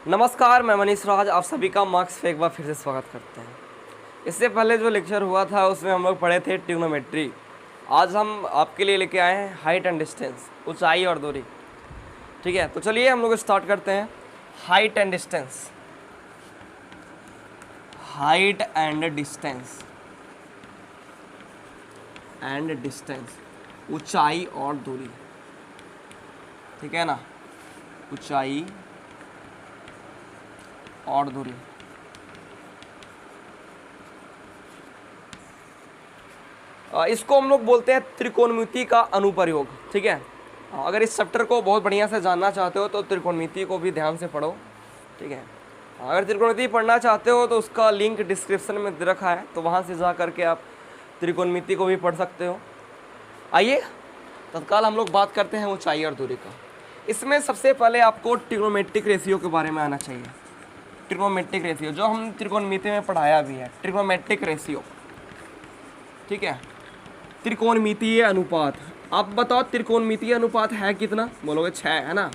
नमस्कार, मैं मनीष राज आप सभी का मार्क्स एक बार फिर से स्वागत करते हैं। इससे पहले जो लेक्चर हुआ था उसमें हम लोग पढ़े थे ट्रिग्नोमेट्री। आज हम आपके लिए लेके आए हैं हाइट एंड डिस्टेंस, ऊंचाई और दूरी। ठीक है, तो चलिए हम लोग स्टार्ट करते हैं। Height and distance, height and distance ऊंचाई और दूरी। ठीक है ना, ऊंचाई और दूरी। इसको हम लोग बोलते हैं त्रिकोणमिति का अनुप्रयोग। ठीक है, अगर इस चैप्टर को बहुत बढ़िया से जानना चाहते हो तो त्रिकोणमिति को भी ध्यान से पढ़ो। ठीक है, अगर त्रिकोणमिति पढ़ना चाहते हो तो उसका लिंक डिस्क्रिप्शन में दे रखा है, तो वहाँ से जा करके आप त्रिकोणमिति को भी पढ़ सकते हो। आइए तत्काल हम लोग बात करते हैं ऊंचाई और दूरी का। इसमें सबसे पहले आपको ट्रिग्नोमेट्रिक रेशियो के बारे में आना चाहिए। ट्रिग्नोमेट्रिक रेशियो जो हम त्रिकोणमिति में पढ़ाया भी है, ट्रिग्नोमेट्रिक रेशियो। ठीक है, त्रिकोणमितीय अनुपात। आप बताओ त्रिकोणमितीय अनुपात है कितना? बोलोगे 6 है ना।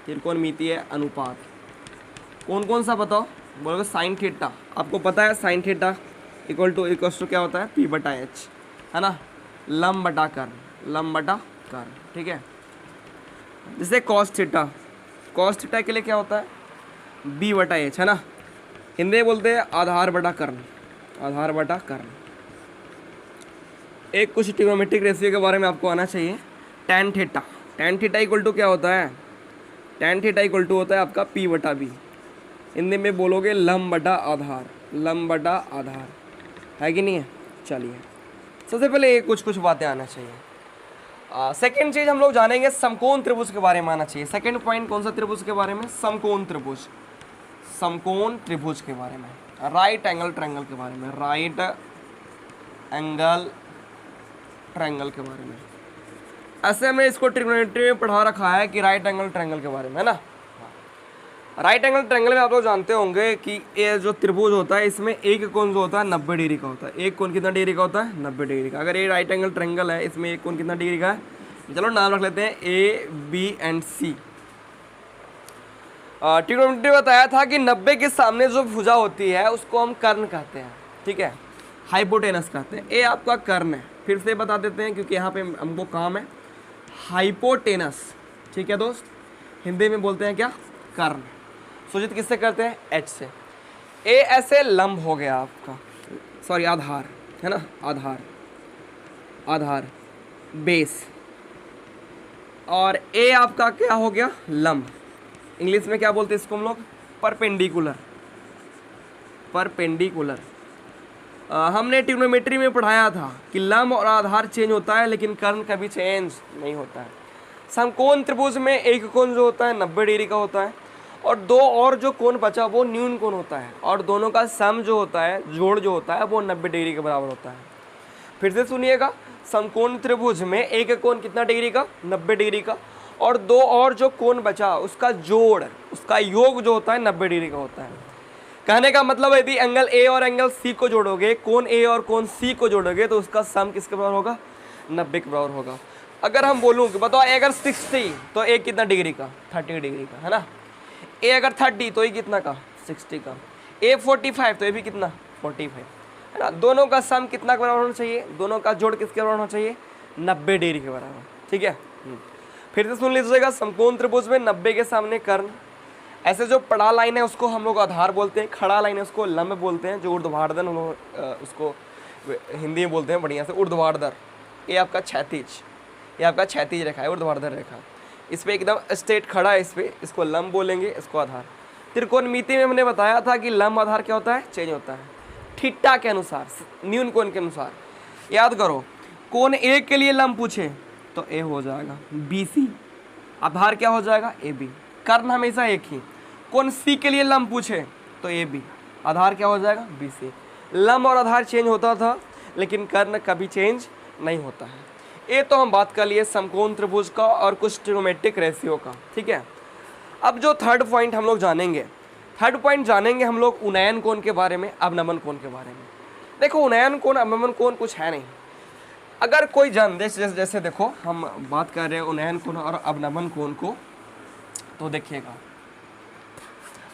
त्रिकोणमितीय अनुपात कौन कौन सा बताओ? बोलोगे साइन थीटा। आपको पता है साइन थीटा इक्वल्स टू क्या होता है? P/H है ना, लंब बटा कर्ण। ठीक है, जैसे कॉस थीटा के लिए क्या होता है? B/H है ना। हिंदी बोलते हैं आधार बटा कर्ण। एक कुछ ट्रिग्नोमेट्रिक रेशियो के बारे में आपको आना चाहिए। tan थीटा इक्वल टू क्या होता है? tan थीटा इक्वल टू होता है आपका P/B। हिंदी में बोलोगे लंब बटा आधार, है कि नहीं है? चलिए सबसे पहले ये कुछ बातें आना चाहिए। सेकंड चीज़ हम लोग जानेंगे समकोण त्रिभुज के बारे में आना चाहिए। सेकंड पॉइंट कौन सा त्रिभुज के बारे में? समकोण त्रिभुज के बारे में, राइट एंगल ट्रायंगल के बारे में, के बारे में। ऐसे हमने इसको ट्रिग्नोमेट्री में पढ़ा रखा है कि राइट एंगल ट्रायंगल के बारे में, है ना। राइट एंगल ट्रायंगल में आप लोग जानते होंगे कि ये जो त्रिभुज होता है इसमें एक कोण जो होता है 90 डिग्री का होता है। एक कोण कितना डिग्री का होता है? 90 डिग्री का। अगर ये राइट एंगल ट्रायंगल है, इसमें एक कोण कितना डिग्री का है? चलो नाम रख लेते हैं A, B and C। Trigonometry में बताया था कि 90 के सामने जो भुजा होती है उसको हम कर्ण कहते हैं। ठीक है, हाइपोटेनस कहते हैं। ये आपका कर्ण है। फिर से बता देते हैं क्योंकि यहाँ पे हमको काम है। हाइपोटेनस, ठीक है दोस्त, हिंदी में बोलते हैं क्या? कर्ण। सूचित किससे करते हैं? H से। ए ऐसे लंब हो गया आपका, सॉरी आधार है ना, आधार बेस। और ए आपका क्या हो गया? लंब। इंग्लिश में क्या बोलते हैं इसको हम लोग? परपेंडिकुलर। हमने ट्रिग्नोमेट्री में पढ़ाया था कि लंब और आधार चेंज होता है लेकिन कर्ण कभी चेंज नहीं होता है। समकोण त्रिभुज में एक कोण जो होता है 90 डिग्री का होता है और दो और जो कोण बचा वो न्यून कोण होता है, और दोनों का सम जो होता है, जोड़ जो होता है वो 90 डिग्री के बराबर होता है। फिर से सुनिएगा, समकोण त्रिभुज में एक कोण कितना डिग्री का? 90 डिग्री का, और दो और जो कोण बचा उसका जोड़, उसका योग जो होता है 90 डिग्री का होता है। कहने का मतलब यदि एंगल ए और एंगल सी को जोड़ोगे, कोण ए और कोण सी को जोड़ोगे तो उसका सम किसके बराबर होगा? 90 के बराबर होगा। अगर हम बोलूँ कि बताओ अगर 60 तो ए कितना डिग्री का? 30 डिग्री का, है ना। ए अगर 30 तो ये कितना का? 60 का। ए 45 तो ये भी कितना? 45, है ना। दोनों का सम कितना के बराबर होना चाहिए? दोनों का जोड़ किसके बराबर होना चाहिए? 90 डिग्री के बराबर। ठीक है, फिर से सुन लीजिएगा, समकोण त्रिभुज में 90 के सामने कर्ण। ऐसे जो पड़ा लाइन है उसको हम लोग आधार बोलते हैं, खड़ा लाइन है उसको लंब बोलते हैं, जो ऊर्ध्वाधर उसको हिंदी में बोलते हैं बढ़िया से ऊर्ध्वाधर। ये आपका क्षैतिज रेखा है, ऊर्ध्वाधर रेखा। इस पर एकदम स्ट्रेट खड़ा है, इस पर, इसको लंब बोलेंगे, इसको आधार। त्रिकोणमिति में हमने बताया था कि लंब आधार क्या होता है? चेंज होता है थीटा के अनुसार, न्यून कोण के अनुसार। याद करो, कोण ए के लिए लंब पूछे तो ए हो जाएगा BC, आधार क्या हो जाएगा? AB। कर्ण हमेशा एक ही। कोण C के लिए लंब पूछे तो AB, आधार क्या हो जाएगा? BC। लंब और आधार चेंज होता था लेकिन कर्ण कभी चेंज नहीं होता है। ये तो हम बात कर लिए समकोण त्रिभुज का और कुछ ट्रिग्नोमेट्रिक रेशियो का। ठीक है, अब जो थर्ड पॉइंट हम लोग जानेंगे, हम लोग उन्नयन कोण के बारे में, अवनमन कोण के बारे में। देखो उन्नयन कोण अवनमन कोण कुछ है नहीं। अगर कोई जन जैसे देखो हम बात कर रहे हैं उन्नयन कोण और अवनमन कोण को, तो देखिएगा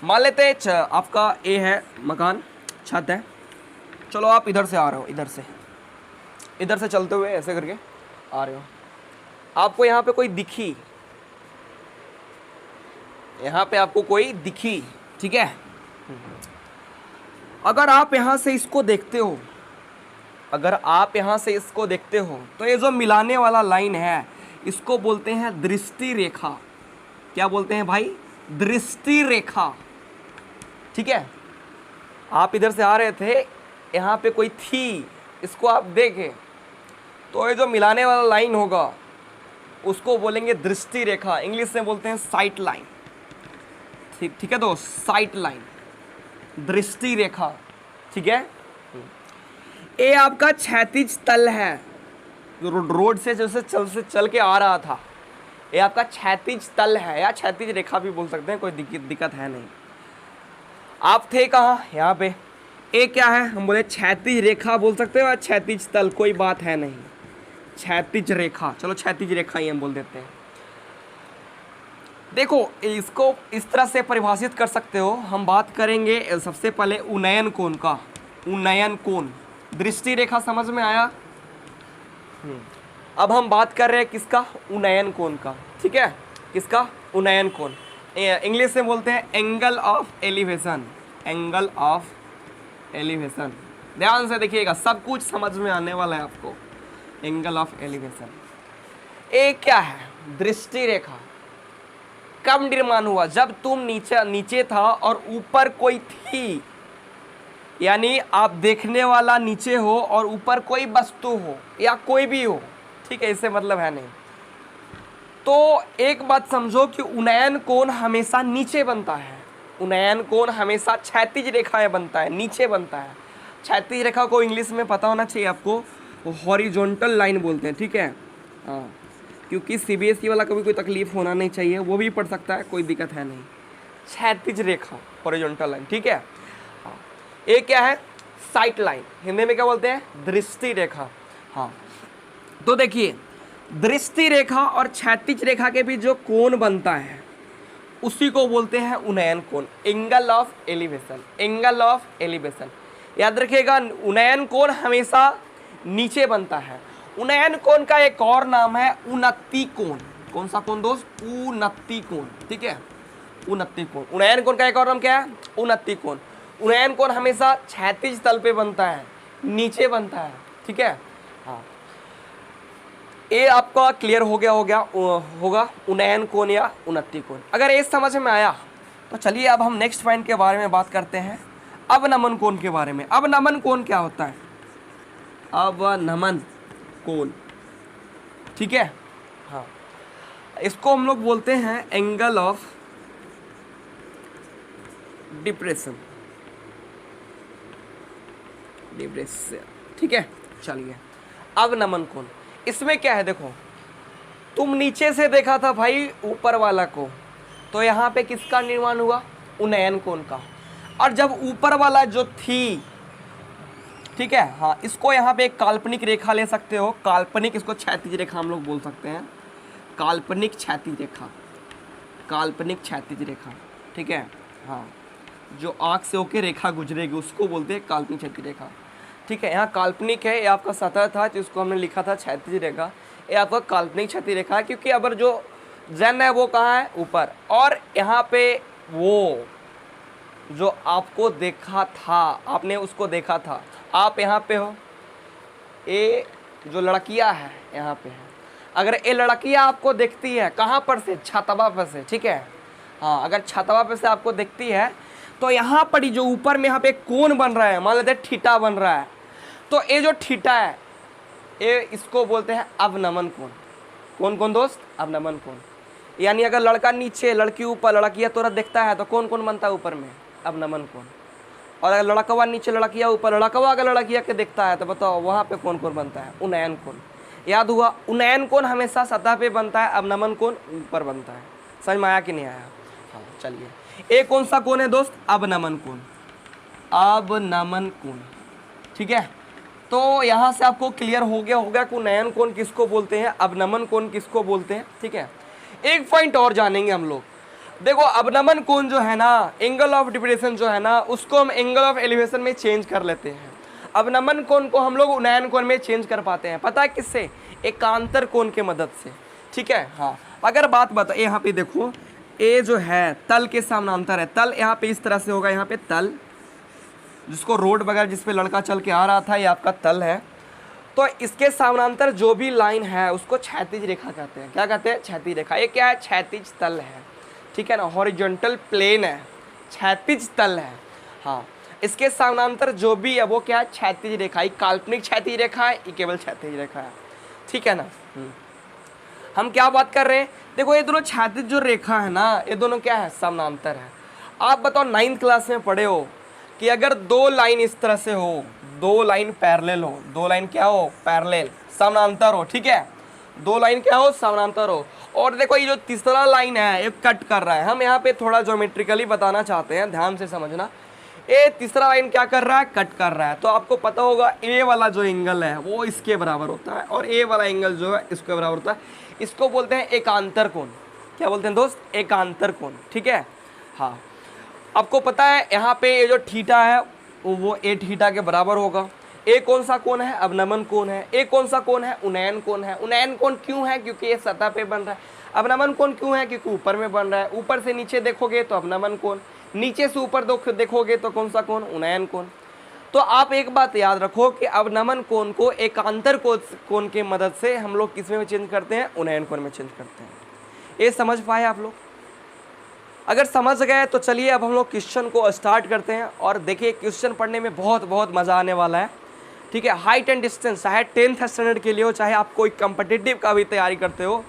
मान लेते हैं आपका ए है मकान, छत है, चलो आप इधर से आ रहे हो, इधर से चलते हुए ऐसे करके आ रहे हो, आपको यहाँ पे कोई दिखी, यहाँ पे आपको कोई दिखी, ठीक है। अगर आप यहाँ से इसको देखते हो, तो ये जो मिलाने वाला लाइन है इसको बोलते हैं दृष्टि रेखा। क्या बोलते हैं भाई? दृष्टि रेखा, ठीक है। आप इधर से आ रहे थे, यहाँ पे कोई थी, इसको आप देखे, तो ये जो मिलाने वाला लाइन होगा उसको बोलेंगे दृष्टि रेखा, इंग्लिश में बोलते हैं साइट लाइन। ठीक है दोस्त, साइट लाइन, दृष्टि रेखा, ठीक है। ये आपका क्षैतिज तल है, जो रोड से जैसे चल के आ रहा था, ये आपका क्षैतिज तल है या क्षैतिज रेखा भी बोल सकते हैं, कोई दिक्कत है नहीं। आप थे कहाँ? यहाँ पे। ये क्या है? हम बोले क्षैतिज रेखा बोल सकते हो या क्षैतिज तल, कोई बात है नहीं, क्षैतिज रेखा, चलो क्षैतिज रेखा ही हम बोल देते हैं। देखो इसको इस तरह से परिभाषित कर सकते हो। हम बात करेंगे सबसे पहले उन्नयन कोण का। उन्नयन कोण, दृष्टि रेखा समझ में आया। अब हम बात कर रहे हैं किसका? उन्नयन कोण का, ठीक है। किसका? उन्नयन कोण। इंग्लिश में बोलते हैं angle of elevation. Angle of elevation, ध्यान से देखिएगा, सब कुछ समझ में आने वाला है आपको। एंगल ऑफ एलिवेशन ये क्या है? दृष्टि रेखा कब निर्माण हुआ? जब तुम नीचे था और ऊपर कोई थी, यानी आप देखने वाला नीचे हो और ऊपर कोई वस्तु हो या कोई भी हो, ठीक है, इससे मतलब है नहीं। तो एक बात समझो कि उन्नयन कोण हमेशा नीचे बनता है। उन्नयन कोण हमेशा क्षैतिज रेखाएं बनता है, नीचे बनता है। क्षैतिज रेखा को इंग्लिश में पता होना चाहिए आपको, हॉरिजॉन्टल लाइन बोलते हैं, ठीक है। हाँ, क्योंकि सीबीएसई वाला कभी कोई तकलीफ होना नहीं चाहिए, वो भी पढ़ सकता है, कोई दिक्कत है नहीं। क्षैतिज रेखा, हॉरिजॉन्टल लाइन, ठीक है। हाँ, ये क्या है? साइट लाइन, हिंदी में क्या बोलते हैं? दृष्टि रेखा। हाँ, तो देखिए दृष्टि रेखा और क्षैतिज रेखा के बीच जो कोण बनता है उसी को बोलते हैं उन्नयन कोण, angle of elevation. Angle of elevation याद रखिएगा, उन्नयन कोण हमेशा नीचे बनता है। उन्नयन कोण का एक और नाम है उन्नति कोण। कौन सा कोण दोस्त? उन्नति कोण, ठीक है, उन्नति कोण। उन्नयन कोण का एक और नाम क्या है? उन्नति कोण। उन्नयन कोण हमेशा क्षैतिज तल पे बनता है, नीचे बनता है, ठीक है। हाँ, ये आपका क्लियर हो गया होगा उन्नयन कोण या उन्नति कोण। अगर ये समझ में आया तो चलिए अब हम नेक्स्ट पॉइंट के बारे में बात करते हैं, अवनमन कोण के बारे में। अवनमन कोण क्या होता है? अवनमन कोण, ठीक है। हाँ, इसको हम लोग बोलते हैं एंगल ऑफ डिप्रेशन, ठीक है। चलिए अवनमन कोण, इसमें क्या है? देखो तुम नीचे से देखा था भाई ऊपर वाला को, तो यहाँ पे किसका निर्माण हुआ? उन्नयन कोण का। और जब ऊपर वाला जो थी, ठीक है, हाँ, इसको यहाँ पे एक काल्पनिक रेखा ले सकते हो। काल्पनिक, इसको क्षैतिज रेखा हम लोग बोल सकते हैं, काल्पनिक क्षैतिज रेखा, काल्पनिक क्षैतिज रेखा, ठीक है। हाँ, जो आँख से होके रेखा गुजरेगी उसको बोलते हैं काल्पनिक क्षैतिज रेखा, ठीक है। यहाँ काल्पनिक है, ये आपका सतह था जिसको हमने लिखा था क्षैतिज रेखा, ये आपका काल्पनिक क्षैतिज रेखा है, क्योंकि अगर जो जन है वो कहाँ है? ऊपर। और यहाँ पे वो जो आपको देखा था, आपने उसको देखा था, आप यहाँ पे हो, ये जो लड़कियाँ है यहाँ पे है। अगर ये लड़कियाँ आपको देखती है कहाँ पर से? छतवा पर से, ठीक है। हाँ, अगर छतवा पर से आपको देखती है तो यहाँ पर ही जो ऊपर में यहाँ पे कोण बन रहा है, मान लेते हैं थीटा बन रहा है, तो ये जो थीटा है ये इसको बोलते हैं अवनमन कोण। कौन कौन दोस्त? अवनमन कोण। यानी अगर लड़का नीचे, लड़की ऊपर, लड़कियाँ तुरंत देखता है तो कौन कौन बनता है ऊपर में? अवनमन कोण। और अगर लड़कवा नीचे, लड़कियाँ ऊपर, लड़कवा अगर लड़कियाँ के देखता है तो बताओ वहाँ पे कौन कौन बनता है? उन्नयन कोण। याद हुआ, उन्नयन कोण हमेशा सतह पे बनता है, अवनमन कोण ऊपर बनता है। समझ में आया कि नहीं आया? हाँ, चलिए, एक कौन सा कोण है दोस्त? अवनमन कोण। अवनमन कोण, ठीक है। तो यहाँ से आपको क्लियर हो गया कि उन्नयन कोण किसको बोलते हैं, अवनमन कोण किसको बोलते हैं, ठीक है। एक पॉइंट और जानेंगे हम लोग। देखो अवनमन कोण जो है ना, एंगल ऑफ डिप्रेशन जो है ना, उसको हम एंगल ऑफ एलिवेशन में चेंज कर लेते हैं। अवनमन कोण को हम लोग उन्नयन कोण में चेंज कर पाते हैं, पता है किससे? एकांतर कोण के मदद से, ठीक है। हाँ, अगर बात बता, यहाँ पे देखो ए जो है तल के समानांतर है, तल यहाँ पे इस तरह से होगा, यहाँ पे तल जिसको रोड वगैरह जिस पे लड़का चल के आ रहा था, ये आपका तल है। तो इसके समानांतर जो भी लाइन है उसको क्षैतिज रेखा कहते हैं। क्या कहते हैं? क्षैतिज रेखा। ये क्या है? क्षैतिज तल है, ठीक है ना, हॉरिजॉन्टल प्लेन है, क्षैतिज तल है। हाँ, इसके समानांतर जो भी है वो क्या है? क्षैतिज रेखा। ये काल्पनिक क्षैतिज रेखा है, ये केवल क्षैतिज रेखा है, ठीक है ना। हम क्या बात कर रहे हैं? देखो ये दोनों क्षैतिज जो रेखा है ना, ये दोनों क्या है? समानांतर है। आप बताओ 9th क्लास में पढ़े हो कि अगर दो लाइन इस तरह से हो, दो लाइन पैरेलल हो, दो लाइन क्या हो? पैरेलल, समानांतर हो, ठीक है, दो लाइन क्या हो? समानांतर हो। और देखो ये जो तीसरा लाइन है ये कट कर रहा है। हम यहाँ पे थोड़ा ज्योमेट्रिकली बताना चाहते हैं, ध्यान से समझना। ये तीसरा लाइन क्या कर रहा है? कट कर रहा है। तो आपको पता होगा ए वाला जो एंगल है वो इसके बराबर होता है, और ए वाला एंगल जो है इसके बराबर होता है। इसको बोलते हैं एकांतर कोण। क्या बोलते हैं दोस्त? एकांतर कोण, ठीक है। हाँ, आपको पता है यहाँ पे ये जो थीटा है वो ए थीटा के बराबर होगा। ए कौन सा कोण है? अवनमन कोण है। ए कौन सा कोण है? उन्नयन कोण है। उन्नयन कोण क्यों है? क्योंकि ये सतह पे बन रहा है। अवनमन कोण क्यों है? क्योंकि ऊपर में बन रहा है। ऊपर से नीचे देखोगे तो अवनमन कोण, नीचे से ऊपर देखोगे तो कौन सा कोण? उन्नयन कोण। तो आप एक बात याद रखो कि अवनमन कोण को एकांतर कोण की मदद से हम लोग किस में चेंज करते हैं? उन्नयन कोण में चेंज करते हैं। ये समझ पाए आप लोग? अगर समझ गए तो चलिए अब हम लोग क्वेश्चन को स्टार्ट करते हैं। और देखिए क्वेश्चन पढ़ने में बहुत बहुत मज़ा आने वाला है, ठीक है। हाइट एंड डिस्टेंस, चाहे 10th स्टैंडर्ड के लिए हो, चाहे आप कोई कम्पिटिटिव का भी तैयारी करते हो,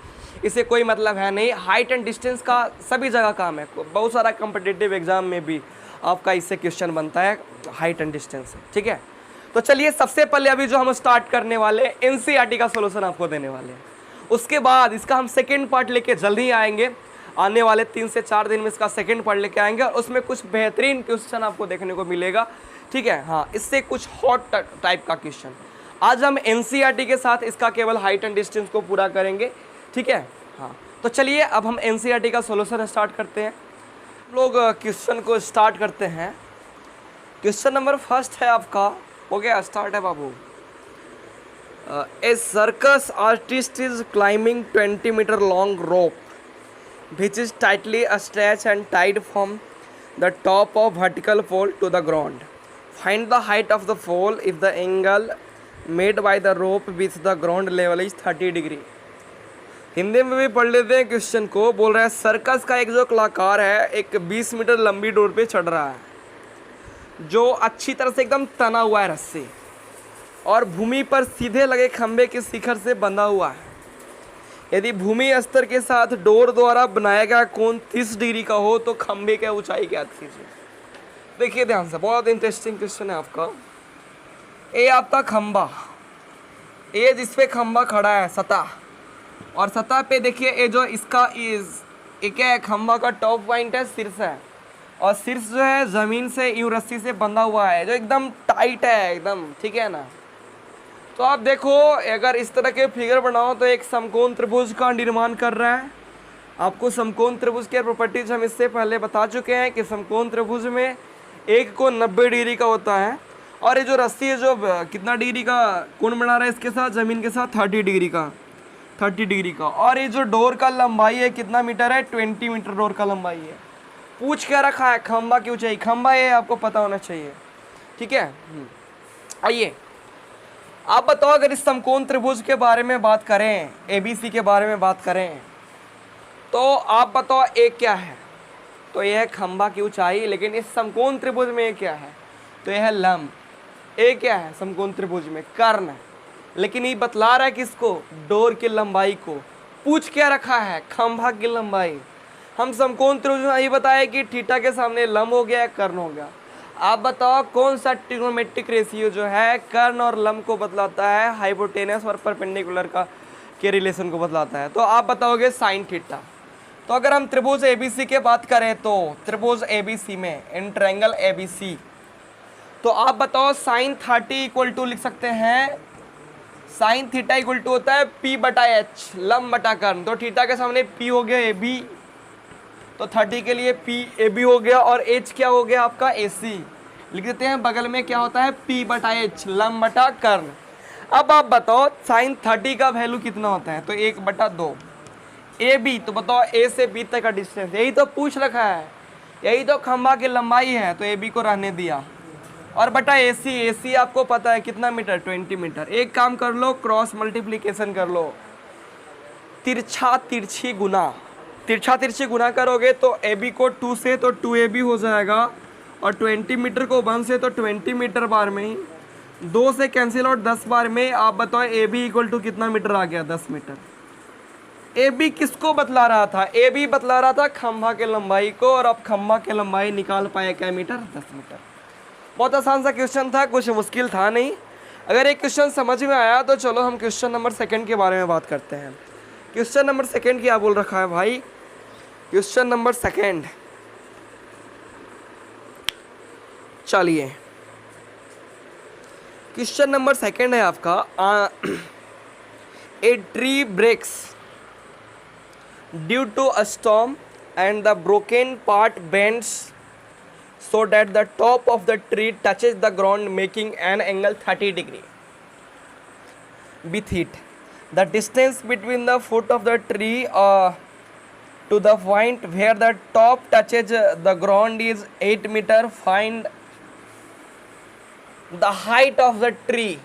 इससे कोई मतलब है नहीं। हाइट एंड डिस्टेंस का सभी जगह काम है, बहुत सारा कम्पिटिटिव एग्जाम में भी आपका इससे क्वेश्चन बनता है, हाइट एंड डिस्टेंस से, ठीक है। तो चलिए सबसे पहले अभी जो हम स्टार्ट करने वाले एनसीईआरटी का सोल्यूशन आपको देने वाले हैं। उसके बाद इसका हम सेकेंड पार्ट लेके जल्दी आएंगे, आने वाले 3 से 4 दिन में इसका सेकेंड पार्ट लेके आएंगे, और उसमें कुछ बेहतरीन क्वेश्चन आपको देखने को मिलेगा, ठीक है। हाँ, इससे कुछ हॉट टाइप का क्वेश्चन। आज हम एनसीईआरटी के साथ इसका केवल हाइट एंड डिस्टेंस को पूरा करेंगे, ठीक है। हाँ, तो चलिए अब हम एनसीईआरटी का सोल्यूशन स्टार्ट करते हैं। हम लोग क्वेश्चन को स्टार्ट करते हैं। क्वेश्चन नंबर फर्स्ट है आपका, हो गया? स्टार्ट है बाबू। A circus artist is climbing 20 metre long rope which is tightly attached and tied from the top of vertical pole to the ground. Find the height of the pole if the angle made by the rope with the ground level is 30 degree. Hindi में भी पढ़ लेते हैं question को। बोल रहा है circus का एक जो कलाकार है एक 20 मीटर लंबी डोर पे चढ़ रहा है, जो अच्छी तरह से एकदम तना हुआ है रस्सी, और भूमि पर सीधे लगे खंभे के शिखर से बंधा हुआ है। यदि भूमि स्तर के साथ डोर द्वारा बनाया गया कोण 30 डिग्री का हो तो खंभे की ऊंचाई ज्ञात कीजिए। देखिए ध्यान से, बहुत इंटरेस्टिंग क्वेश्चन है आपका। ये आपका खंभा, ये जिसपे खंभा खड़ा है सतह, और सतह पे देखिए ये जो इसका ये क्या है? खंभा का टॉप पॉइंट है, शीर्ष है, और शीर्ष जो है जमीन से यूं रस्सी से बंधा हुआ है जो एकदम टाइट है एकदम, ठीक है ना। तो आप देखो अगर इस तरह के फिगर बनाओ तो एक समकोण त्रिभुज का निर्माण कर रहा है। आपको समकोण त्रिभुज के प्रॉपर्टीज हम इससे पहले बता चुके हैं कि समकोण त्रिभुज में एक कोण 90 डिग्री का होता है, और ये जो रस्सी है जो कितना डिग्री का कोण बना रहा है इसके साथ, जमीन के साथ 30 डिग्री का। और ये जो डोर का लंबाई है कितना मीटर है? 20 मीटर डोर का लंबाई है। पूछ क्या रखा है? खंभा क्यों चाहिए? खंभा ये आपको पता होना चाहिए, ठीक है। आइए आप बताओ, अगर इस समकोण त्रिभुज के बारे में बात करें, एबीसी के बारे में बात करें, तो आप बताओ ए क्या है? तो यह है खंभा की ऊंचाई। लेकिन इस समकोण त्रिभुज में ए क्या है? तो यह है लंब। ए क्या है समकोण त्रिभुज में? कर्ण। लेकिन ये बतला रहा है किसको? डोर की लंबाई को। पूछ क्या रखा है? खंभा की लंबाई। हम समकोण त्रिभुज में यही बताया कि थीटा के सामने लंब हो गया, कर्ण हो गया। आप बताओ कौन सा ट्रिग्नोमेट्रिक रेशियो जो है कर्ण और लंब को बतलाता है, हाइपोटेनस और परपेंडिकुलर का के रिलेशन को बतलाता है? तो आप बताओगे साइन थीटा। तो अगर हम त्रिभुज एबीसी की बात करें तो त्रिभुज एबीसी में, इन ट्रायंगल एबीसी, तो आप बताओ साइन 30 इक्वल टू लिख सकते हैं, साइन थीटा इक्वल टू होता है P/H, लंब बटा कर्ण। तो थीटा के सामने P हो गया AB, तो 30 के लिए पी ए बी हो गया और एच क्या हो गया आपका ए सी। लिख देते हैं बगल में क्या होता है पी बटा एच, लंब बटा कर्ण। अब आप बताओ साइन 30 का वैल्यू कितना होता है, तो 1/2। ए बी तो बताओ ए से बी तक का डिस्टेंस, यही तो पूछ रखा है, यही तो खंभा की लंबाई है, तो ए बी को रहने दिया। और बटा ए सी आपको पता है कितना मीटर, 20 मीटर। एक काम कर लो, क्रॉस मल्टीप्लिकेशन कर लो, तिरछा तिरछी गुना करोगे तो ए बी को 2 से तो 2AB हो जाएगा, और 20 मीटर को 1 से तो 20 मीटर बार में ही, 2 से कैंसिल आउट 10 बार में। आप बताओ ए बी इक्वल टू कितना मीटर आ गया, 10 मीटर। ए बी किसको बतला रहा था, ए बी बतला रहा था खंभा के लंबाई को, और अब खंभा के लंबाई निकाल पाए क्या मीटर, 10 मीटर। बहुत आसान सा क्वेश्चन था, कुछ मुश्किल था नहीं। अगर एक क्वेश्चन समझ में आया तो चलो हम क्वेश्चन नंबर 2 के बारे में बात करते हैं। क्वेश्चन नंबर 2 क्या बोल रखा है भाई, क्वेश्चन नंबर 2, चलिए क्वेश्चन नंबर 2 है आपका, a tree breaks due to a storm and the broken part bends so that the top of the tree touches the ground making an angle 30 degree with it. The distance between the foot of the tree to the point where the top touches the ground is 8 meter. Find the height of the tree.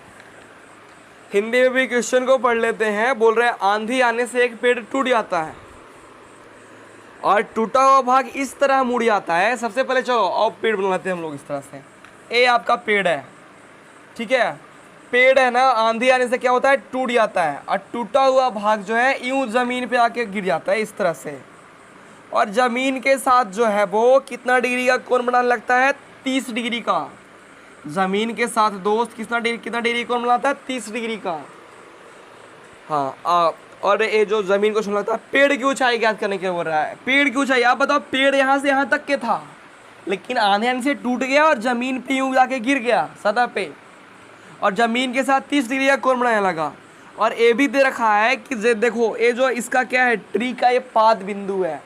Hindi में भी question को पढ़ लेते हैं। बोल रहे हैं आंधी आने से एक पेड़ टूट जाता है और टूटा हुआ भाग इस तरह मुड़ जाता है। सबसे पहले चलो अब पेड़ बनाते हैं हम लोग इस तरह से। ए आपका पेड़ है, ठीक है, पेड़ है ना, आंधी आने से क्या होता है, टूट जाता है, और टूटा हुआ भाग जो है यूं ज़मीन पे आके गिर जाता है इस तरह से, और ज़मीन के साथ जो है वो कितना डिग्री का कोण बनाने लगता है, 30 डिग्री का। ज़मीन के साथ दोस्त कितना डिग्री कोण बनाता है, 30 डिग्री का। हाँ, और ये जो ज़मीन को छूने लगता है। पेड़ की ऊंचाई ज्ञात करने के बोल रहा है, पेड़ की ऊंचाई। आप बताओ पेड़ यहाँ से यहाँ तक के था, लेकिन आंधी आने से टूट गया और ज़मीन पे यूँ जाके गिर गया सतह पे, और ज़मीन के साथ 30 डिग्री का कोण बनाने लगा। और ये भी दे रखा है कि देखो ये जो इसका क्या है, ट्री का ये पाद बिंदु है,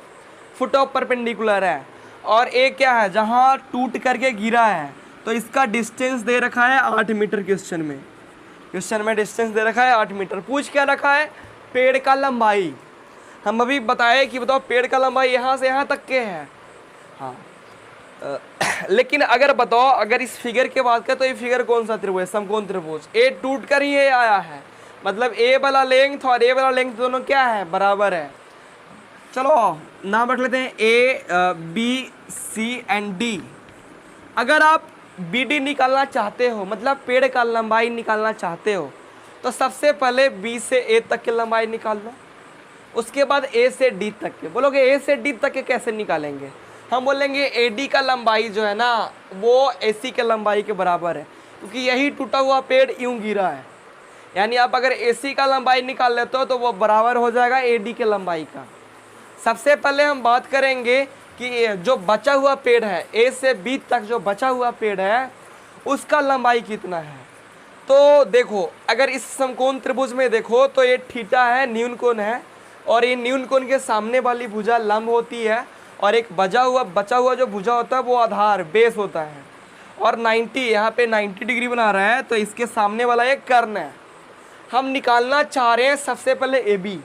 फुट ऑफ परपेंडिकुलर है, और ये क्या है जहाँ टूट करके गिरा है, तो इसका डिस्टेंस दे रखा है 8 मीटर। क्वेश्चन में डिस्टेंस दे रखा है 8 मीटर। पूछ क्या रखा है, पेड़ का लंबाई। हम अभी बताए कि बताओ पेड़ का लंबाई यहाँ से यहाँ तक के है। हाँ, लेकिन अगर बताओ अगर इस फिगर की बात करें तो ये फिगर कौन सा त्रिभुज है, समकोण त्रिभुज। ए टूट कर ही ये आया है, मतलब ए वाला लेंथ और ए वाला लेंथ दोनों क्या है, बराबर है। चलो नाम रख लेते हैं A B C and D. अगर आप बी डी निकालना चाहते हो, मतलब पेड़ का लंबाई निकालना चाहते हो, तो सबसे पहले बी से ए तक की लंबाई निकाल लो, उसके बाद ए से डी तक के। बोलोगे ए से डी तक के कैसे निकालेंगे, हम बोलेंगे ए डी का लंबाई जो है ना वो ए सी के लंबाई के बराबर है, क्योंकि यही टूटा हुआ पेड़ यूं गिरा है। यानी आप अगर ए सी का लंबाई निकाल लेते हो तो वो बराबर हो जाएगा ए डी के लंबाई का। सबसे पहले हम बात करेंगे कि जो बचा हुआ पेड़ है, ए से बी तक जो बचा हुआ पेड़ है उसका लंबाई कितना है। तो देखो अगर इस समकोण त्रिभुज में देखो तो ये थीटा है, न्यून कोण है, और ये न्यून कोण के सामने वाली भुजा लंब होती है, और एक बचा हुआ जो भुजा होता है वो आधार बेस होता है, और 90 यहाँ पे 90 डिग्री बना रहा है, तो इसके सामने वाला एक कर्ण है। हम निकालना चाह रहे हैं सबसे पहले ए बी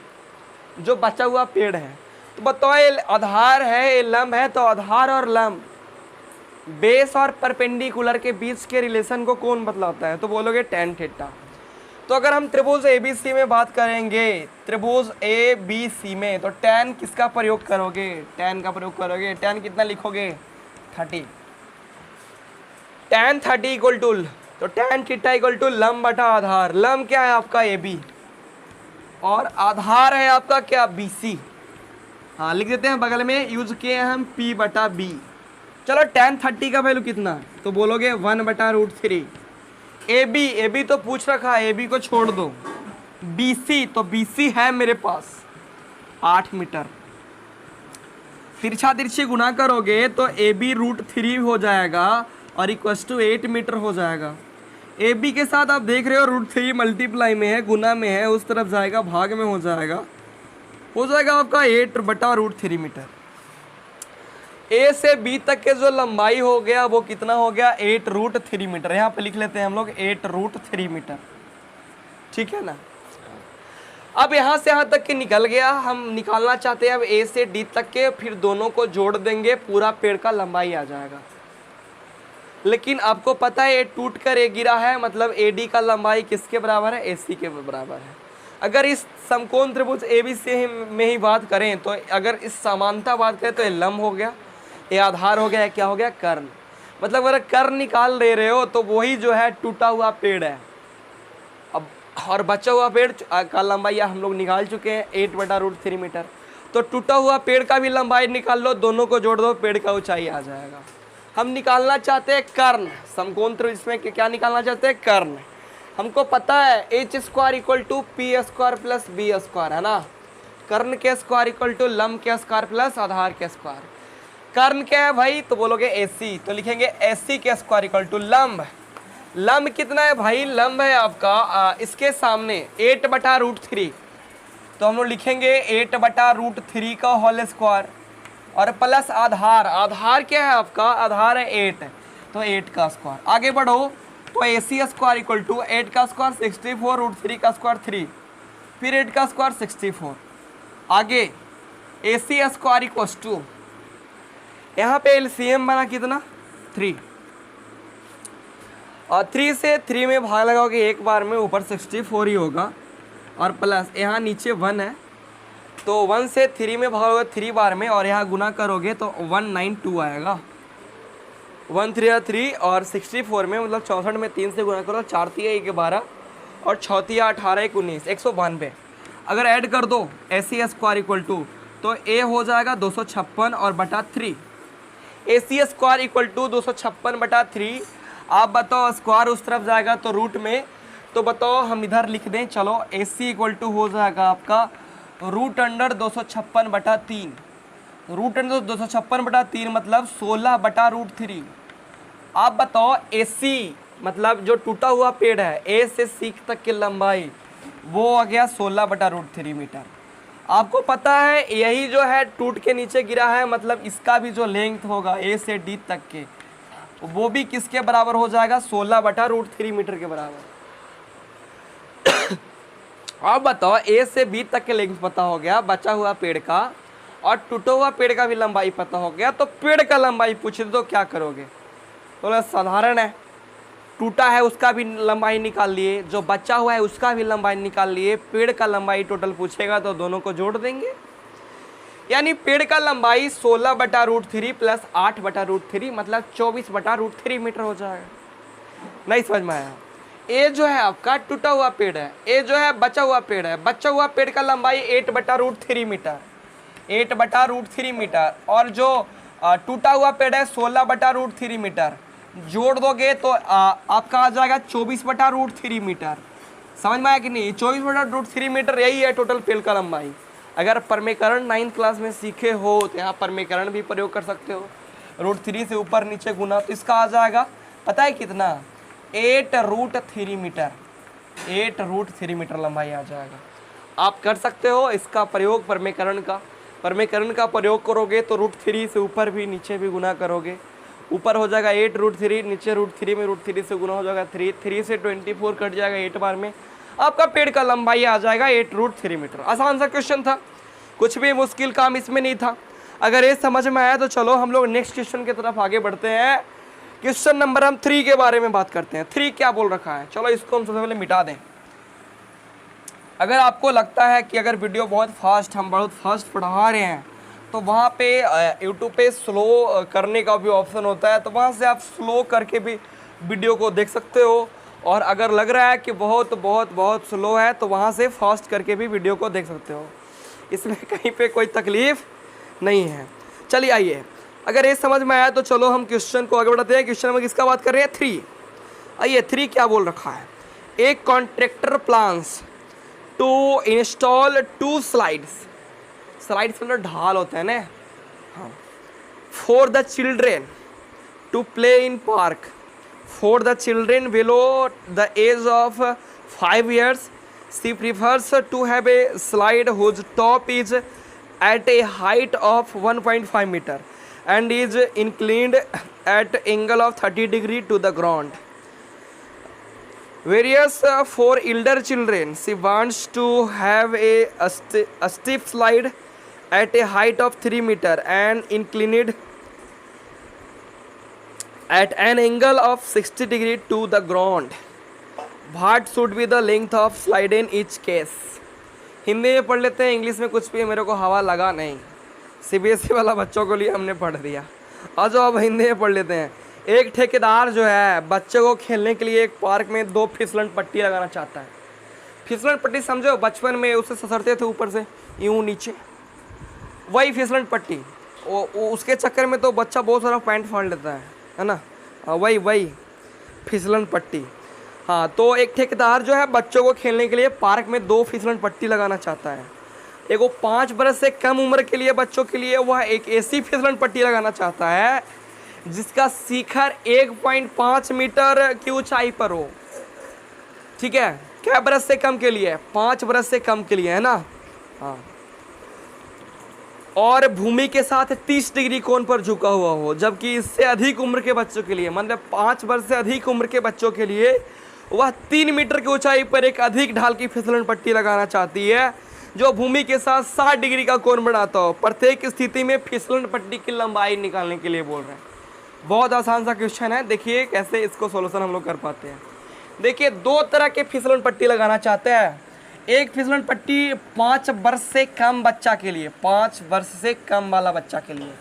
जो बचा हुआ पेड़ है। तो बताओ ये आधार है, ये लंब है, तो आधार और लंब, बेस और परपेंडिकुलर के बीच के रिलेशन को कौन बतलाता है, तो बोलोगे tan थीटा। तो अगर हम त्रिभुज ए बी सी में बात करेंगे, त्रिभुज ए बी सी में, तो tan किसका प्रयोग करोगे, tan का प्रयोग करोगे। tan कितना लिखोगे, 30। tan 30 इक्वल टू, तो tan थीटा इक्वल टू लंब बटा आधार। लंब क्या है आपका ए बी, और आधार है आपका क्या, बी सी। हाँ लिख देते हैं बगल में, यूज किए हम P बटा B। चलो tan 30 का वैल्यू कितना, तो बोलोगे 1/√3। ए बी तो पूछ रखा है, ए बी को छोड़ दो। BC, तो BC है मेरे पास 8 मीटर। तिरछा तिरछी गुना करोगे तो AB √3 हो जाएगा और इक्वस टू 8 मीटर हो जाएगा। AB के साथ आप देख रहे हो √3 मल्टीप्लाई में है, गुना में है, उस तरफ जाएगा, भाग में हो जाएगा आपका 8/√3 मीटर। ए से बी तक के जो लंबाई हो गया वो कितना हो गया 8√3 मीटर। यहाँ पे लिख लेते हैं हम लोग 8√3 मीटर, ठीक है ना। अब यहाँ से यहाँ तक के निकल गया, हम निकालना चाहते हैं अब ए से डी तक के, फिर दोनों को जोड़ देंगे, पूरा पेड़ का लंबाई आ जाएगा। लेकिन आपको पता है ये टूट कर ए गिरा है, मतलब ए डी का लंबाई किसके बराबर है, ए सी के बराबर है। अगर इस समकोण त्रिभुज ए बी सी में ही बात करें तो अगर इस समानता बात करें तो ये लंब हो गया, ये आधार हो गया, क्या हो गया कर्ण। मतलब अगर कर्ण निकाल दे रहे हो तो वही जो है टूटा हुआ पेड़ है। अब और बचा हुआ पेड़ का लंबाई हम लोग निकाल चुके हैं 8/√3 मीटर। तो टूटा हुआ पेड़ का भी लंबाई निकाल लो, दोनों को जोड़ दो, पेड़ का ऊंचाई आ जाएगा। हम निकालना चाहते हैं कर्ण, समकोण त्रिभुज में क्या निकालना चाहते हैं कर्ण। हमको पता है h² = p² + b², है ना। कर्ण के स्क्वायर इक्वल टू लंब के स्क्वायर प्लस आधार के स्क्वायर। कर्ण क्या है भाई, तो बोलोगे AC, तो लिखेंगे AC के स्क्वायर इक्वल टू लंब। लंब कितना है भाई, लंब है आपका इसके सामने 8/√3, तो हम लोग लिखेंगे 8/√3 का होल स्क्वायर और प्लस आधार। आधार क्या है आपका, आधार है 8, तो 8 का स्क्वायर। आगे बढ़ो तो AC² इक्वल टू 8 का स्क्वायर 64, √3 का स्क्वायर 3, फिर 8 का स्क्वायर 64। आगे AC² इक्वल टू, यहाँ पे LCM बना कितना 3, और 3 से 3 में भाग लगाओगे एक बार में, ऊपर 64 ही होगा, और प्लस यहाँ नीचे 1 है, तो 1 से 3 में भागोगे 3 बार में, और यहाँ गुना करोगे तो 192 आएगा। 1 3 3 और 64 में, मतलब 64 में 3 से गुना करो, 4 3 12 और 6 3 18 19, 192। अगर ऐड कर दो AC² इक्वल टू, तो A हो जाएगा 256 और बटा 3। AC² equal to 256/3। आप बताओ स्क्वायर उस तरफ जाएगा तो रूट में, तो बताओ हम इधर लिख दें, चलो AC इक्वल टू हो जाएगा आपका √256/3। √256/3 मतलब 16/√3। आप बताओ AC मतलब जो टूटा हुआ पेड़ है A से C तक की लंबाई वो आ गया 16/√3 मीटर। आपको पता है यही जो है टूट के नीचे गिरा है, मतलब इसका भी जो लेंथ होगा A से D तक के, वो भी किसके बराबर हो जाएगा 16/√3 मीटर के बराबर। अब बताओ A से B तक के लेंथ पता हो गया बचा हुआ पेड़ का, और टूटा हुआ पेड़ का भी लंबाई पता हो गया, तो पेड़ का लंबाई पूछ दो तो क्या करोगे। तो साधारण है, टूटा है उसका भी लंबाई निकाल लिए, जो बचा हुआ है उसका भी लंबाई निकाल लिए, पेड़ का लंबाई टोटल पूछेगा तो दोनों को जोड़ देंगे। यानी पेड़ का लंबाई 16/√3 प्लस 8/√3 मतलब 24/√3 मीटर हो जाएगा। नहीं समझ में आया। ए जो है आपका टूटा हुआ पेड़ है, ए जो है बचा हुआ पेड़ है, बचा हुआ पेड़ का लंबाई 8/√3 मीटर, 8/√3 मीटर, और जो टूटा हुआ पेड़ है 16/√3 मीटर। जोड़ दोगे तो आपका आ जाएगा 24/√3 मीटर। समझ में आया कि नहीं, 24/√3 मीटर यही है टोटल पेड़ का लंबाई। अगर परमीकरण 9th क्लास में सीखे हो तो यहाँ परमीकरण भी प्रयोग कर सकते हो, √3 से ऊपर नीचे गुना, तो इसका आ जाएगा पता है कितना 8√3 मीटर, 8√3 मीटर लंबाई आ जाएगा। आप कर सकते हो इसका प्रयोग परमीकरण का प्रयोग करोगे तो √3 से ऊपर भी नीचे भी गुना करोगे, ऊपर हो जाएगा 8√3, नीचे √3 में √3 से गुना हो जाएगा 3 से 24 कट जाएगा 8 बार में, आपका पेड़ का लंबाई आ जाएगा 8√3 मीटर। आसान सा क्वेश्चन था, कुछ भी मुश्किल काम इसमें नहीं था। अगर ये समझ में आया तो चलो हम लोग नेक्स्ट क्वेश्चन की तरफ आगे बढ़ते हैं। क्वेश्चन नंबर हम 3 के बारे में बात करते हैं। 3 क्या बोल रखा है, चलो इसको हम सबसे पहले मिटा दें। अगर आपको लगता है कि अगर वीडियो हम बहुत फास्ट पढ़ा रहे हैं तो वहाँ पे यूट्यूब पे स्लो करने का भी ऑप्शन होता है, तो वहाँ से आप स्लो करके भी वीडियो को देख सकते हो, और अगर लग रहा है कि बहुत स्लो है तो वहाँ से फास्ट करके भी वीडियो को देख सकते हो, इसमें कहीं पे कोई तकलीफ नहीं है। चलिए आइए, अगर ये समझ में आया तो चलो हम क्वेश्चन को आगे बढ़ाते हैं। क्वेश्चन में किसका बात कर रहे हैं 3। आइए 3 क्या बोल रखा है, एक contractor plans to install 2 slides मतलब ढाल होता है ना, हाँ, for the children to play in park for the children below the age of 5 years. She prefers to have a slide whose top is at a height of 1.5 meter. and is inclined at angle of 30 degree to the ground. Whereas for elder children, she wants to have a steep slide at a height of 3 meter and inclined at an angle of 60 degree to the ground. What should be the length of slide in each case? Hindi में पढ़ लेते हैं, English में कुछ भी मेरे को हवा लगा नहीं, सीबीएसई वाला बच्चों के लिए हमने पढ़ दिया। और जो अब हिंदी में पढ़ लेते हैं, एक ठेकेदार जो है बच्चे को खेलने के लिए एक पार्क में 2 फिसलन पट्टी लगाना चाहता है। फिसलन पट्टी समझो, बचपन में उसे ससरते थे ऊपर से यूँ नीचे, वही फिसलन पट्टी। उसके चक्कर में तो बच्चा बहुत सारा पैंट फाड़ लेता है ना, वही फिसलन पट्टी। हाँ, तो एक ठेकेदार जो है बच्चों को खेलने के लिए पार्क में 2 फिसलन पट्टी लगाना चाहता है। एक वो 5 बरस से कम उम्र के लिए बच्चों के लिए वह एक ऐसी फिसलन पट्टी लगाना चाहता है जिसका शिखर 1.5 मीटर की ऊंचाई पर हो। ठीक है, क्या बरस से कम के लिए? 5 बरस से कम के लिए, है ना। हाँ, और भूमि के साथ 30 डिग्री कोण पर झुका हुआ हो, जबकि इससे अधिक उम्र के बच्चों के लिए, मतलब 5 वर्ष से अधिक उम्र के बच्चों के लिए वह 3 मीटर की ऊंचाई पर एक अधिक ढाल की फिसलन पट्टी लगाना चाहती है जो भूमि के साथ 60 डिग्री का कोण बनाता हो। प्रत्येक स्थिति में फिसलन पट्टी की लंबाई निकालने के लिए बोल रहे हैं। बहुत आसान सा क्वेश्चन है, देखिए कैसे इसको सॉल्यूशन हम लोग कर पाते हैं। देखिए, 2 तरह के फिसलन पट्टी लगाना चाहते हैं। एक फिसलन पट्टी 5 वर्ष से कम बच्चा के लिए, 5 वर्ष से कम वाला बच्चा के लिए,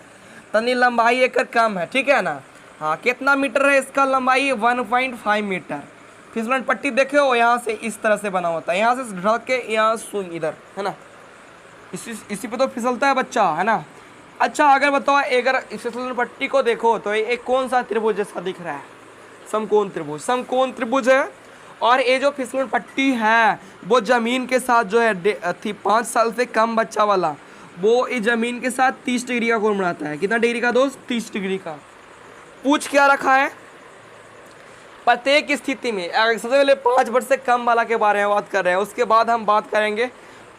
तनी लंबाई एक कम है, ठीक है ना। हाँ, कितना मीटर है इसका लंबाई? 1.5 मीटर। फिसलन पट्टी देखे हो, यहाँ से इस तरह से बना होता है, यहाँ से ढक के यहाँ स्विंग इधर, है ना, इसी पे तो फिसलता है बच्चा, है ना। अच्छा, अगर बताओ, अगर इस फिसलन पट्टी को देखो तो एक कौन सा त्रिभुज जैसा दिख रहा है? समकोण त्रिभुज, समकोण त्रिभुज है। और ये जो फिसलन पट्टी है वो ज़मीन के साथ जो है थी 5 साल से कम बच्चा वाला, वो इस ज़मीन के साथ 30 डिग्री का कोण बनाता है। कितना डिग्री का दोस्त? 30 डिग्री का। पूछ क्या रखा है? प्रत्येक स्थिति में, सबसे पहले 5 वर्ष से कम वाला के बारे में बात कर रहे हैं, उसके बाद हम बात करेंगे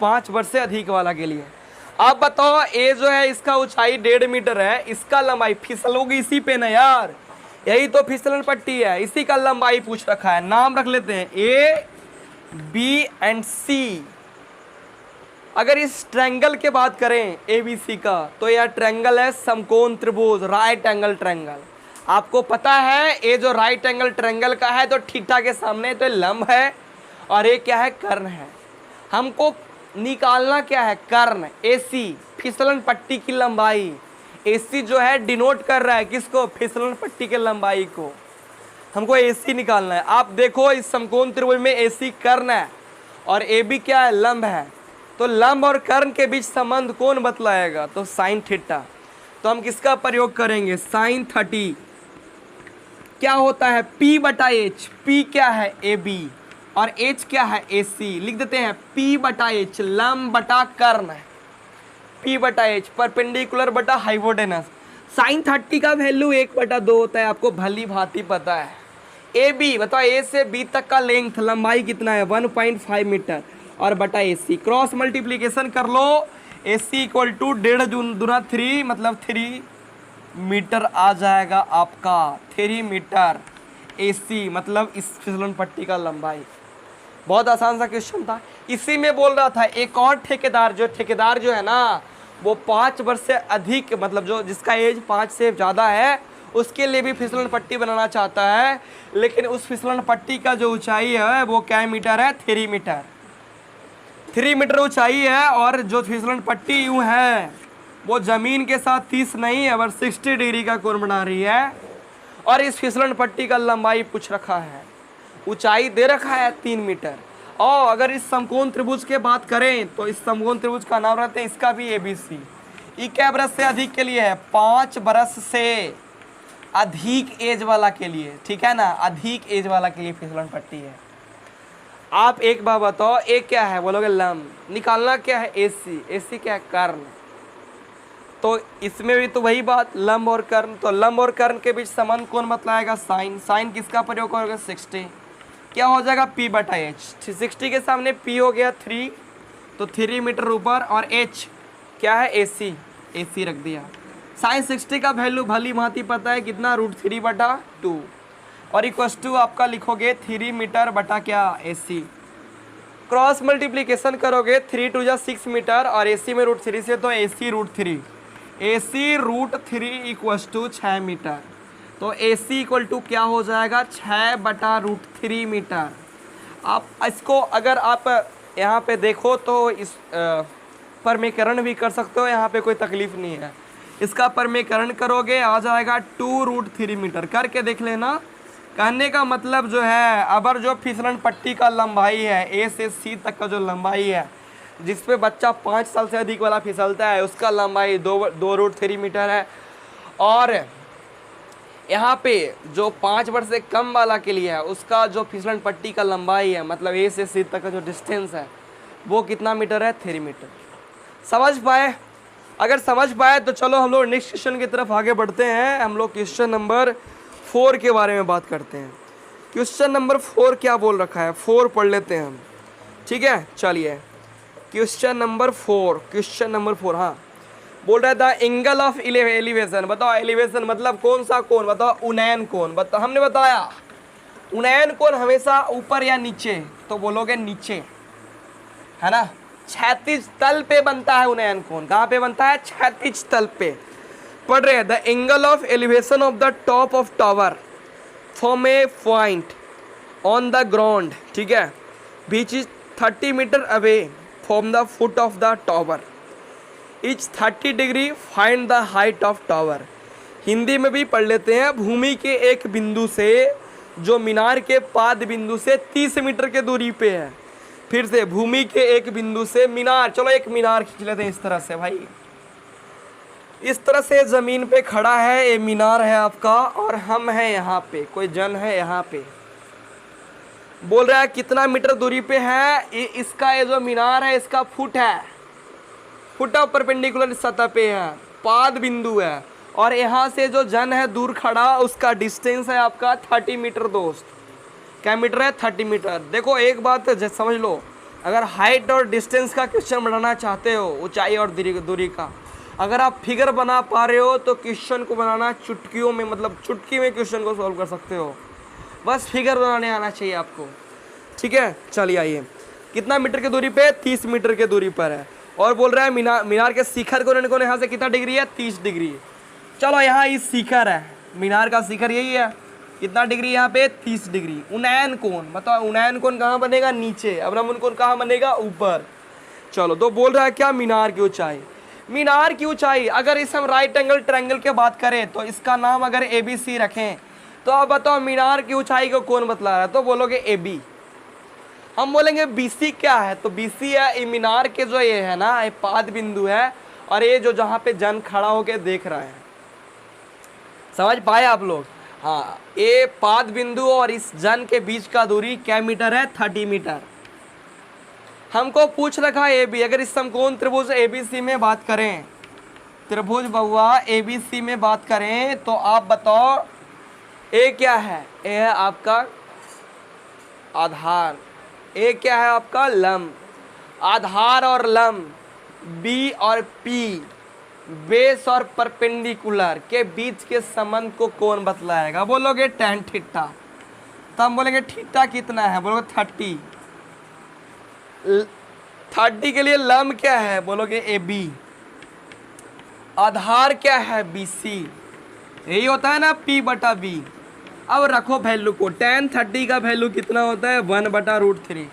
5 वर्ष से अधिक वाला के लिए। आप बताओ, ये जो है इसका ऊंचाई 1.5 मीटर है, इसका लंबाई फिसलोगी इसी पे ना यार, यही तो फिसलन पट्टी है, इसी का लंबाई पूछ रखा है। नाम रख लेते हैं A, B एंड C। अगर इस ट्रायंगल के बात करें ABC का, तो यह ट्रायंगल है समकोण त्रिभुज, राइट एंगल ट्रायंगल। आपको पता है ये जो राइट एंगल ट्रायंगल का है तो थीटा के सामने तो लंब है और ये क्या है? कर्ण है। हमको निकालना क्या है? कर्ण, AC, फिसलन पट्टी की लंबाई। AC जो है डिनोट कर रहा है किसको? फिसलन पट्टी के लंबाई को। हमको AC निकालना है। आप देखो, इस समकोण त्रिभुज में AC कर्ण है और AB क्या है? लंब है। तो लंब और कर्ण के बीच संबंध कौन बतलाएगा? तो साइन थीटा। तो हम किसका प्रयोग करेंगे? साइन 30। क्या होता है? P/H। P क्या है? AB और H क्या है? AC। लिख देते हैं P/H, लंब बटा कर्ण, P/H, परपेंडिकुलर बटा हाइपोटेनस। साइन 30 का वैल्यू 1/2 होता है, आपको भली भांति पता है। AB बताओ, A से B तक का लेंथ, लंबाई कितना है? 1.5 मीटर और बटा AC। क्रॉस मल्टीप्लीकेशन कर लो, AC इक्वल टू 1.5 दूना 3, मतलब 3 मीटर आ जाएगा आपका। 3 मीटर AC मतलब इस फिसलन पट्टी का लंबाई। बहुत आसान सा क्वेश्चन था। इसी में बोल रहा था एक और ठेकेदार जो है ना, वो 5 वर्ष से अधिक, मतलब जो जिसका एज 5 से ज़्यादा है, उसके लिए भी फिसलन पट्टी बनाना चाहता है। लेकिन उस फिसलन पट्टी का जो ऊंचाई है वो क्या मीटर है? 3 मीटर। 3 मीटर ऊंचाई है और जो फिसलन पट्टी यूँ है वो ज़मीन के साथ 30 नहीं है, बस 60 डिग्री का कोण बना रही है। और इस फिसलन पट्टी का लंबाई पूछ रखा है, ऊंचाई दे रखा है 3 मीटर। और अगर इस समकोण त्रिभुज के बात करें तो इस समकोण त्रिभुज का नाम रहते हैं, इसका भी ABC। ई क्या बरस से अधिक के लिए है? 5 बरस से अधिक एज वाला के लिए, ठीक है ना, अधिक एज वाला के लिए फिसलन पट्टी है। आप एक बार बताओ, एक क्या है? बोलोगे लंब। निकालना क्या है? AC क्या है? कर्ण। तो इसमें भी तो वही बात, लंब और कर्ण। तो लंब और कर्ण के बीच संबंध कौन बतलाएगा? साइन। साइन किसका प्रयोग करोगे? 60। क्या हो जाएगा? P/H। 60 के सामने P हो गया 3, तो 3 मीटर ऊपर, और H क्या है? AC। AC रख दिया। साइन 60 का वैल्यू भली भांति पता है कितना, √3/2 और इक्वस टू आपका लिखोगे 3 मीटर बटा क्या, AC। क्रॉस मल्टीप्लिकेशन करोगे 3 2 जा 6 मीटर और AC में √3 से, तो AC √3 इक्वस टू 6 मीटर। तो AC इक्वल टू क्या हो जाएगा, 6/√3 मीटर। आप इसको अगर आप यहाँ पे देखो तो इस परमीकरण भी कर सकते हो, यहाँ पे कोई तकलीफ नहीं है। इसका परमीकरण करोगे आ जाएगा 2√3 मीटर। करके देख लेना। कहने का मतलब जो है, अगर जो फिसलन पट्टी का लंबाई है A से C तक का जो लंबाई है, जिस पे बच्चा 5 साल से अधिक वाला फिसलता है, उसका लंबाई 2√3 मीटर है। और यहाँ पे जो 5 वर्ष से कम वाला के लिए है, उसका जो फिसलन पट्टी का लंबाई है, मतलब A से C तक का जो डिस्टेंस है, वो कितना मीटर है, 3 मीटर। समझ पाए? अगर समझ पाए तो चलो हम लोग नेक्स्ट क्वेश्चन की तरफ आगे बढ़ते हैं। हम लोग क्वेश्चन नंबर 4 के बारे में बात करते हैं। क्वेश्चन नंबर 4 क्या बोल रखा है, 4 पढ़ लेते हैं हम, ठीक है। चलिए क्वेश्चन नंबर 4, हाँ, बोल रहा था एंगल ऑफ एलिवेशन। बताओ एलिवेशन मतलब कौन सा कोण, बताओ उन्नयन कोण। बताओ, हमने बताया उन्नयन कोण हमेशा ऊपर या नीचे, तो बोलोगे नीचे, है ना। क्षैतिज तल पे बनता है उन्नयन कोण। कहाँ पे बनता है, क्षैतिज तल पे। पढ़ रहे हैं, the angle of elevation of the top of tower from a point on the ground, ठीक है, which is 30 metre away from the foot of the tower is 30 degree, find the height of tower. Hindi में भी पढ़ लेते हैं। भूमि के एक बिंदु से जो मीनार के पाद बिंदु से 30 मीटर के दूरी पे है। फिर से, भूमि के एक बिंदु से मीनार, चलो एक मीनार खींच लेते हैं इस तरह से भाई। इस तरह से जमीन पे खड़ा है, ये मीनार है आपका, और हम हैं यहाँ पे, कोई जन है यहाँ पे। बोल रहा है कितना मीटर दूरी पे है, इसका ये जो मीनार है इसका फुट है, फुट ऑफ परपेंडिकुलर सतह पे है, पाद बिंदु है, और यहाँ से जो जन है दूर खड़ा, उसका डिस्टेंस है आपका 30 मीटर। दोस्त क्या मीटर है, 30 मीटर। देखो एक बात समझ लो, अगर हाइट और डिस्टेंस का क्वेश्चन बनाना चाहते हो, ऊंचाई और दूरी का, अगर आप फिगर बना पा रहे हो तो क्वेश्चन को बनाना चुटकियों में, मतलब चुटकी में क्वेश्चन को सॉल्व कर सकते हो। बस फिगर बनाने आना चाहिए आपको, ठीक है। चलिए आइए, कितना मीटर की दूरी पे, 30 मीटर की दूरी पर है। और बोल रहा है मीनार के शिखर को यहाँ से कितना डिग्री है, 30 डिग्री। चलो यहाँ इस शिखर है, मीनार का शिखर यही है, कितना डिग्री यहाँ पे, 30 डिग्री। उन्नयन कोण, बताओ उन्नयन कोण कहाँ बनेगा, नीचे। अवनमन कोण कहाँ बनेगा, ऊपर। चलो, तो बोल रहा है क्या, मीनार की ऊंचाई। मीनार की ऊंचाई अगर इस हम राइट एंगल ट्रायंगल की बात करें, तो इसका नाम अगर ABC रखें, तो आप बताओ मीनार की ऊंचाई को कौन बतला रहा है, तो बोलोगे AB। हम बोलेंगे BC क्या है, तो BC है ये मीनार के जो ये है ना, ये पाद बिंदु है, और ये जो जहाँ पे जन खड़ा होके देख रहा है। समझ पाए आप लोग? हाँ, ये पाद बिंदु और इस जन के बीच का दूरी क्या मीटर है, 30 मीटर। हमको पूछ रखा है AB। अगर इस समकोण त्रिभुज ABC में बात करें, त्रिभुज बहुआ ABC में बात करें, तो आप बताओ A क्या है, A है आपका आधार, A क्या है आपका लंब। आधार और लंब, B और P, बेस और परपेंडिकुलर के बीच के संबंध को कौन बतलाएगा, बोलोगे tan थीटा। तो हम बोलेंगे थीटा कितना है, बोलोगे 30। 30 के लिए लंब क्या है, बोलोगे AB। आधार क्या है, BC। यही होता है ना P/B। अब रखो वैल्यू को, tan 30 का वैल्यू कितना होता है, 1/√3।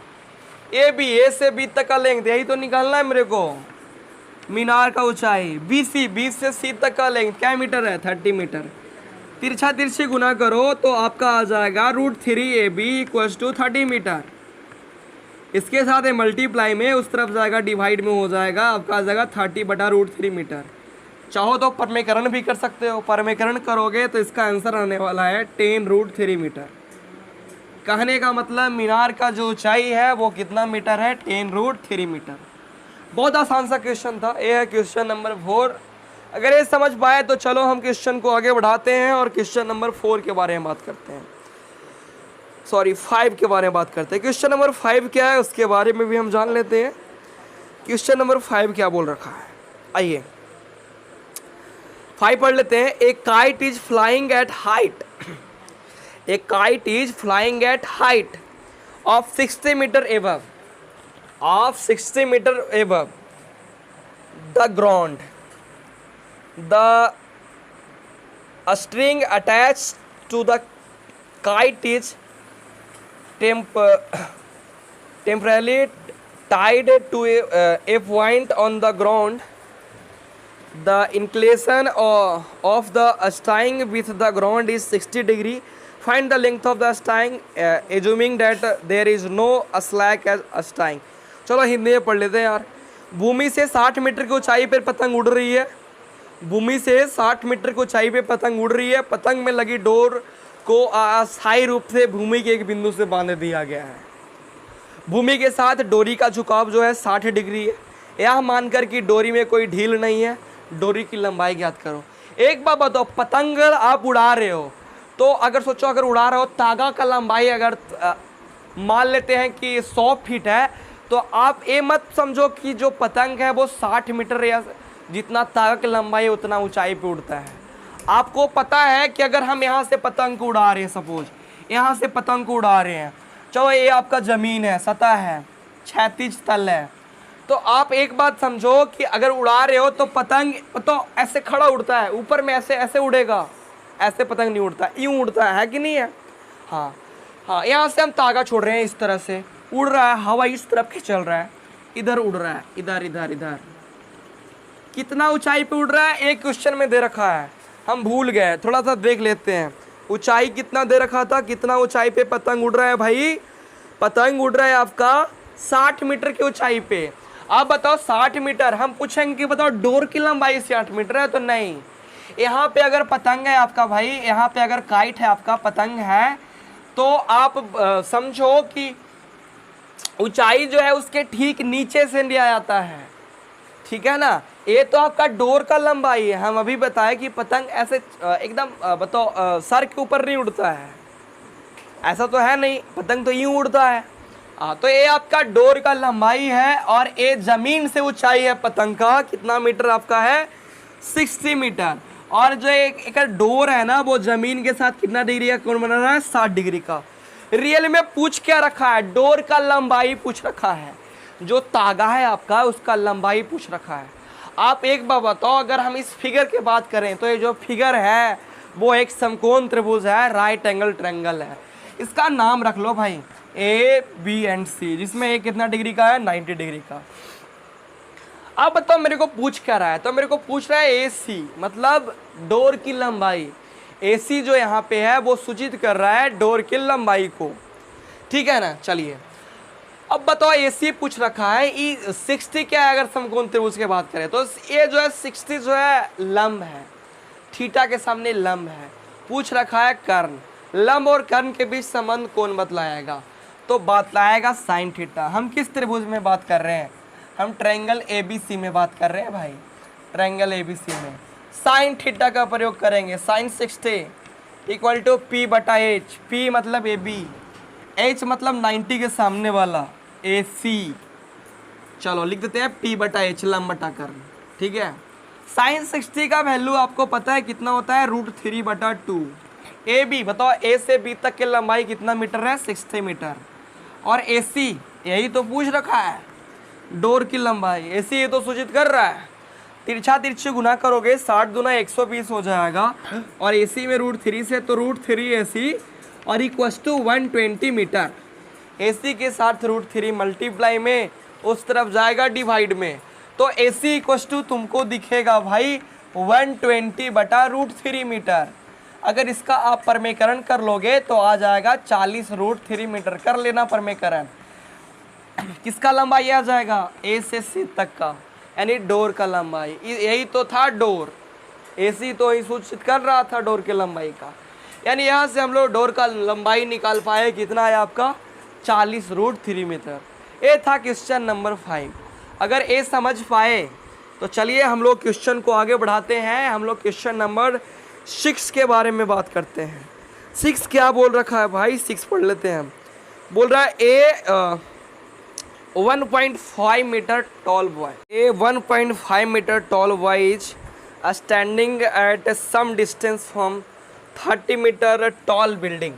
AB, A से B तक का लेंथ, यही तो निकालना है मेरे को। मीनार का ऊंचाई BC, B से C तक का लेंथ क्या मीटर है, 30 मीटर। तिरछा तिरछी गुना करो तो आपका आ जाएगा √3AB = 30 मीटर। इसके साथ ये मल्टीप्लाई में उस तरफ जाएगा, डिवाइड में हो जाएगा, आपका आ जाएगा 30/√3 मीटर। चाहो तो परमीकरण भी कर सकते हो, परमीकरण करोगे तो इसका आंसर आने वाला है 10√3 मीटर। कहने का मतलब मीनार का जो ऊंचाई है वो कितना मीटर है, 10√3 मीटर। बहुत आसान सा क्वेश्चन था। ये है क्वेश्चन नंबर 4। अगर ये समझ पाए तो चलो हम क्वेश्चन को आगे बढ़ाते हैं और क्वेश्चन नंबर 4 के बारे में बात करते हैं, सॉरी 5 के बारे में बात करते हैं। क्वेश्चन नंबर 5 क्या है उसके बारे में भी हम जान लेते हैं। क्वेश्चन नंबर 5 क्या बोल रखा है, आइए। 5 पढ़ लेते हैं। A kite is flying at height, a kite is flying at height of 60 metre above, of 60 metre above the ground, the string attached to the kite is temporarily tied to a point on the ground. The inclination of the string with the ground is 60 degree. Find the length of the string assuming that there is no slack as string. चलो हिंदी में पढ़ लेते हैं यार। भूमि से 60 metre की ऊंचाई पर पतंग उड़ रही है, भूमि से 60 मीटर की ऊंचाई पे पतंग उड़ रही है। पतंग में लगी डोर को अस्थायी रूप से भूमि के एक बिंदु से बांध दिया गया है। भूमि के साथ डोरी का झुकाव जो है 60 डिग्री है। यह मानकर कि डोरी में कोई ढील नहीं है, डोरी की लंबाई ज्ञात करो। एक बात बताओ, पतंग आप उड़ा रहे हो तो अगर सोचो, अगर उड़ा रहे हो तागा का लंबाई अगर मान लेते हैं कि 100 फीट है, तो आप ये मत समझो कि जो पतंग है वो 60 मीटर या जितना तागा की लंबाई है उतना ऊंचाई पे उड़ता है। आपको पता है कि अगर हम यहाँ से पतंग को उड़ा रहे हैं, सपोज यहाँ से पतंग को उड़ा रहे हैं, चलो ये आपका ज़मीन है, सतह है, क्षैतिज तल है, तो आप एक बात समझो कि अगर उड़ा रहे हो तो पतंग तो ऐसे खड़ा उड़ता है, ऊपर में ऐसे ऐसे उड़ेगा, ऐसे पतंग नहीं उड़ता, यूँ उड़ता है कि नहीं है। हाँ हाँ, यहाँ से हम तागा छोड़ रहे हैं, इस तरह से उड़ रहा है, हवा इस तरफ के चल रहा है, इधर उड़ रहा है, इधर इधर इधर। कितना ऊंचाई पे उड़ रहा है एक क्वेश्चन में दे रखा है, हम भूल गए, थोड़ा सा देख लेते हैं। ऊंचाई कितना दे रखा था, कितना ऊंचाई पे पतंग उड़ रहा है भाई? पतंग उड़ रहा है आपका 60 मीटर की ऊंचाई पे। आप बताओ 60 मीटर, हम पूछेंगे कि बताओ डोर की लंबाई 60 मीटर है, तो नहीं। यहाँ पे अगर पतंग है आपका भाई, यहाँ पे अगर काइट है आपका, पतंग है, तो आप समझो कि ऊंचाई जो है उसके ठीक नीचे से लिया जाता है, ठीक है ना। ये तो आपका डोर का लंबाई है। हम अभी बताए कि पतंग ऐसे एकदम बताओ सर के ऊपर नहीं उड़ता है, ऐसा तो है नहीं, पतंग तो यूं उड़ता है। तो ये आपका डोर का लंबाई है और ये जमीन से ऊंचाई है पतंग का, कितना मीटर आपका है? 60 मीटर। और जो एक डोर है ना, वो जमीन के साथ कितना डिग्री का कोण बना रहा है? 60 डिग्री का। रियल में पूछ क्या रखा है? डोर का लंबाई पूछ रखा है, जो तागा है आपका उसका लंबाई पूछ रखा है। आप एक बार बताओ, अगर हम इस फिगर की बात करें तो ये जो फिगर है वो एक समकोण त्रिभुज है, राइट एंगल ट्रायंगल है। इसका नाम रख लो भाई ए बी एंड सी, जिसमें ए कितना डिग्री का है? 90 डिग्री का। अब बताओ मेरे को पूछ क्या रहा है? तो मेरे को पूछ रहा है ए सी, मतलब डोर की लंबाई। ए सी जो यहाँ पे है वो सूचित कर रहा है डोर की लंबाई को, ठीक है ना। चलिए अब बताओ, AC पूछ रखा है, ई 60 क्या है? अगर समकोण त्रिभुज की बात करें तो ये जो है 60 जो है लंब है, थीटा के सामने लंब है। पूछ रखा है कर्ण, लंब और कर्ण के बीच संबंध कौन बतलाएगा? तो बतलाएगा साइन थीटा। हम किस त्रिभुज में बात कर रहे हैं? हम ट्रायंगल ABC में बात कर रहे हैं भाई, ट्रायंगल ABC में साइन थीटा का प्रयोग करेंगे। Sine 60 equal to P/H, P मतलब AB, H मतलब 90 के सामने वाला AC। चलो लिख देते हैं P/H, लंब बटा कर्ण, ठीक है। साइन 60 का वैल्यू आपको पता है कितना होता है? √3/2। AB बताओ, A से B तक की लंबाई कितना मीटर है? 60 मीटर। और AC यही तो पूछ रखा है, डोर की लंबाई। AC ये तो सूचित कर रहा है, तिरछा तिरछी गुना करोगे 60 दूना 120 हो जाएगा, और AC में √3 से तो √3 AC और इक्वस टू 120 मीटर। AC के साथ √3 मल्टीप्लाई में उस तरफ जाएगा डिवाइड में, तो AC इक्वस टू तुमको दिखेगा भाई 120/√3 मीटर। अगर इसका आप परमेकरण कर लोगे तो आ जाएगा 40√3 मीटर। कर लेना परमेकरण, किसका लंबाई आ जाएगा? A से C तक का, यानी डोर का लंबाई। यही तो था डोर, AC तो ही सूचित कर रहा था डोर के लंबाई का, यानी यहाँ से हम लोग डोर का लंबाई निकाल पाए। कितना है आपका? 40√3 मीटर। ये था क्वेश्चन नंबर 5। अगर ये समझ पाए तो चलिए हम लोग क्वेश्चन को आगे बढ़ाते हैं। हम लोग क्वेश्चन नंबर 6 के बारे में बात करते हैं। 6 क्या बोल रखा है भाई? 6 पढ़ लेते हैं। बोल रहा है a 1.5 metre tall boy, a 1.5 metre tall boy is standing at some distance from 30 metre tall building,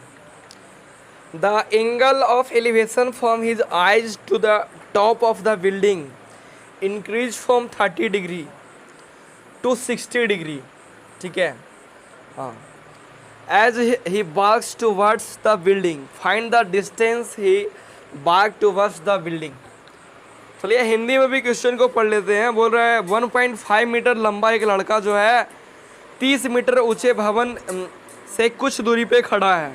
the angle of elevation from his eyes to the top of the building increase from 30 degree to 60 degree, ठीक है। हाँ, as he walks towards the building, find the distance he walked towards the building। चलिए हिंदी में भी question को पढ़ लेते हैं। बोल रहा है 1.5 मीटर लंबा एक लड़का जो है 30 मीटर ऊंचे भवन से कुछ दूरी पे खड़ा है।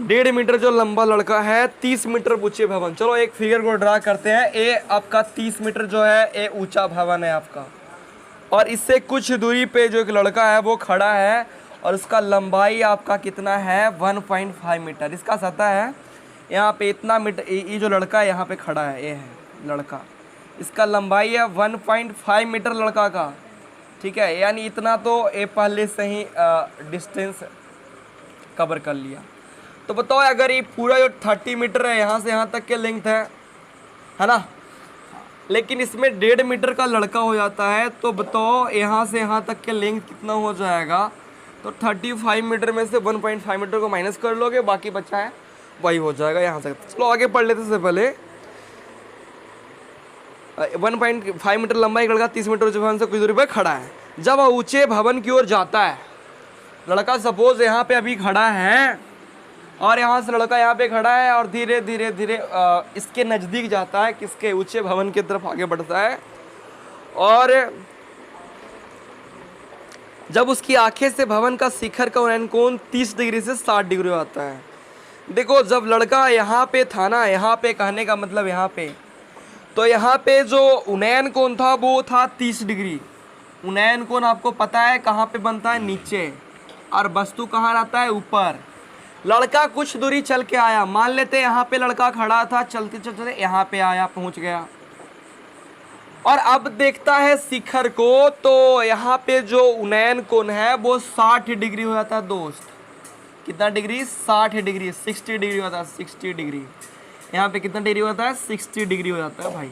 1.5 मीटर जो लंबा लड़का है 30 मीटर ऊंचे भवन, चलो एक फिगर को ड्रा करते हैं। ए आपका 30 मीटर जो है ए ऊंचा भवन है आपका, और इससे कुछ दूरी पे जो एक लड़का है वो खड़ा है, और उसका लंबाई आपका कितना है 1.5 मीटर। इसका सतह है यहाँ पे इतना मीटर, ये जो लड़का है यहाँ पे खड़ा है, ये है लड़का, इसका लंबाई है 1.5 मीटर लड़का का, ठीक है। यानी इतना तो ये पहले से ही डिस्टेंस कवर कर लिया। तो बताओ अगर ये पूरा जो 30 मीटर है यहाँ से यहाँ तक के लेंथ है ना, लेकिन इसमें 1.5 मीटर का लड़का हो जाता है, तो बताओ यहाँ से यहाँ तक के लेंथ कितना हो जाएगा। तो 35 मीटर में से 1.5 मीटर को माइनस कर लोगे, बाकी बचा है वही हो जाएगा यहाँ से। चलो आगे पढ़ लेते से पहले। 1.5 मीटर लंबा एक लड़का 30 मीटर ऊंचे भवन से कुछ दूरी पर खड़ा है। जब वह ऊंचे भवन की ओर जाता है, लड़का सपोज यहाँ पे अभी खड़ा है, और यहाँ से लड़का यहाँ पे खड़ा है, और धीरे धीरे धीरे इसके नज़दीक जाता है, किसके ऊंचे भवन की तरफ आगे बढ़ता है, और जब उसकी आंखें से भवन का शिखर का उन्नयन कोण 30 डिग्री से 60 डिग्री आता है। देखो जब लड़का यहाँ पे था ना, यहाँ पे कहने का मतलब यहाँ पे, तो यहाँ पे जो उन्नयन कोण था वो था 30 डिग्री। उन्नयन कोण आपको पता है कहाँ पे बनता है, नीचे, और वस्तु कहाँ रहता है, ऊपर। लड़का कुछ दूरी चल के आया, मान लेते यहाँ पे लड़का खड़ा था, चलते चलते यहाँ पे आया, पहुँच गया, और अब देखता है शिखर को, तो यहाँ पे जो उन्नयन कोण है वो 60 डिग्री हो जाता है दोस्त। कितना डिग्री, 60 डिग्री, 60 डिग्री होता है, 60 डिग्री। यहाँ पे कितना डिग्री होता है, 60 डिग्री हो जाता है भाई।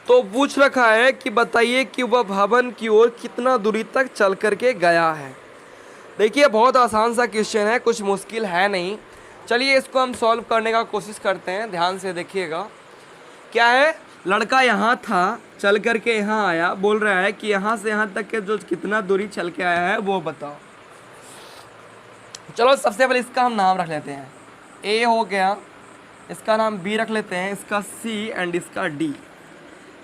तो पूछ रखा है कि बताइए कि वह भवन की ओर कितना दूरी तक चल करके गया है। देखिए बहुत आसान सा क्वेश्चन है, कुछ मुश्किल है नहीं। चलिए इसको हम सॉल्व करने का कोशिश करते हैं, ध्यान से देखिएगा। क्या है, लड़का यहाँ था, चल करके यहाँ आया, बोल रहा है कि यहाँ से यहाँ तक के जो कितना दूरी चल के आया है वो बताओ। चलो सबसे पहले इसका हम नाम रख लेते हैं, ए हो गया, इसका नाम बी रख लेते हैं, इसका सी एंड इसका डी,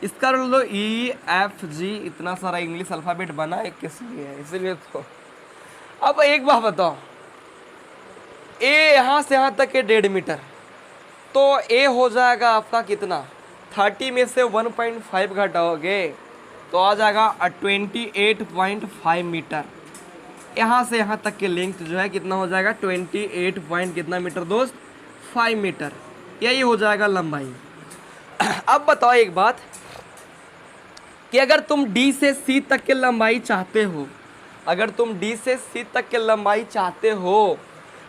इसका रख लो ई एफ जी। इतना सारा इंग्लिश अल्फ़ाबेट बना है किस लिए, इसलिए तो। अब एक बात बताओ, ए यहाँ से यहाँ तक के 1.5 मीटर, तो ए हो जाएगा आपका कितना, 30 में से 1.5 घटाओगे तो आ जाएगा 28.5 मीटर। यहाँ से यहाँ तक के लेंथ जो है कितना हो जाएगा, 28 पॉइंट कितना मीटर दोस्त, 5 मीटर। यही हो जाएगा लंबाई। अब बताओ एक बात कि अगर तुम डी से सी तक के लंबाई चाहते हो, अगर तुम डी से सी तक के लंबाई चाहते हो,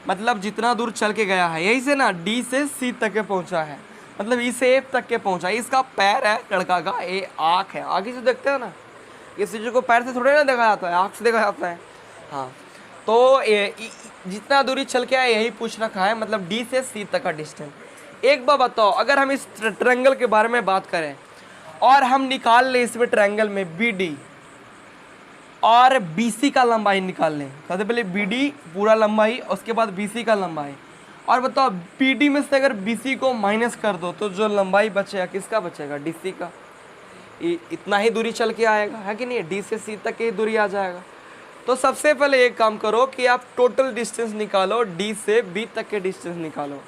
मतलब जितना दूर चल के गया है, यही से ना डी से सी तक के पहुंचा है, मतलब ई से एफ तक के पहुंचा। इसका पैर है लड़का का, ये आँख है, आगे से देखते हो ना, किसी चीज़ को पैर से थोड़े ना देखा जाता है, आँख से देखा जाता है। हाँ, तो जितना दूरी चल के आया यही पूछ रखा है, मतलब डी से सी तक का डिस्टेंस। एक बार बताओ, अगर हम इस ट्रायंगल के बारे में बात करें और हम निकाल लें इसमें ट्रायंगल में बी डी और बी सी का लंबाई निकाल लें, सबसे पहले बी डी पूरा लंबाई, उसके बाद बी सी का लंबाई, और बताओ बी डी में से अगर बी सी को माइनस कर दो तो जो लंबाई बचेगा किसका बचेगा, डी सी का। इतना ही दूरी चल के आएगा, है कि नहीं, डी से सी तक की दूरी आ जाएगा। तो सबसे पहले एक काम करो कि आप टोटल डिस्टेंस निकालो, डी से बी तक के डिस्टेंस निकालो।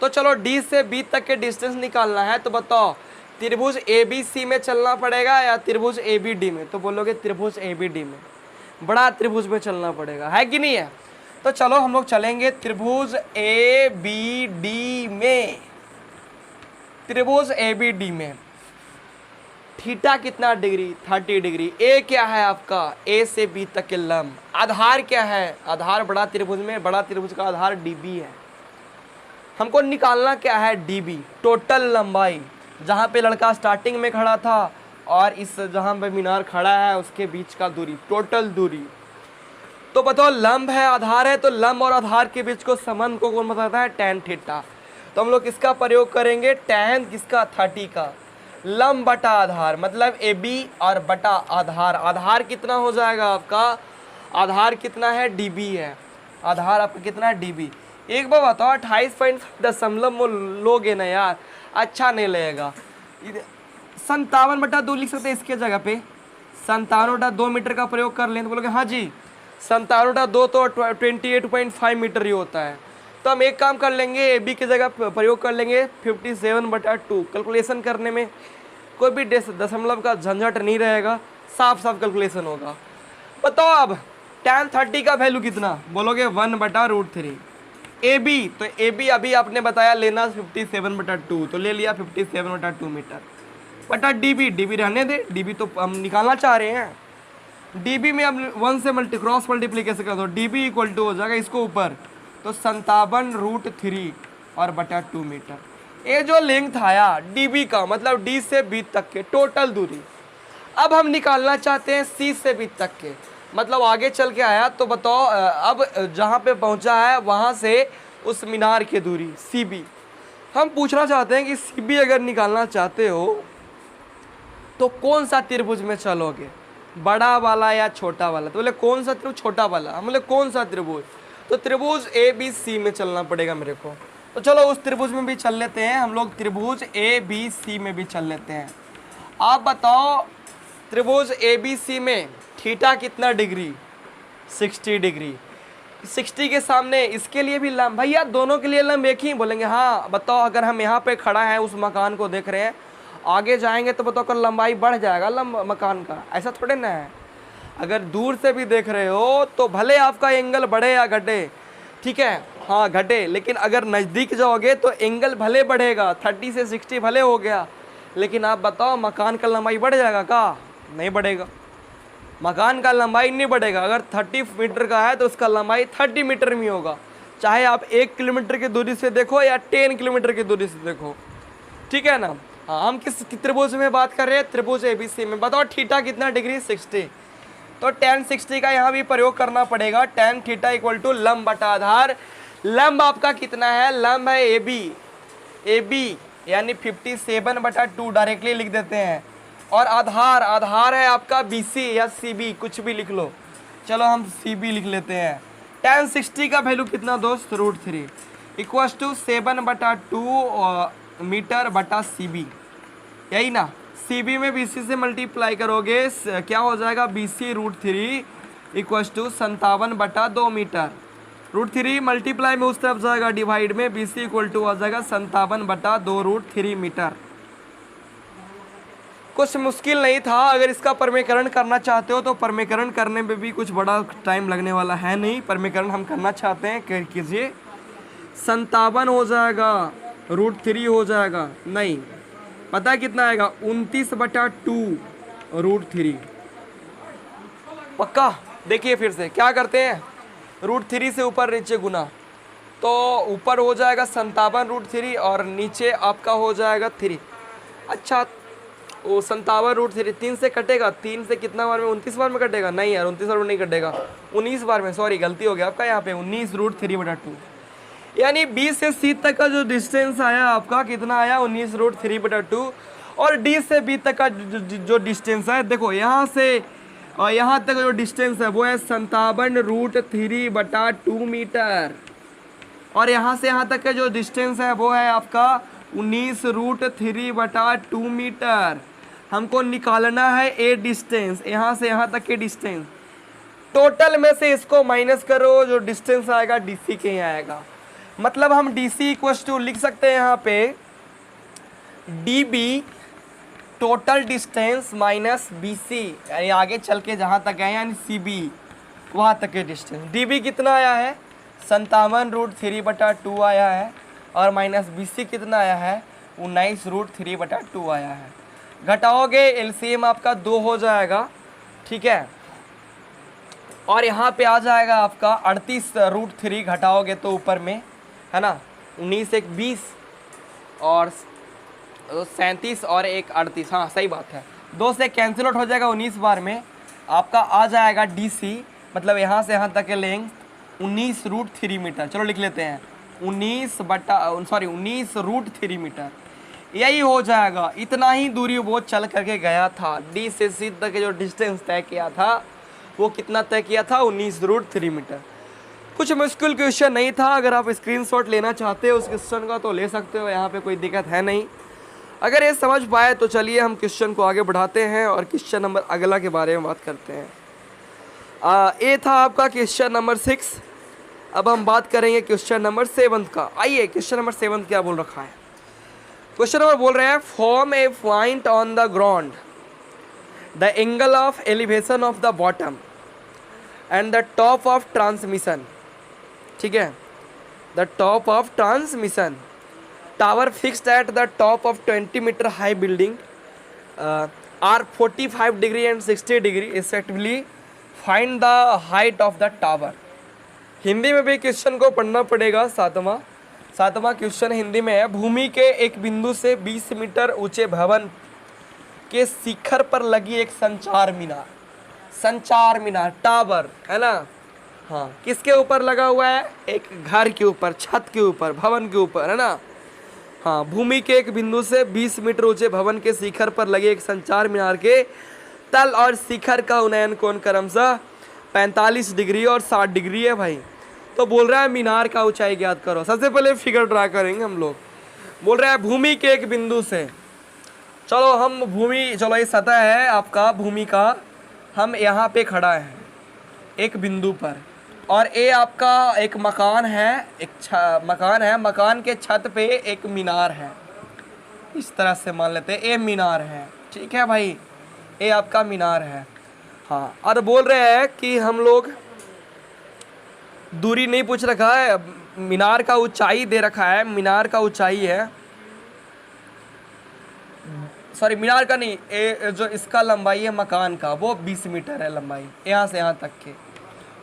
तो चलो डी से बी तक के डिस्टेंस निकालना है, तो बताओ त्रिभुज ए बी सी में चलना पड़ेगा या त्रिभुज ए बी डी में, तो बोलोगे त्रिभुज ए बी डी में, बड़ा त्रिभुज में चलना पड़ेगा, है कि नहीं है। तो चलो हम लोग चलेंगे त्रिभुज ए बी डी में, त्रिभुज ए बी डी में थीटा कितना डिग्री, 30 डिग्री। ए क्या है आपका, ए से बी तक के लंब। आधार क्या है, आधार बड़ा त्रिभुज में, बड़ा त्रिभुज का आधार डीबी है। हमको निकालना क्या है, डीबी, टोटल लंबाई, जहाँ पे लड़का स्टार्टिंग में खड़ा था और इस जहाँ पे मीनार खड़ा है उसके बीच का दूरी, टोटल दूरी। तो बताओ लंब है आधार है, तो लंब और आधार के बीच को संबंध को कौन बताता है? tan theta. तो हम लोग किसका प्रयोग करेंगे? tan किसका? 30 का। लंब बटा आधार मतलब AB और बटा आधार। आधार कितना हो जाएगा आपका? आधार कितना है? DB है। आधार आपका कितना है? DB। एक बार बताओ 28.5 लोगे ना यार, अच्छा नहीं लगेगा। 57/2 लिख सकते हैं इसके जगह पे। 57/2 मीटर का प्रयोग कर लें तो बोलोगे हाँ जी 57/2 तो 28.5 मीटर ही होता है। तो हम एक काम कर लेंगे, ए बी की जगह प्रयोग कर लेंगे 57/2। कैलकुलेशन करने में कोई भी दशमलव का झंझट नहीं रहेगा, साफ साफ कैलकुलेशन होगा। बताओ अब tan 30 का वैल्यू कितना? बोलोगे 1/√3। ए बी, तो ए बी अभी आपने बताया लेना 57/2, तो ले लिया 57/2 मीटर बटा DB। DB रहने दे, DB तो हम निकालना चाह रहे हैं। DB में अब 1 से क्रॉस मल्टीप्लीकेशन कर दो, DB इक्वल टू हो जाएगा इसको ऊपर तो 57√3 और बटा 2 मीटर। ये जो लेंथ आया DB का मतलब D से B तक के टोटल दूरी, अब हम निकालना चाहते हैं C से B तक के, मतलब आगे चल के आया। तो बताओ अब जहाँ पे पहुँचा है वहाँ से उस मीनार की दूरी CB। हम पूछना चाहते हैं कि CB अगर निकालना चाहते हो तो कौन सा त्रिभुज में चलोगे, बड़ा वाला या छोटा वाला? तो बोले कौन सा त्रिभुज? छोटा वाला। हम बोले कौन सा त्रिभुज? तो त्रिभुज ABC में चलना पड़ेगा मेरे को। तो चलो उस त्रिभुज में भी चल लेते हैं हम लोग, त्रिभुज ABC में भी चल लेते हैं। आप बताओ त्रिभुज ABC में थीटा कितना डिग्री? 60 डिग्री। 60 के सामने इसके लिए भी लंब, भैया दोनों के लिए लंब एक ही? बोलेंगे हाँ। बताओ अगर हम यहाँ पे खड़ा है उस मकान को देख रहे हैं, आगे जाएंगे तो बताओ कर लंबाई बढ़ जाएगा लंब मकान का, ऐसा थोड़े ना है। अगर दूर से भी देख रहे हो तो भले आपका एंगल बढ़े या घटे, ठीक है, हाँ घटे, लेकिन अगर नज़दीक जाओगे तो एंगल भले बढ़ेगा, 30 से 60 भले हो गया, लेकिन आप बताओ मकान का लंबाई बढ़ जाएगा का? नहीं बढ़ेगा। मकान का लंबाई नहीं बढ़ेगा। अगर 30 मीटर का है तो उसका लंबाई 30 मीटर में होगा, चाहे आप 1 किलोमीटर की दूरी से देखो या 10 किलोमीटर की दूरी से देखो, ठीक है ना। हाँ, हम किस त्रिभुज में बात कर रहे हैं? त्रिभुज ABC में। बताओ थीटा कितना डिग्री? 60। तो tan 60 का यहाँ भी प्रयोग करना पड़ेगा। tan थीटा इक्वल टू लंब बटा आधार। लंब आपका कितना है? लंब है AB यानी 57/2 डायरेक्टली लिख देते हैं। और आधार है आपका BC या CB, कुछ भी लिख लो। चलो हम CB लिख लेते हैं। tan 60 का वैल्यू कितना दोस्त? √3 इक्वल्स टू 7/2 मीटर बटा CB, यही ना। CB में BC से मल्टीप्लाई करोगे क्या हो जाएगा? BC √3 equals to 57/2 metre. √3 multiply में उस तरफ जाएगा डिवाइड में, BC इक्वल टू हो जाएगा 57/2 √3 मीटर। कुछ मुश्किल नहीं था। अगर इसका परमीकरण करना चाहते हो तो परमीकरण करने में भी कुछ बड़ा टाइम लगने वाला है नहीं। परमीकरण हम करना चाहते हैं, कीजिए। 57 हो जाएगा, √3 हो जाएगा, नहीं पता है कितना आएगा? 29/2 √3। पक्का? देखिए फिर से क्या करते हैं, √3 से ऊपर नीचे गुना, तो ऊपर हो जाएगा 57 √3 और नीचे आपका हो जाएगा 3। अच्छा वो 57 √3 3 से कटेगा, 3 से कितना बार में? 29 बार में कटेगा? नहीं यार 29 बार में नहीं कटेगा, 19 बार में, सॉरी गलती हो गया आपका यहाँ पे, 19 √3/2। यानी B से C तक का जो डिस्टेंस आया आपका कितना आया? 19 √3/2। और D से B तक का जो डिस्टेंस है, देखो यहाँ से और यहाँ तक जो डिस्टेंस है वो है 57 √3/2 मीटर। और यहाँ से यहाँ तक का जो डिस्टेंस है वो है आपका 19 √3/2 मीटर। हमको निकालना है ए डिस्टेंस, यहाँ से यहाँ तक के डिस्टेंस। टोटल में से इसको माइनस करो, जो डिस्टेंस आएगा DC के ही आएगा। मतलब हम DC इक्वल्स टू लिख सकते हैं यहाँ पे DB total distance minus BC, यानी आगे चल के जहाँ तक गए यानी CB वहाँ तक के डिस्टेंस। DB कितना आया है? 57 √3/2 आया है, और माइनस BC कितना आया है? 19 √3/2 आया है। घटाओगे LCM आपका 2 हो जाएगा, ठीक है। और यहाँ पे आ जाएगा आपका 38 √3, घटाओगे तो ऊपर में है ना, 19 एक 20 और 37 और एक 38, हाँ सही बात है। 2 से कैंसिल आउट हो जाएगा 19 बार में, आपका आ जाएगा DC, मतलब यहाँ से यहाँ तक के लेंथ 19√3 मीटर। चलो लिख लेते हैं 19√3 मीटर, यही हो जाएगा। इतना ही दूरी वो चल करके गया था, D से C तक के जो डिस्टेंस तय किया था वो कितना तय किया था, 19√3 मीटर। कुछ मुश्किल क्वेश्चन नहीं था, अगर आप स्क्रीनशॉट लेना चाहते हो उस क्वेश्चन का तो ले सकते हो, यहाँ पे कोई दिक्कत है नहीं। अगर ये समझ पाए तो चलिए हम क्वेश्चन को आगे बढ़ाते हैं और क्वेश्चन नंबर अगला के बारे में बात करते हैं। ये था आपका क्वेश्चन नंबर 6। अब हम बात करेंगे क्वेश्चन नंबर 7 का। आइए क्वेश्चन नंबर 7 क्या बोल रखा है। क्वेश्चन नंबर बोल रहे हैं form a point on the ground, the angle of elevation of the bottom and the top of transmission. ठीक है, the top of transmission tower fixed at the top of 20 metre high building are 45 degree and 60 degree respectively, find the height of the tower. Hindi में भी question को पढ़ना पड़ेगा। सातवां question Hindi में है, भूमि के एक बिंदु से 20 मीटर ऊंचे भवन के शिखर पर लगी एक संचार मीनार टावर है ना, हाँ, किसके ऊपर लगा हुआ है, एक घर के ऊपर, छत के ऊपर, भवन के ऊपर है ना, हाँ। भूमि के एक बिंदु से 20 मीटर ऊंचे भवन के शिखर पर लगे एक संचार मीनार के तल और शिखर का उन्नयन कोण क्रमशः 45 डिग्री और 60 डिग्री है भाई। तो बोल रहा है मीनार का ऊंचाई ज्ञात करो। सबसे पहले फिगर ड्रा करेंगे हम लोग। बोल रहा है भूमि के एक बिंदु से, चलो हम चलो ये सतह है आपका भूमि का, हम यहाँ पे खड़ा है एक बिंदु पर, और ये आपका एक मकान है, मकान के छत पे एक मीनार है, इस तरह से मान लेते हैं ये मीनार है। ठीक है भाई, ये आपका मीनार है, हाँ। और बोल रहे हैं कि हम लोग दूरी नहीं पूछ रखा है, मीनार का ऊंचाई दे रखा है, मीनार का ऊंचाई है, सॉरी मीनार का नहीं, ये जो इसका लंबाई है मकान का वो 20 मीटर है लंबाई, यहाँ से यहाँ तक के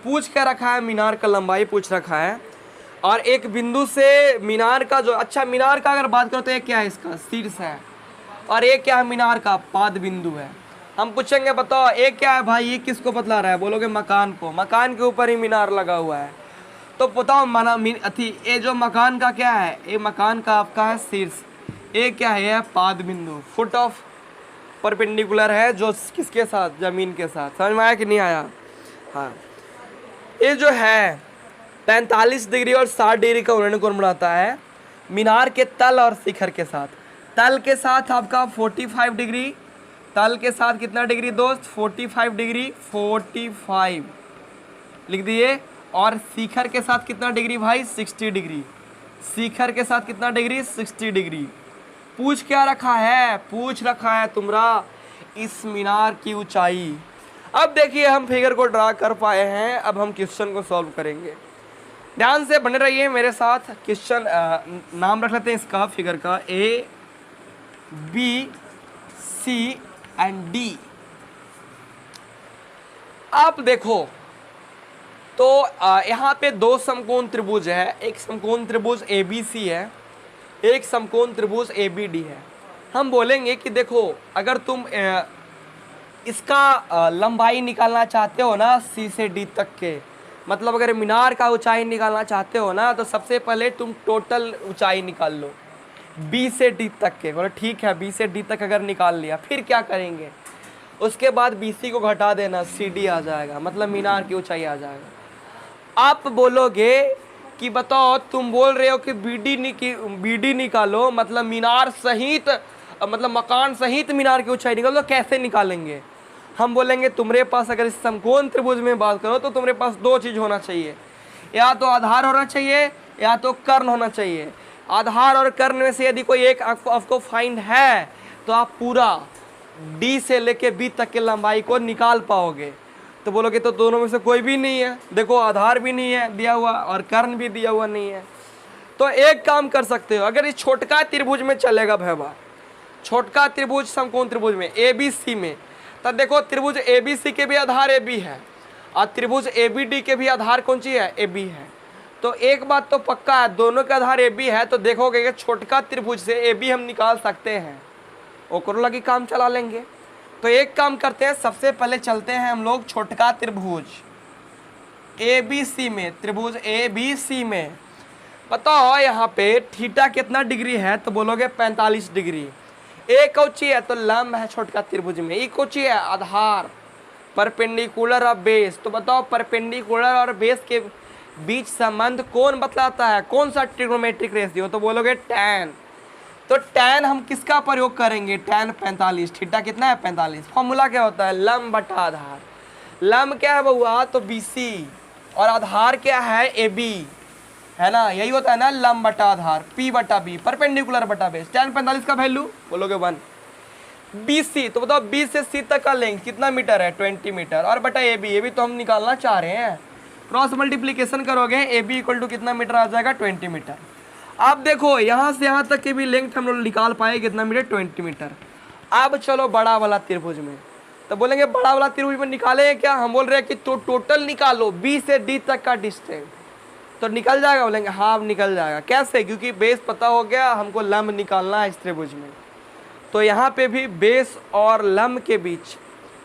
पूछ के रखा है, मीनार का लंबाई पूछ रखा है। और एक बिंदु से मीनार का जो, अच्छा मीनार का अगर बात करो तो ये क्या है, इसका शीर्ष है, और ये क्या है, मीनार का पाद बिंदु है। हम पूछेंगे बताओ ये क्या है भाई, ये किसको बतला रहा है, बोलोगे मकान को, मकान के ऊपर ही मीनार लगा हुआ है। तो बताओ ये जो मकान का क्या है, ये मकान का आपका है शीर्ष, ये क्या है, पाद बिंदु, फुट ऑफ परपेंडिकुलर है जो किसके साथ, जमीन के साथ। समझ में आया कि नहीं आया, हाँ। ये जो है 45 डिग्री और 60 डिग्री का उन्नयन कोण बनाता है मीनार के तल और शिखर के साथ। तल के साथ आपका 45 डिग्री, तल के साथ कितना डिग्री दोस्त, 45 डिग्री, 45 लिख दिए, और शिखर के साथ कितना डिग्री भाई, 60 डिग्री, शिखर के साथ कितना डिग्री, 60 डिग्री। पूछ क्या रखा है, पूछ रखा है तुम्हारा इस मीनार की ऊंचाई। अब देखिए हम फिगर को ड्रा कर पाए हैं, अब हम क्वेश्चन को सॉल्व करेंगे। ध्यान से बने रहिए मेरे साथ। क्वेश्चन नाम रख लेते हैं इसका, फिगर का, A, B, C and D। आप देखो तो यहाँ पे दो समकोण त्रिभुज है, एक समकोण त्रिभुज ABC है, एक समकोण त्रिभुज ABD है। हम बोलेंगे कि देखो अगर तुम इसका लंबाई निकालना चाहते हो ना C से D तक के, मतलब अगर मीनार का ऊंचाई निकालना चाहते हो ना, तो सबसे पहले तुम टोटल ऊंचाई निकाल लो B से D तक के। बोलो ठीक है, B से D तक अगर निकाल लिया, फिर क्या करेंगे, उसके बाद BC को घटा देना, CD आ जाएगा, मतलब मीनार की ऊंचाई आ जाएगा। आप बोलोगे कि बताओ, तुम बोल रहे हो कि BD निकालो, मतलब मीनार सहित, मतलब मकान सहित मीनार की ऊंचाई निकालो, तो कैसे निकालेंगे। हम बोलेंगे तुम्हारे पास अगर इस समकोण त्रिभुज में बात करो तो तुम्हारे पास दो चीज़ होना चाहिए, या तो आधार होना चाहिए या तो कर्ण होना चाहिए। आधार और कर्ण में से यदि कोई एक आपको फाइंड है तो आप पूरा D से लेके B तक के लंबाई को निकाल पाओगे। तो बोलोगे तो दोनों में से कोई भी नहीं है, देखो आधार भी नहीं है दिया हुआ और कर्ण भी दिया हुआ नहीं है। तो एक काम कर सकते हो, अगर इस छोटका त्रिभुज में चलेगा भैया, छोटका त्रिभुज समकोण त्रिभुज में ABC में, तब देखो त्रिभुज ABC के भी आधार AB है और त्रिभुज ABD के भी आधार कौन सी है, AB है। तो एक बात तो पक्का है, दोनों के आधार AB है, तो देखोगे कि छोटका त्रिभुज से AB हम निकाल सकते हैं, ओकरो लगी काम चला लेंगे। तो एक काम करते हैं, सबसे पहले चलते हैं हम लोग छोटका त्रिभुज ABC में, त्रिभुज ABC में बताओ यहाँ पे थीटा कितना डिग्री है, तो बोलोगे 45 डिग्री। ए कौची है, तो लंब है छोटका त्रिभुज में। ई कौची है, आधार, परपेंडिकुलर और बेस। तो बताओ परपेंडिकुलर और बेस के बीच संबंध कौन बतलाता है, कौन सा ट्रिग्नोमेट्रिक रेशियो, तो बोलोगे tan। तो tan हम किसका प्रयोग करेंगे, tan 45, थीटा कितना है 45। फॉर्मूला क्या होता है, लंब बटा आधार। लंब क्या है बउआ, तो BC, और आधार क्या है AB, है ना, यही होता है ना लंब बटा आधार, P बटा B, परपेंडिकुलर बटा बेस। tan 45 का वैल्यू बोलोगे 1। BC, तो बताओ B से C तक का लेंथ कितना मीटर है, 20 मीटर, और बटा AB तो हम निकालना चाह रहे हैं। क्रॉस मल्टीप्लीकेशन करोगे AB इक्वल टू कितना मीटर आ जाएगा, 20 मीटर। अब देखो यहाँ से यहाँ तक की भी लेंथ हम लोग निकाल पाए कितना मीटर, 20 मीटर। अब चलो बड़ा वाला त्रिभुज में, तो बोलेंगे बड़ा वाला त्रिभुज में निकाले क्या, हम बोल रहे हैं कि तो टोटल निकालो B से D तक का डिस्टेंस, तो निकल जाएगा, बोलेंगे हाँ अब निकल जाएगा। कैसे, क्योंकि बेस पता हो गया, हमको लंब निकालना है इस त्रिभुज में। तो यहाँ पे भी बेस और लंब के बीच,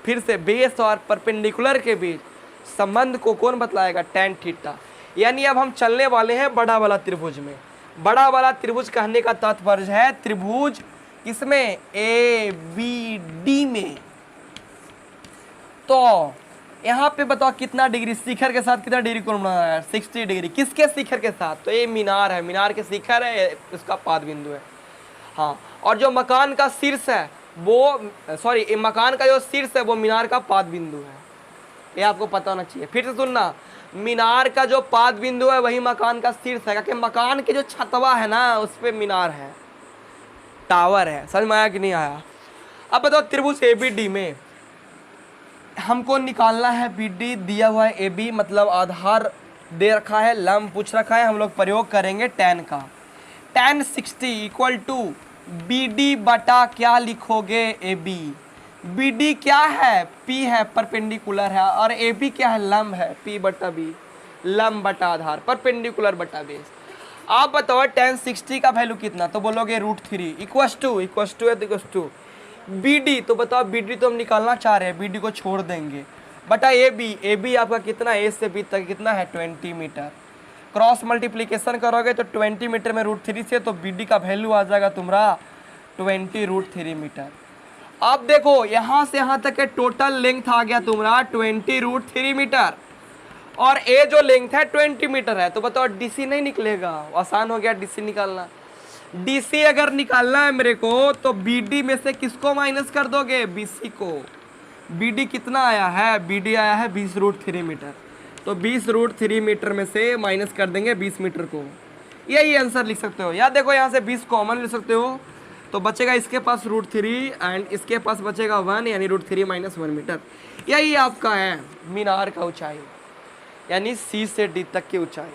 फिर से बेस और परपेंडिकुलर के बीच संबंध को कौन बतलाएगा, tan थीटा। यानी अब हम चलने वाले हैं बड़ा वाला त्रिभुज में। बड़ा वाला त्रिभुज कहने का तात्पर्य है त्रिभुज किसमें, ABD में। तो यहाँ पे बताओ कितना डिग्री, शिखर के साथ कितना डिग्री कोण बना है, 60 डिग्री। किसके शिखर के साथ, तो ये मीनार है, मीनार के शिखर है, इसका पाद बिंदु है। हाँ, और जो मकान का शीर्ष है वो, सॉरी, मकान का जो शीर्ष है वो मीनार का पाद बिंदु है, ये आपको पता होना चाहिए। फिर से सुनना, मीनार का जो पाद बिंदु है वही मकान का शीर्ष है, क्योंकि मकान के जो छतवा है ना उस पर मीनार है, टावर है। समझ में आया कि नहीं आया। अब बताओ त्रिभुज ABD में हमको निकालना है BD, दिया हुआ है AB, मतलब आधार दे रखा है, लंब पूछ रखा है, हम लोग प्रयोग करेंगे tan का। tan 60 इक्वल टू BD बटा क्या लिखोगे, AB। BD क्या है, P है, परपेंडिकुलर है, और AB क्या है, लंब है, P बटा B, लंब बटा आधार, परपेंडिकुलर बटा बेस। आप बताओ tan 60 का वैल्यू कितना, तो बोलोगे √3 इक्वस टू BD। तो बताओ BD तो हम निकालना चाह रहे हैं, BD को छोड़ देंगे, बटा AB आपका कितना, A से B तक कितना है, 20 मीटर। क्रॉस मल्टीप्लीकेशन करोगे तो 20 मीटर में √3 से, तो BD का वैल्यू आ जाएगा तुम्हारा 20 √3 मीटर। अब देखो यहाँ से यहाँ तक के टोटल लेंथ आ गया तुम्हारा 20 √3 मीटर, और A जो लेंथ है 20 मीटर है। तो बताओ DC नहीं निकलेगा, आसान हो गया DC निकालना। DC अगर निकालना है मेरे को, तो BD में से किसको माइनस कर दोगे, BC को। BD कितना आया है, BD आया है 20 √3 मीटर, तो 20 √3 मीटर में से माइनस कर देंगे 20 मीटर को, यही आंसर लिख सकते हो। या देखो यहाँ से 20 कॉमन ले सकते हो, तो बचेगा इसके पास √3 एंड इसके पास बचेगा 1, यानी √3 - 1 मीटर। यही आपका है मीनार का ऊंचाई, यानी C से D तक की ऊंचाई।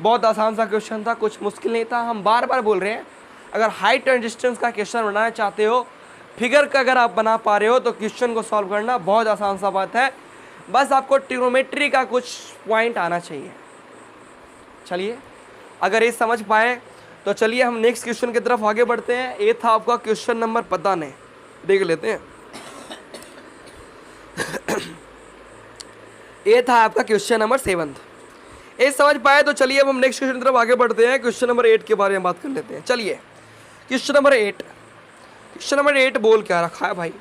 बहुत आसान सा क्वेश्चन था, कुछ मुश्किल नहीं था। हम बार बार बोल रहे हैं, अगर हाइट एंड डिस्टेंस का क्वेश्चन बनाना चाहते हो, फिगर का अगर आप बना पा रहे हो, तो क्वेश्चन को सॉल्व करना बहुत आसान सा बात है। बस आपको ट्रिग्नोमेट्री का कुछ पॉइंट आना चाहिए। चलिए, अगर ये समझ पाए तो चलिए हम नेक्स्ट क्वेश्चन की तरफ आगे बढ़ते हैं। ये था आपका क्वेश्चन नंबर, पता नहीं, देख लेते हैं। ये था आपका क्वेश्चन नंबर 7। ये समझ पाए तो चलिए अब हम नेक्स्ट क्वेश्चन की तरफ आगे बढ़ते हैं। क्वेश्चन नंबर 8 के बारे में बात कर लेते हैं। चलिए, क्वेश्चन नंबर 8, क्वेश्चन नंबर 8 बोल क्या रखा है भाई,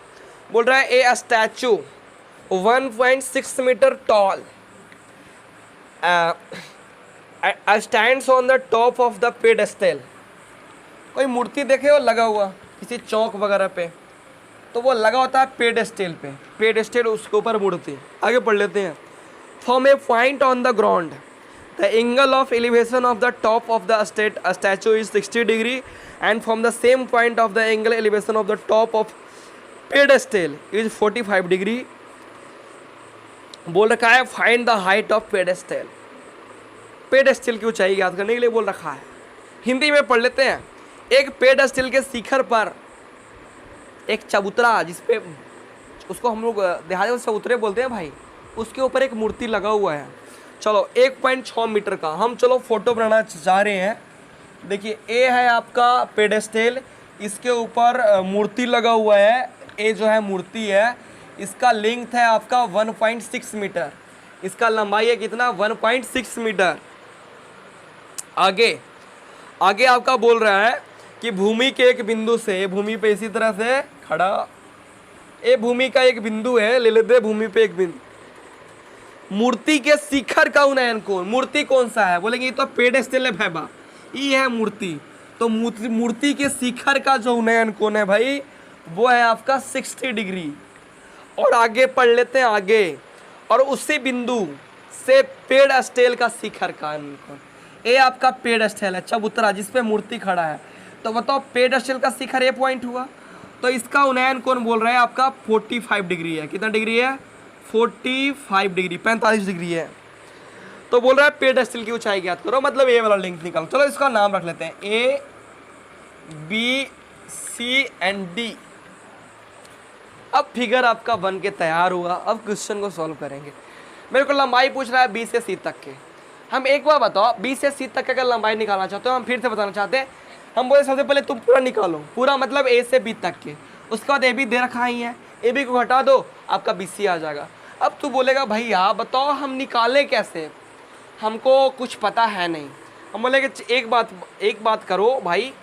बोल रहा है a statue 1.6 metre tall stands on the top of the pedestal. कोई मूर्ति देखे हो लगा हुआ किसी चौक वगैरह पे, तो वो लगा होता है पेडेस्टल पे, पेडेस्टल उसके ऊपर मूर्ति। आगे पढ़ लेते हैं। From a point on the ground the angle of elevation of the top of the statue is 60 degree and from the same point of the angle elevation of the top of pedestal is 45 degree. बोल रखा है find the height of pedestal. Pedestal की ऊंचाई याद करने के लिए बोल रखा है। हिंदी में पढ़ लेते हैं। एक पेडेस्टल के शिखर पर एक चबूतरा, जिसपे उसको हम लोग देहाती में चबूतरे बोलते हैं भाई, उसके ऊपर एक मूर्ति लगा हुआ है। चलो 1.6 मीटर का हम चलो फोटो बनाना चाह रहे हैं। देखिए, ए है आपका पेडेस्टल, इसके ऊपर मूर्ति लगा हुआ है ये जो है मूर्ति है, इसका लेंथ है आपका 1.6 मीटर, इसका लंबाई है कितना 1.6 मीटर। आगे आगे आपका बोल रहा है कि भूमि के एक बिंदु से, भूमि पे इसी तरह से खड़ा, ये भूमि का एक बिंदु है, ले लेते भूमि पे एक बिंदु, मूर्ति के शिखर का उन्नयन कोण, मूर्ति कौन सा है, बोलेंगे ये तो पेडेस्टल है भाईबा, ये है मूर्ति, तो मूर्ति के शिखर का जो उन्नयन कोण है भाई वो है आपका 60 डिग्री। और आगे पढ़ लेते हैं आगे, और उसी बिंदु से पेडेस्टल का शिखर का कोण, ये आपका पेडेस्टल है चबूतरा जिस पे मूर्ति खड़ा है, तो बताओ पेडेस्टल का शिखर ये पॉइंट हुआ, तो इसका उन्नयन कोण बोल रहे हैं आपका 45 डिग्री है। कितना डिग्री है? 45 डिग्री, 45 डिग्री है। तो बोल रहा है पेडेस्टल की ऊंचाई ज्ञात करो, मतलब ए वाला लिंक निकालो। चलो इसका नाम रख लेते हैं A B C and D. अब फिगर आपका बन के तैयार हुआ, अब क्वेश्चन को सॉल्व करेंगे। मेरे को लंबाई पूछ रहा है बी से सी तक के। हम एक बार बताओ, बी से सी तक अगर लंबाई निकालना चाहते हो, हम फिर से बताना चाहते हैं, हम बोले सबसे पहले तुम पूरा निकालो, पूरा मतलब ए से बी तक के, उसके बाद ए बी दे रखा ही है, ए बी को हटा दो आपका बी सी आ जाएगा। अब तू बोलेगा भैया बताओ हम निकाले कैसे, हमको कुछ पता है नहीं। हम बोलेंगे एक बात करो भाई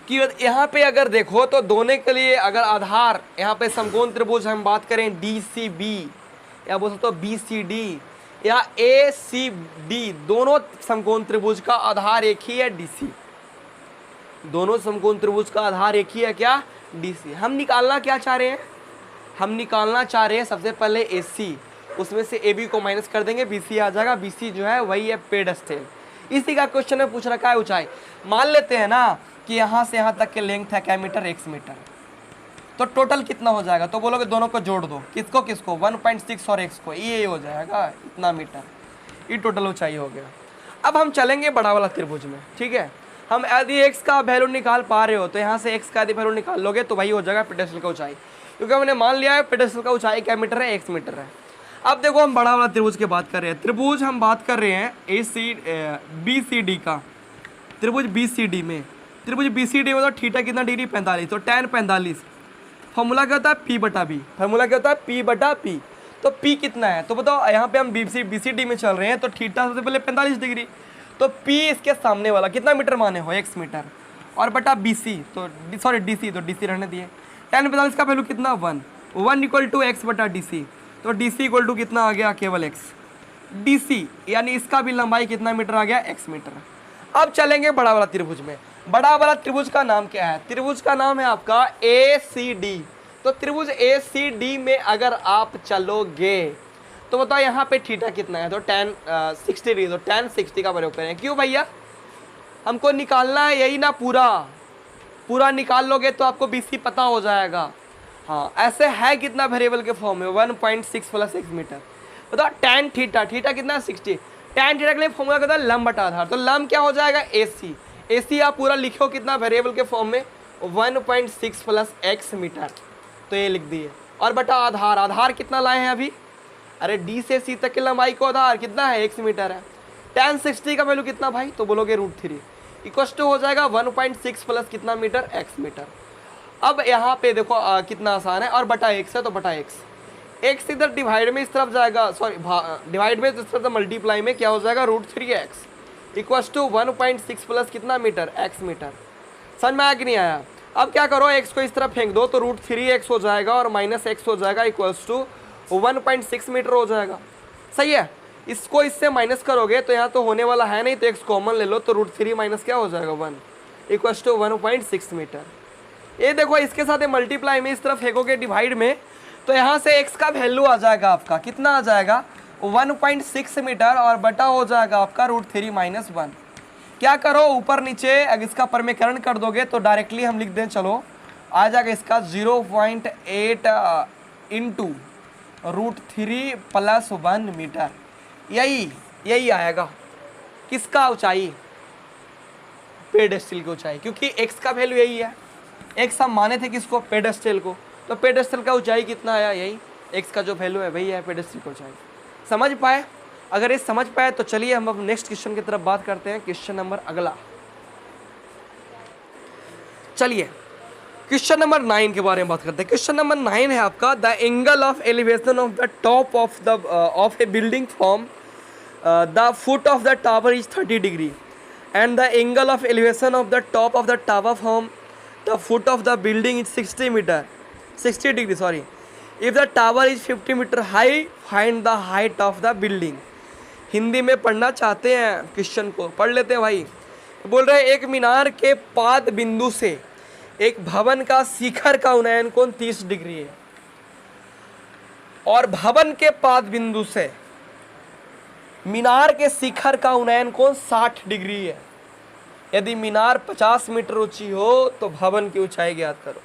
कि यहाँ पे अगर देखो तो दोनों के लिए अगर आधार, यहाँ पे समकोण त्रिभुज हम बात करें डी सी बी, या बोल सकते हो बी सी डी या ए सी डी, दोनों समकोण त्रिभुज का आधार एक ही है डी सी, दोनों समकोण त्रिभुज का आधार एक ही है क्या? D C. हम निकालना क्या चाह रहे हैं? हम निकालना चाह रहे हैं सबसे पहले ए सी, उसमें से ए बी को माइनस कर देंगे, बी सी आ जाएगा। बी सी जो है वही है पेडेस्टल। इसी का क्वेश्चन में पूछ रखा है ऊंचाई। मान लेते हैं ना कि यहाँ से यहाँ तक के लेंथ है क्या मीटर? x मीटर, तो टोटल कितना हो जाएगा? तो बोलोगे दोनों को जोड़ दो, किसको किसको? 1.6 और x को, ये हो जाएगा इतना मीटर, ये टोटल ऊंचाई हो गया। अब हम चलेंगे बड़ा वाला त्रिभुज में, ठीक है। हम यदि x का वैल्यू निकाल पा रहे हो तो यहाँ से x का यदि वैल्यू निकाल लोगे तो वही हो जाएगा पेडेस्टल का ऊंचाई, क्योंकि हमने मान लिया है पेडेस्टल का ऊंचाई क्या मीटर है? x मीटर है। अब देखो हम बड़ा वाला त्रिभुज की बात कर रहे हैं, त्रिभुज हम बात कर रहे हैं बी सी डी का, त्रिभुज बी सी डी में, त्रिभुज बी सी डी में तो थीटा कितना डिग्री? 45, तो tan 45, फॉर्मूला क्या होता है? P बटा B, फॉर्मूला क्या होता है? P बटा P। तो P कितना है? तो बताओ यहाँ पे हम बी सी डी में चल रहे हैं, तो थीटा सबसे पहले 45 डिग्री, तो P इसके सामने वाला कितना मीटर माने हो? x मीटर, और बटा बी सी, तो सॉरी डी सी, तो डी सी रहने दिए। tan 45 का वैल्यू कितना? 1 इक्वल टू एक्स बटा डी सी, तो डी सी इक्वल टू कितना आ गया? केवल x। डी सी यानी इसका भी लंबाई कितना मीटर आ गया? x metre. अब चलेंगे बड़ा वाला त्रिभुज में। बड़ा वाला त्रिभुज का नाम क्या है? त्रिभुज का नाम है आपका ए सी डी। तो त्रिभुज ए सी डी में अगर आप चलोगे तो बताओ यहाँ पे थीटा कितना है? तो tan 60 डिग्री, तो tan 60 का प्रयोग करें। क्यों भैया? हमको निकालना है यही ना, पूरा निकाल लोगे तो आपको बी सी पता हो जाएगा। हाँ, ऐसे है कितना वेरिएबल के फॉर्म में? 1.6 प्लस x मीटर। बताओ tan थीटा, थीटा कितना? 60। tan थीटा के लिए फॉर्मूला क्या था? लंब बटा आधार, तो लंब क्या हो जाएगा? AC। AC आप पूरा लिखो कितना वेरिएबल के फॉर्म में? 1.6 प्लस x मीटर, तो ये लिख दिए। और बटा आधार, आधार कितना लाए हैं अभी? अरे D से C तक की लंबाई को आधार कितना है? x मीटर है। tan 60 का वैल्यू कितना भाई? तो बोलोगे √3 इक्वल टू हो जाएगा 1.6 प्लस कितना मीटर? x metre. अब यहाँ पे देखो कितना आसान है, और बटा x है तो बटा x इधर डिवाइड में इस तरफ जाएगा, सॉरी डिवाइड में इस तरफ मल्टीप्लाई में क्या हो जाएगा? √3x इक्वल टू 1.6 प्लस कितना मीटर? x metre. समझ में आया कि नहीं आया? अब क्या करो, x को इस तरफ फेंक दो तो √3x हो जाएगा और माइनस x हो जाएगा इक्वल टू 1.6 मीटर हो जाएगा। सही है। इसको इससे माइनस करोगे तो यहाँ तो होने वाला है नहीं, तो x कॉमन ले लो, तो √3 माइनस क्या हो जाएगा? 1 इक्वल टू 1.6 मीटर। ये देखो इसके साथ मल्टीप्लाई में इस तरफ फेंकोगे डिवाइड में, तो यहाँ से x का वैल्यू आ जाएगा आपका, कितना आ जाएगा? 1.6 मीटर, और बटा हो जाएगा आपका √3 माइनस 1। क्या करो, ऊपर नीचे अगर इसका परमीकरण कर दोगे तो डायरेक्टली हम लिख दें, चलो आ जाएगा इसका 0.8 इंटू √3 प्लस 1 मीटर। यही आएगा किसका ऊंचाई? पेडेस्टल की ऊंचाई, क्योंकि x का वैल्यू यही है। x हम माने थे किसको? पेडेस्टल को, तो पेडेस्टल का ऊंचाई कितना आया? यही x का जो वैल्यू है वही है पेडेस्टल की ऊंचाई। समझ पाए? अगर ये समझ पाए तो चलिए हम अब नेक्स्ट क्वेश्चन की तरफ बात करते हैं। क्वेश्चन नंबर अगला, चलिए क्वेश्चन नंबर 9 के बारे में बात करते हैं। क्वेश्चन नंबर 9 है आपका, the angle of elevation of the top of a building from the foot of the tower is 30 degree and the angle of elevation of the top of the tower from the foot of the building is 60 degree sorry. If the tower is 50 metre high find the height of the building. Hindi में पढ़ना चाहते हैं question को, पढ़ लेते हैं भाई। बोल रहे हैं एक मीनार के पाद बिंदु से एक भवन का शिखर का उन्नयन कोण 30 डिग्री है और भवन के पाद बिंदु से मीनार के शिखर का उन्नयन कोण 60 डिग्री है। यदि मीनार 50 मीटर ऊंची हो तो भवन की ऊंचाई ज्ञात करो।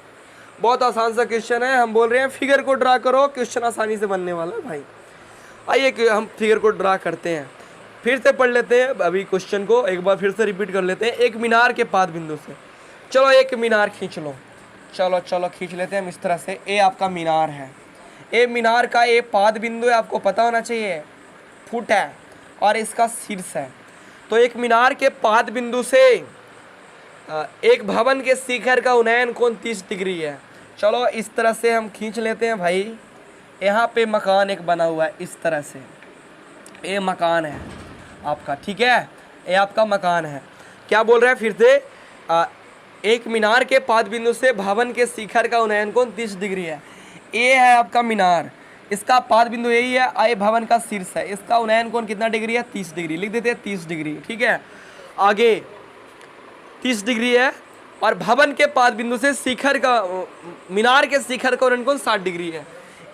बहुत आसान सा क्वेश्चन है। हम बोल रहे हैं फिगर को ड्रा करो, क्वेश्चन आसानी से बनने वाला है भाई। आइए हम फिगर को ड्रा करते हैं, फिर से पढ़ लेते हैं अभी क्वेश्चन को एक बार फिर से रिपीट कर लेते हैं। एक मीनार के पाद बिंदु से, चलो एक मीनार खींच लो, चलो खींच लेते हैं हम इस तरह से। ए आपका मीनार है, ए मीनार का ए पाद बिंदु है, आपको पता होना चाहिए फुट है और इसका शीर्ष है। तो एक मीनार के पाद बिंदु से एक भवन के शिखर का उन्नयन कोण 30 डिग्री है। चलो इस तरह से हम खींच लेते हैं भाई। यहाँ पे मकान एक बना हुआ है इस तरह से, ये मकान है आपका, ठीक है, ये आपका मकान है। क्या बोल रहा है फिर से, एक मीनार के पाद बिंदु से भवन के शिखर का उन्नयन कोण 30 डिग्री है। ये है आपका मीनार, इसका पाद बिंदु यही है, ये भवन का शीर्ष है, इसका उन्नयन कोण कितना डिग्री है 30 डिग्री, लिख देते हैं 30 डिग्री, ठीक है। आगे 30 डिग्री है और भवन के पाद बिंदु से शिखर का मीनार के शिखर का उन्नयन कोण 60 डिग्री है।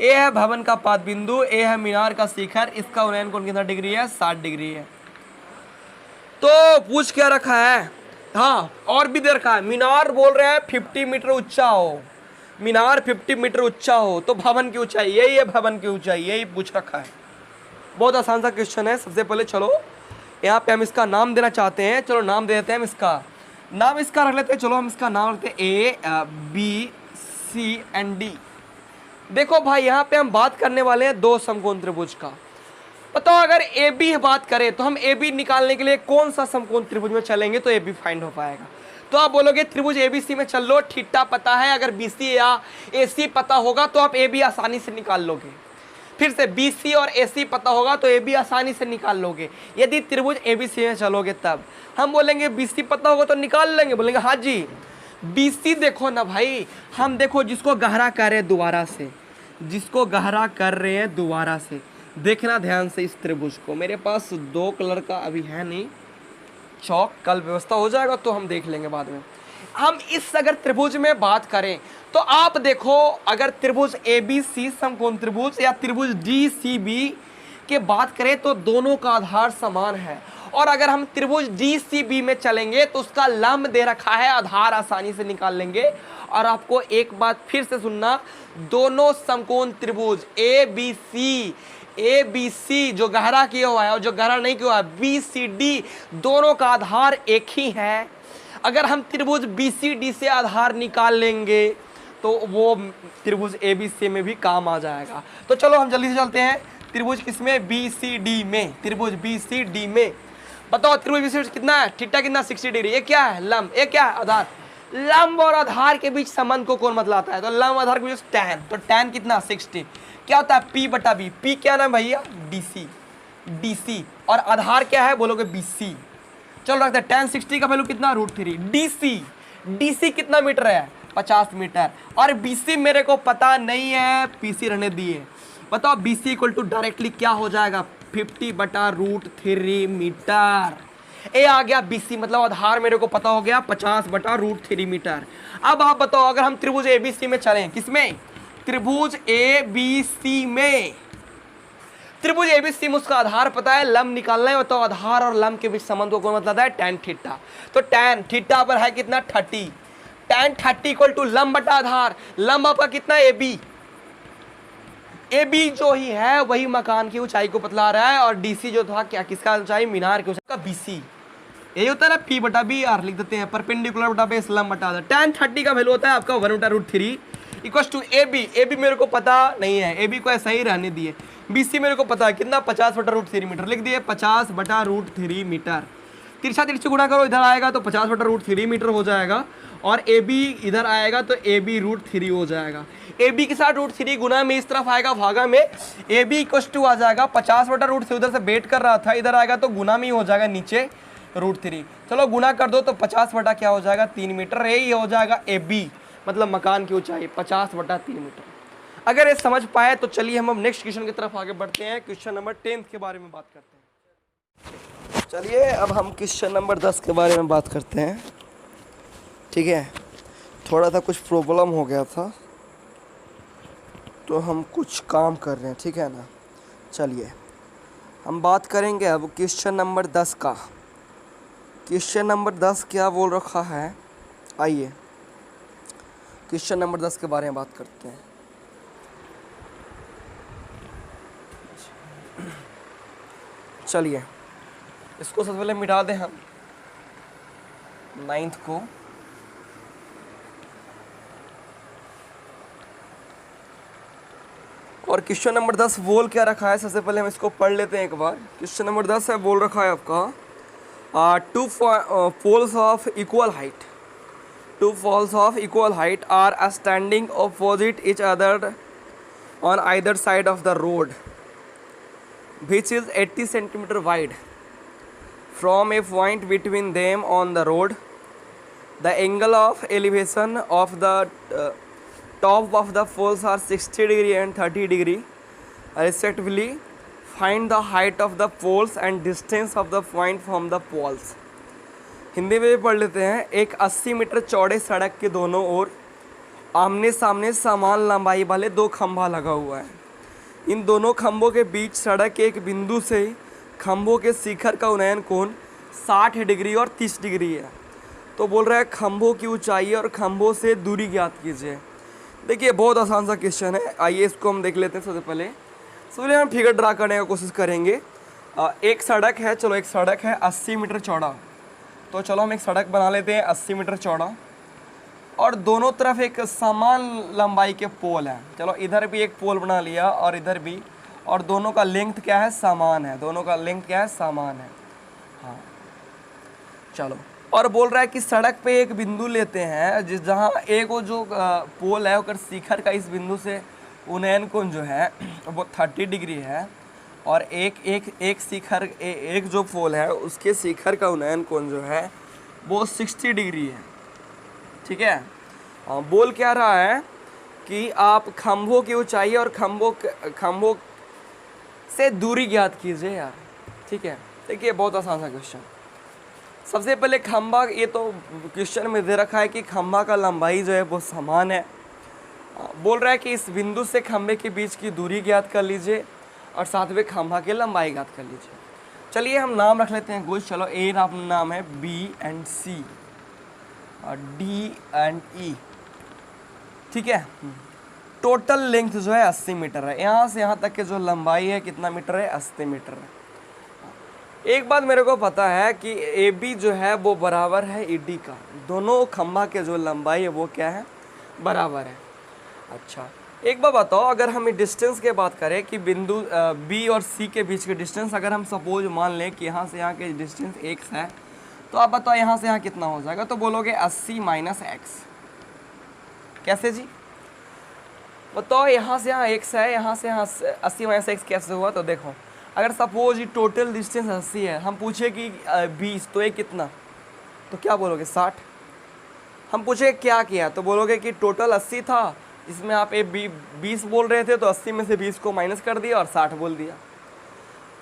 ये है भवन का पाद बिंदु, ये है मीनार का शिखर, इसका उन्नयन कोण कितना डिग्री है 60 डिग्री है। तो पूछ क्या रखा है, हाँ और भी दे रखा है। मीनार बोल रहे हैं 50 मीटर ऊंचा हो, मीनार 50 मीटर ऊंचा हो तो भवन की ऊंचाई यही है, भवन की ऊंचाई यही पूछ रखा है। बहुत आसान सा क्वेश्चन है। सबसे पहले चलो यहाँ पे हम इसका नाम देना चाहते हैं, चलो नाम दे देते हैं हम इसका नाम, इसका रख लेते हैं। चलो हम इसका नाम रखते हैं A B C and D. देखो भाई यहाँ पे हम बात करने वाले हैं दो समकोण त्रिभुज का। बताओ अगर ए बी बात करें तो हम ए बी निकालने के लिए कौन सा समकोण त्रिभुज में चलेंगे तो ए बी फाइंड हो पाएगा। तो आप बोलोगे त्रिभुज एबीसी में चल लो, थीटा पता है, अगर बीसी या एसी पता होगा तो आप ए बी आसानी से निकाल लोगे। फिर से बीसी और एसी पता होगा तो ए बी आसानी से निकाल लोगे। यदि त्रिभुज एबीसी में चलोगे तब हम बोलेंगे बीसी पता होगा तो निकाल लेंगे, बोलेंगे हाँ जी। बीसी देखो ना भाई, हम देखो जिसको गहरा कर रहे हैं दोबारा से, जिसको गहरा कर रहे हैं दोबारा से, देखना ध्यान से इस त्रिभुज को। मेरे पास 2 कलर का अभी है नहीं चौक, कल व्यवस्था हो जाएगा तो हम देख लेंगे बाद में। हम इस अगर त्रिभुज में बात करें तो आप देखो अगर त्रिभुज एबीसी समकोण त्रिभुज या त्रिभुज डीसीबी के बात करें तो दोनों का आधार समान है। और अगर हम त्रिभुज डीसीबी में चलेंगे तो उसका लंब दे रखा है, आधार आसानी से निकाल लेंगे। और आपको एक बात फिर से सुनना, दोनों समकोण त्रिभुज ए बी सी जो गहरा किया हुआ है और जो गहरा नहीं किया हुआ है बी सी डी, दोनों का आधार एक ही है। अगर हम त्रिभुज बी सी डी से आधार निकाल लेंगे तो वो त्रिभुज ए बी सी में भी काम आ जाएगा। तो चलो हम जल्दी से चलते हैं त्रिभुज किसमें, बी सी डी में। त्रिभुज बी सी डी में बताओ त्रिभुज बी सी डी कितना है, थीटा कितना 60 डिग्री। ये क्या है लंब, ये क्या है आधार। लंब और आधार के बीच संबंध को कौन बतलाता है, तो लंब आधार के बीच tan, तो tan कितना 60, क्या होता है P बटा B। P क्या नाम भैया DC और आधार क्या है बोलोगे BC। चलो रखते हैं tan 60 का वैल्यू कितना √3। DC कितना मीटर है 50 मीटर और BC मेरे को पता नहीं है, PC रहने दिए। बताओ BC इक्वल टू डायरेक्टली क्या हो जाएगा 50 बटा √3 मीटर। ए आ गया BC मतलब आधार मेरे को पता हो गया 50 बटा √3 मीटर। अब आप बताओ अगर हम त्रिभुज ABC में चलें, किसमें, त्रिभुज ABC में, त्रिभुज ABC में उसका आधार पता है, लंब निकालना है। तो आधार और लंब के बीच संबंध को कौन बताता है, tan थीटा। तो tan थीटा पर है कितना 30, tan 30 इक्वल टू लंब बटा आधार। लंब आपका कितना AB जो ही है वही मकान की ऊंचाई को बतला रहा है और DC जो था क्या किसका ऊंचाई, मीनार की ऊंचाई का BC। यही होता है ना P बटा B R लिख देते हैं, परपेंडिकुलर बटा बेस लंब बटा आधार। tan 30 का वैल्यू होता है आपका 1 बटा √3 इक्वल टू AB मेरे को पता नहीं है, AB को ऐसा ही रहने दिए। BC मेरे को पता है कितना 50 बटा √3 मीटर, लिख दिए 50 बटा √3 मीटर। तिरछा तिरछी गुणा करो, इधर आएगा तो 50/√3 मीटर हो जाएगा, और ए बी इधर आएगा तो ए बी √3 हो जाएगा। ए बी के साथ √3 गुना में इस तरफ आएगा भागा में, ए बी = आ जाएगा 50/√3, उधर से बेट कर रहा था, इधर आएगा तो गुना में ही हो जाएगा नीचे √3। चलो गुना कर दो तो 50 क्या हो जाएगा 3 मीटर, यही हो जाएगा ए बी, मतलब मकान की ऊंचाई 50/3 मीटर। अगर ये समझ पाए तो चलिए हम अब नेक्स्ट क्वेश्चन की तरफ आगे बढ़ते हैं। क्वेश्चन नंबर 10 के बारे में बात करते हैं। चलिए अब हम क्वेश्चन नंबर 10 के बारे में बात करते हैं। ठीक है, थोड़ा सा कुछ प्रॉब्लम हो गया था तो हम कुछ काम कर रहे हैं, ठीक है ना। चलिए हम बात करेंगे अब क्वेश्चन नंबर 10 का। क्वेश्चन नंबर 10 क्या बोल रखा है, आइए क्वेश्चन नंबर 10 के बारे में बात करते हैं। चलिए इसको सबसे पहले मिटा दें हम 9th को। और क्वेश्चन नंबर 10 बोल क्या रखा है, सबसे पहले हम इसको पढ़ लेते हैं एक बार। क्वेश्चन नंबर 10 है, बोल रखा है आपका two poles of equal height, two poles of equal height are standing opposite each other on either side of the road which is 80 centimeter wide. From a point between them on the road, the angle of elevation of the top of the poles are 60 degree and 30 degree respectively. Find the height of the poles and distance of the point from the poles. Hindi में भी पढ़ लेते हैं। एक 80 metre चौड़े सड़क के दोनों ओर आमने सामने समान लंबाई वाले दो खंभा लगा हुआ है। इन दोनों खंभों के बीच सड़क के एक बिंदु से खंभों के शिखर का उन्नयन कोण 60 डिग्री और 30 डिग्री है। तो बोल रहा है खंभों की ऊंचाई और खंभों से दूरी ज्ञात कीजिए। देखिए बहुत आसान सा क्वेश्चन है, आइए इसको हम देख लेते हैं। सबसे पहले हम फिगर ड्रा करने की कोशिश करेंगे। एक सड़क है, चलो एक सड़क है 80 मीटर चौड़ा, तो चलो हम एक सड़क बना लेते हैं 80 मीटर चौड़ा, और दोनों तरफ एक समान लंबाई के पोल हैं। चलो इधर भी एक पोल बना लिया और इधर भी, और दोनों का लेंथ क्या है, समान है, दोनों का लेंथ क्या है, समान है। हाँ चलो, और बोल रहा है कि सड़क पे एक बिंदु लेते हैं जिस जहाँ एक वो जो पोल है उसका शिखर का इस बिंदु से उन्नयन कोण जो है वो 30 डिग्री है, और एक शिखर एक जो पोल है उसके शिखर का उन्नयन कोण जो है वो 60 डिग्री है। ठीक है, बोल क्या रहा है कि आप खंभों की ऊंचाई और खंभों से दूरी ज्ञात कीजिए यार। ठीक है, देखिए बहुत आसान सा क्वेश्चन। सबसे पहले खंभा, ये तो क्वेश्चन में दे रखा है कि खंभा का लंबाई जो है वो समान है। बोल रहा है कि इस बिंदु से खंभे के बीच की दूरी ज्ञात कर लीजिए और साथ में खंभा की लंबाई ज्ञात कर लीजिए। चलिए हम नाम रख लेते हैं कुछ। चलो ए नाम है, बी एंड सी और डी एंड ई। ठीक है, टोटल लेंथ जो है 80 मीटर है। यहाँ से यहाँ तक के जो लंबाई है कितना मीटर है, 80 मीटर है। एक बात मेरे को पता है कि ए बी जो है वो बराबर है ई डी का, दोनों खंभा के जो लंबाई है वो क्या है, बराबर है। अच्छा एक बात बताओ, अगर हम डिस्टेंस की बात करें कि बिंदु बी और सी के बीच के डिस्टेंस, अगर हम सपोज मान लें कि यहाँ से यहाँ के डिस्टेंस x है, तो आप बताओ यहाँ से यहाँ कितना हो जाएगा। तो बोलोगे 80 - x। कैसे जी, बताओ यहाँ से यहाँ x है, यहाँ से यहाँ 80 - x कैसे हुआ। तो देखो अगर सपोज ये टोटल डिस्टेंस 80 है, हम पूछे कि 20, तो ये कितना, तो क्या बोलोगे 60। हम पूछे क्या किया, तो बोलोगे कि टोटल 80 था, इसमें आप 20 बोल रहे थे तो 80 में से 20 को माइनस कर दिया और 60 बोल दिया।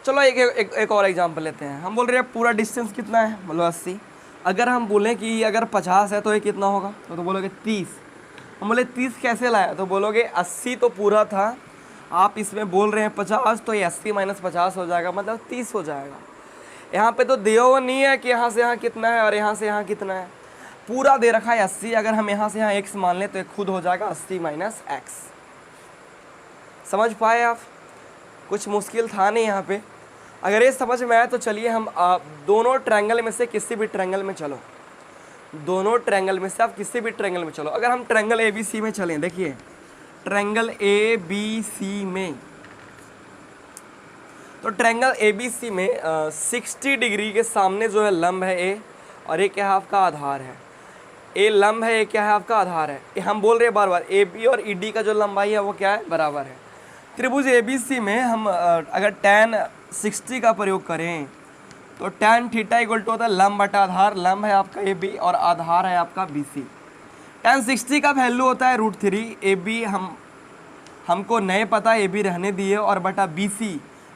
चलो एक और एग्जांपल लेते हैं। हम बोल रहे हैं पूरा डिस्टेंस कितना है, बोलो 80। अगर हम बोलें कि अगर 50 है तो ये कितना होगा, तो बोलोगे 30। हम बोले 30 कैसे लाया, तो बोलोगे 80 तो पूरा था, आप इसमें बोल रहे हैं 50, तो ये 80 - 50 हो जाएगा, मतलब 30 हो जाएगा। यहाँ पे तो दिया हुआ नहीं है कि यहाँ से यहाँ कितना है और यहाँ से यहाँ कितना है, पूरा दे रखा है 80। अगर हम यहाँ से यहाँ x मान लें तो ये खुद हो जाएगा 80 - x। समझ पाए आप, कुछ मुश्किल था नहीं यहाँ पे। अगर ये समझ में आया तो चलिए हम दोनों ट्रायंगल में से किसी भी ट्रायंगल में चलो, दोनों ट्रायंगल में से आप किसी भी ट्रायंगल में चलो। अगर हम ट्रायंगल ए बी सी में चलें, देखिए ट्रायंगल ए बी सी में तो ट्रायंगल ABC में 60 डिग्री के सामने जो है लंब है ए, और ये क्या है आपका आधार है। ए लंब है, ए क्या है आपका आधार है। ये हम बोल रहे हैं बार बार AB और ED का जो लंबाई है वो क्या है, बराबर है। त्रिभुज ABC में हम अगर tan 60 का प्रयोग करें तो tan थीटा इक्वल टू होता है लंब बटा आधार। लंब है आपका AB और आधार है आपका BC। tan 60 का वैल्यू होता है √3। AB हमको नए पता AB रहने दिए, और बटा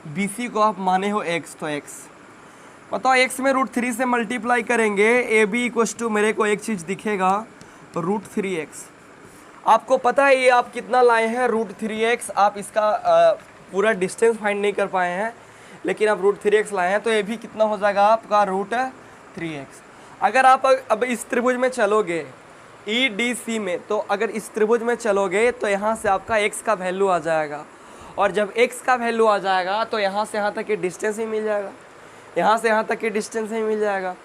BC को आप माने हो x, तो x बताओ x में √3 से मल्टीप्लाई करेंगे। AB इक्वस टू मेरे को एक चीज़ दिखेगा √3x। आपको पता है ये आप कितना लाए हैं √3x। आप इसका पूरा डिस्टेंस फाइंड नहीं कर पाए हैं, लेकिन आप √3x लाए हैं, तो ये भी कितना हो जाएगा आपका √3x। अगर आप अब इस त्रिभुज में चलोगे EDC में, तो अगर इस त्रिभुज में चलोगे तो यहाँ से आपका x का वैल्यू आ जाएगा, और जब x का वैल्यू आ जाएगा तो यहाँ से यहाँ तक की डिस्टेंस ही मिल जाएगा, यहाँ से यहाँ तक की डिस्टेंस ही मिल जाएगा।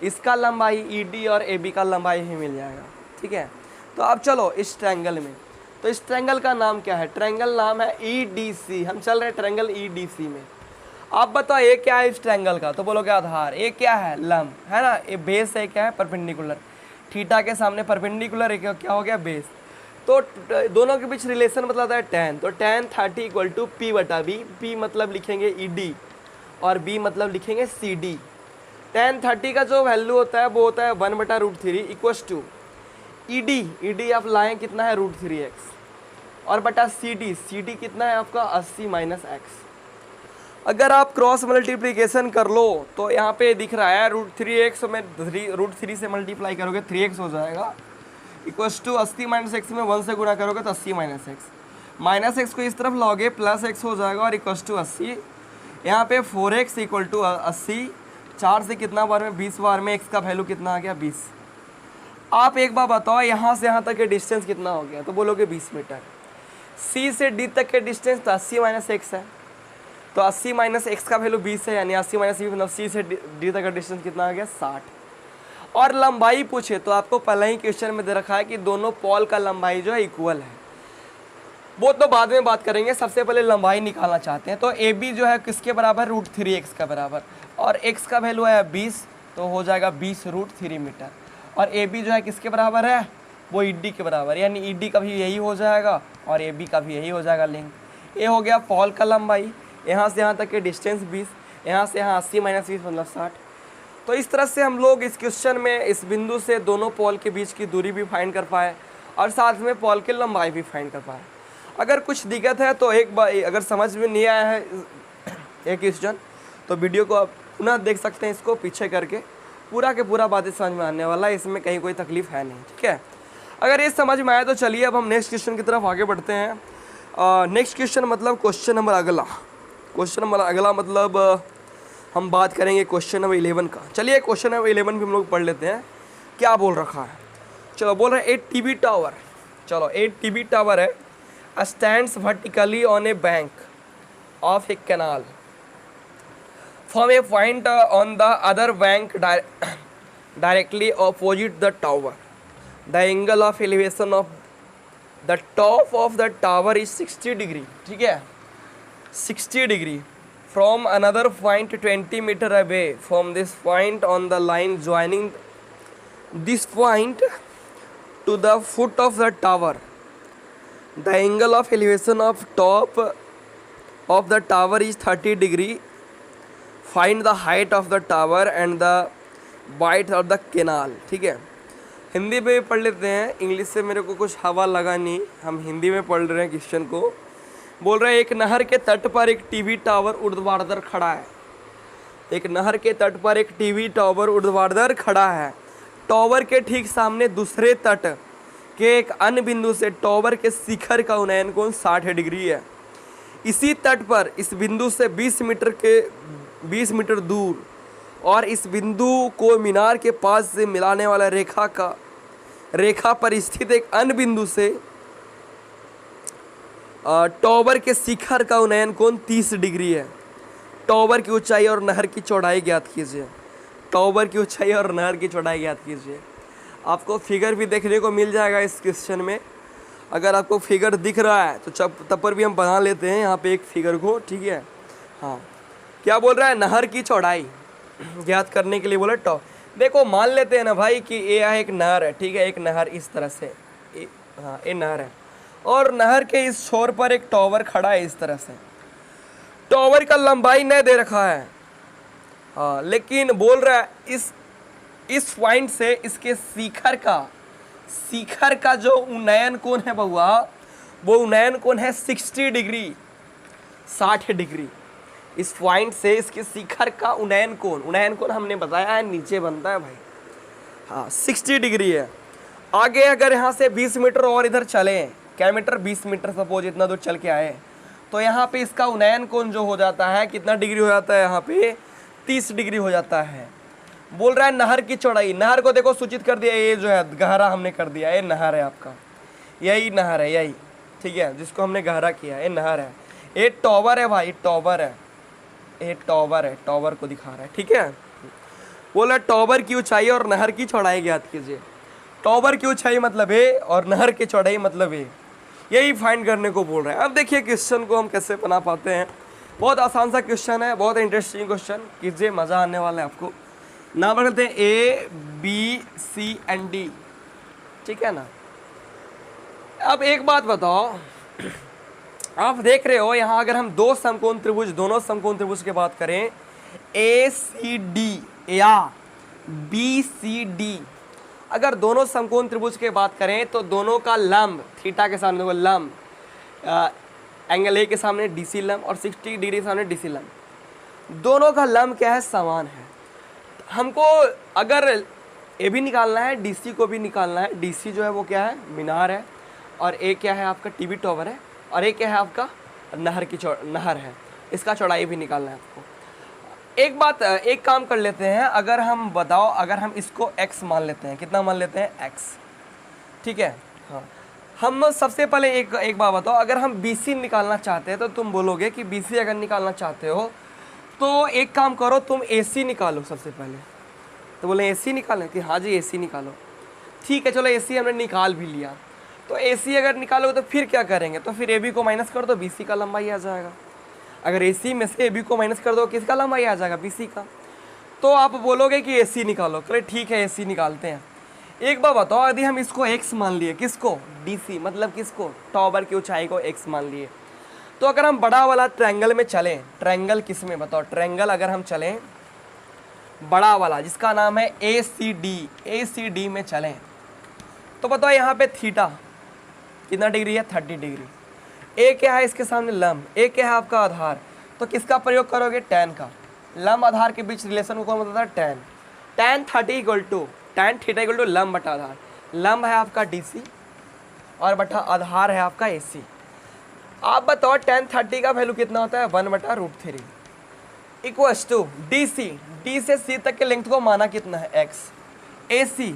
इसका लंबाई ED और AB का लंबाई ही मिल जाएगा, ठीक है। तो अब चलो इस ट्रायंगल में, तो इस ट्रायंगल का नाम क्या है, ट्रायंगल नाम है EDC। हम चल रहे हैं ट्रायंगल EDC में। आप बताओ ये क्या है इस ट्रायंगल का, तो बोलोगे आधार। ये क्या है, लंब है ना। ये बेस है, क्या है, परपेंडिकुलर। थीटा के सामने परपेंडिकुलर है, क्या हो गया, बेस। तो दोनों के बीच रिलेशन मतलब है tan। तो tan 30 इक्वल टू P बटा B। P मतलब लिखेंगे ED और B मतलब लिखेंगे CD। tan 30 का जो वैल्यू होता है वो होता है 1 बटा √3 इक्वस टू ED आप लाएँ कितना है √3x, और बटा CD कितना है आपका 80 माइनस x। अगर आप क्रॉस मल्टीप्लिकेशन कर लो तो यहाँ पे दिख रहा है √3x में √3 से मल्टीप्लाई करोगे 3x हो जाएगा, इक्वस टू 80 माइनस एक्स में 1 से गुणा करोगे तो 80 माइनस एक्स को इस तरफ लाओगे प्लस x हो जाएगा, और इक्वस टू 80। यहाँ पे 4x इक्वल टू 80, 4 से कितना बार में 20 बार में x का वैल्यू कितना आ गया 20। आप एक बार बताओ यहाँ से यहाँ तक के डिस्टेंस कितना हो गया, तो बोलोगे 20 मीटर। C से D तक के डिस्टेंस तो 80 माइनस एक्स है, तो 80 माइनस एक्स का वैल्यू 20 है, यानी 80 माइनस मतलब C से D तक का डिस्टेंस कितना आ गया 60। और लंबाई पूछे तो आपको पहले ही क्वेश्चन में दे रखा है कि दोनों पॉल का लंबाई जो है इक्वल है। वो तो बाद में बात करेंगे, सबसे पहले लंबाई निकालना चाहते हैं। तो AB जो है किसके बराबर, √3x का बराबर, और x का वैल्यू है 20, तो हो जाएगा 20 √3 मीटर। और AB जो है किसके बराबर है, वो ED के बराबर, यानी ED का भी यही हो जाएगा और AB का भी यही हो जाएगा लिंक। ये हो गया पॉल का लंबाई, यहाँ से यहाँ तक के डिस्टेंस 20, यहाँ से यहाँ 80 माइनस 20 मतलब 60। तो इस तरह से हम लोग इस क्वेश्चन में इस बिंदु से दोनों पॉल के बीच की दूरी भी फाइंड कर पाए, और साथ में पॉल की लंबाई भी फाइंड कर पाए। अगर कुछ दिक्कत है तो एक बार अगर समझ में नहीं आया है एक क्वेश्चन, तो वीडियो को आप पुनः देख सकते हैं, इसको पीछे करके पूरा के पूरा बातें समझ में आने वाला है, इसमें कहीं कोई तकलीफ है नहीं, ठीक है। अगर ये समझ में आया तो चलिए अब हम नेक्स्ट क्वेश्चन की तरफ आगे बढ़ते हैं। नेक्स्ट क्वेश्चन मतलब क्वेश्चन नंबर अगला मतलब हम बात करेंगे क्वेश्चन नंबर 11 का। चलिए क्वेश्चन नंबर 11 भी हम लोग पढ़ लेते हैं, क्या बोल रखा है। चलो बोल रहे हैं 8 TB टावर। चलो 8 TB टावर है, stands vertically on a bank of a canal from a point on the other bank directly opposite the tower. The angle of elevation of the top of the tower is 60 degree, ठीक है, 60 degree from another point 20 meter away from this point on the line joining this point to the foot of the tower. The angle of elevation of top of the tower is 30 degree. Find the height of the tower and the width of the canal, ठीक है। हिंदी में पढ़ लेते हैं, English से मेरे को कुछ हवा लगा नहीं, हम हिंदी में पढ़ रहे हैं क्वेश्चन को। बोल रहे हैं एक नहर के तट पर एक टीवी टावर ऊर्ध्वाधर खड़ा है। एक नहर के तट पर एक टीवी टावर ऊर्ध्वाधर खड़ा है। टावर के ठीक सामने दूसरे तट के एक अन्य बिंदु से टावर के शिखर का उन्नयन कोण 60 डिग्री है। इसी तट पर इस बिंदु से 20 मीटर दूर और इस बिंदु को मीनार के पास से मिलाने वाला रेखा पर स्थित एक अन्य बिंदु से टावर के शिखर का उन्नयन कोण 30 डिग्री है। टावर की ऊंचाई और नहर की चौड़ाई ज्ञात कीजिए। टावर की ऊंचाई और नहर की चौड़ाई ज्ञात कीजिए। आपको फिगर भी देखने को मिल जाएगा इस क्वेश्चन में। अगर आपको फिगर दिख रहा है तो तब पर भी हम बना लेते हैं यहाँ पे एक फिगर को, ठीक है। हाँ, क्या बोल रहा है, नहर की चौड़ाई ज्ञात करने के लिए बोला टॉ। देखो मान लेते हैं ना भाई कि ये एक नहर है, ठीक है, एक नहर इस तरह से, हाँ ये नहर है, और नहर के इस छोर पर एक टॉवर खड़ा है इस तरह से। टॉवर का लंबाई नहीं दे रखा है, हाँ, लेकिन बोल रहा है इस पॉइंट से इसके शिखर का जो उन्नयन कोण है बउआ, वो उन्नयन कोण है 60 डिग्री, 60 डिग्री। इस पॉइंट से इसके शिखर का उन्नयन कोण हमने बताया है नीचे बनता है भाई, हाँ 60 डिग्री है। आगे अगर यहाँ से 20 मीटर और इधर चले, क्या मीटर, 20 मीटर सपोज इतना दूर चल के आए, तो यहाँ पे इसका उन्नयन कोण जो हो जाता है कितना डिग्री हो जाता है, यहाँ पे 30 डिग्री हो जाता है। बोल रहा है नहर की चौड़ाई, नहर को देखो सूचित कर दिया, ये जो है गहरा हमने कर दिया, ये नहर है आपका, यही नहर है, यही ठीक है, जिसको हमने गहरा किया, ये नहर है। ये टॉवर है भाई, टॉवर है, ये टॉवर है, टॉवर को दिखा रहा है, ठीक है। बोला टॉवर की ऊंचाई और नहर की चौड़ाई ज्ञात कीजिए। टॉवर की ऊंचाई मतलब है और नहर की चौड़ाई मतलब है, यही फाइंड करने को बोल रहा है। अब देखिए क्वेश्चन को हम कैसे बना पाते हैं, बहुत आसान सा क्वेश्चन है, बहुत इंटरेस्टिंग क्वेश्चन, कीजिए मज़ा आने वाला है आपको। नाम रखते हैं A B C and D, ठीक है ना। अब एक बात बताओ, आप देख रहे हो यहाँ अगर हम दो समकोण त्रिभुज, दोनों समकोण त्रिभुज की बात करें ACD या BCD, अगर दोनों समकोण त्रिभुज की बात करें तो दोनों का लंब थीटा के सामने, देखो लंब एंगल A के सामने DC लंब और 60 डिग्री के सामने DC लंब, दोनों का लंब क्या है, समान है। हमको अगर ए भी निकालना है, DC को भी निकालना है। DC जो है वो क्या है, मीनार है, और ए क्या है आपका टीवी टॉवर है, और ए क्या है आपका नहर है, इसका चौड़ाई भी निकालना है आपको। एक बात, एक काम कर लेते हैं, अगर हम बताओ, अगर हम इसको x मान लेते हैं, कितना मान लेते हैं, x, ठीक है, हाँ। हम सबसे पहले एक बात बताओ, अगर हम BC निकालना चाहते हैं तो तुम बोलोगे कि BC अगर निकालना चाहते हो तो एक काम करो, तुम AC निकालो सबसे पहले। तो बोले AC निकालें, कि हाँ जी AC निकालो, ठीक है, चलो AC हमने निकाल भी लिया। तो AC अगर निकालोगे तो फिर क्या करेंगे, तो फिर AB को माइनस कर दो, BC का लंबाई आ जाएगा। अगर AC में से AB को माइनस कर दो, किसका लंबाई आ जाएगा, BC का। तो आप बोलोगे कि AC निकालो, चलो ठीक है AC निकालते हैं। एक बार बताओ, यदि हम इसको x मान लिए, किसको, DC, मतलब किसको, टॉवर की ऊंचाई को x मान लिए, तो अगर हम बड़ा वाला ट्रायंगल में चलें, ट्रायंगल किस में बताओ, ट्रायंगल अगर हम चलें बड़ा वाला जिसका नाम है ACD में चलें, तो बताओ यहाँ पे थीटा कितना डिग्री है, 30 डिग्री। ए क्या है इसके सामने, लंब, ए क्या है आपका आधार, तो किसका प्रयोग करोगे, tan का। लंब आधार के बीच रिलेशन को कौन बताता है, tan 30 equal to tan theta equal to लंब बटा आधार। लंब है आपका DC और बटा आधार है आपका AC। आप बताओ tan 30 का वैल्यू कितना होता है, 1/√3 इक्वल्स टू DC, D से C तक के लेंथ को माना कितना है, x। AC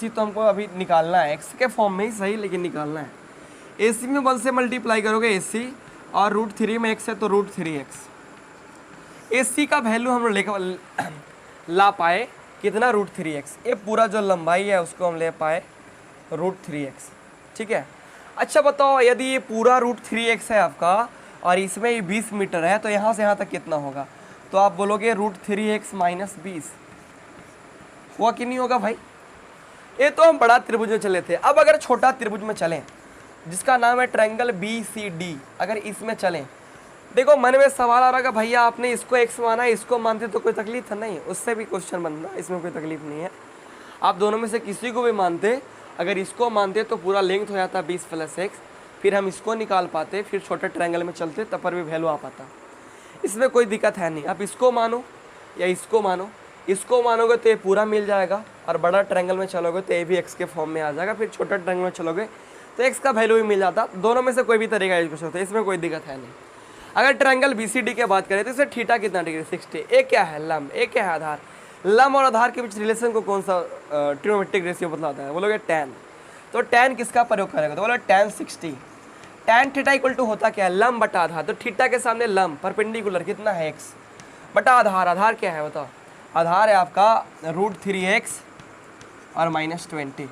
तो हमको अभी निकालना है, x के फॉर्म में ही सही, लेकिन निकालना है। AC में 1 से मल्टीप्लाई करोगे AC, और √3 में x है तो √3x। AC का वैल्यू हम लेकर ला पाए कितना, √3x। ये पूरा जो लंबाई है उसको हम ले पाए √3x, ठीक है। अच्छा बताओ, यदि ये पूरा √3x है आपका और इसमें ये 20 मीटर है, तो यहाँ से यहाँ तक कितना होगा, तो आप बोलोगे √3x - 20 हुआ कि नहीं होगा भाई। ये तो हम बड़ा त्रिभुज में चले थे। अब अगर छोटा त्रिभुज में चलें जिसका नाम है ट्रायंगल BCD, अगर इसमें चलें, देखो मन में सवाल आ रहा है, भैया आपने इसको x माना, इसको मानते तो कोई तकलीफ है नहीं, उससे भी क्वेश्चन बनना, इसमें कोई तकलीफ नहीं है। आप दोनों में से किसी को भी मानते, अगर इसको मानते तो पूरा लेंथ हो जाता 20 + x, फिर हम इसको निकाल पाते, फिर छोटे ट्रायंगल में चलते, तब पर भी वैल्यू आ पाता। इसमें कोई दिक्कत है नहीं। आप इसको मानो या इसको मानो, इसको मानोगे तो ये पूरा मिल जाएगा, और बड़ा ट्रायंगल में चलोगे तो ये भी x के फॉर्म में आ जाएगा, फिर छोटा ट्रायंगल में चलोगे तो x का वैल्यू भी मिल जाता। दोनों में से कोई भी तरीका यूज होता है, इसमें कोई दिक्कत है नहीं। अगर ट्रायंगल BCD की बात करें तो इससे थीटा कितना डिग्री, 60। ए क्या है, लंब, ए क्या है, आधार। लंब और आधार के बीच रिलेशन को कौन सा ट्रिग्नोमेट्रिक रेशियो बतलाता है, बोलोगे tan। तो tan किसका प्रयोग करेगा, तो बोलो tan 60। tan theta equal to होता क्या है, लंब बटा आधार। तो थीटा के सामने लंब परपेंडिकुलर कितना है, x बटा आधार। आधार क्या है बताओ, आधार है आपका √3x और -20।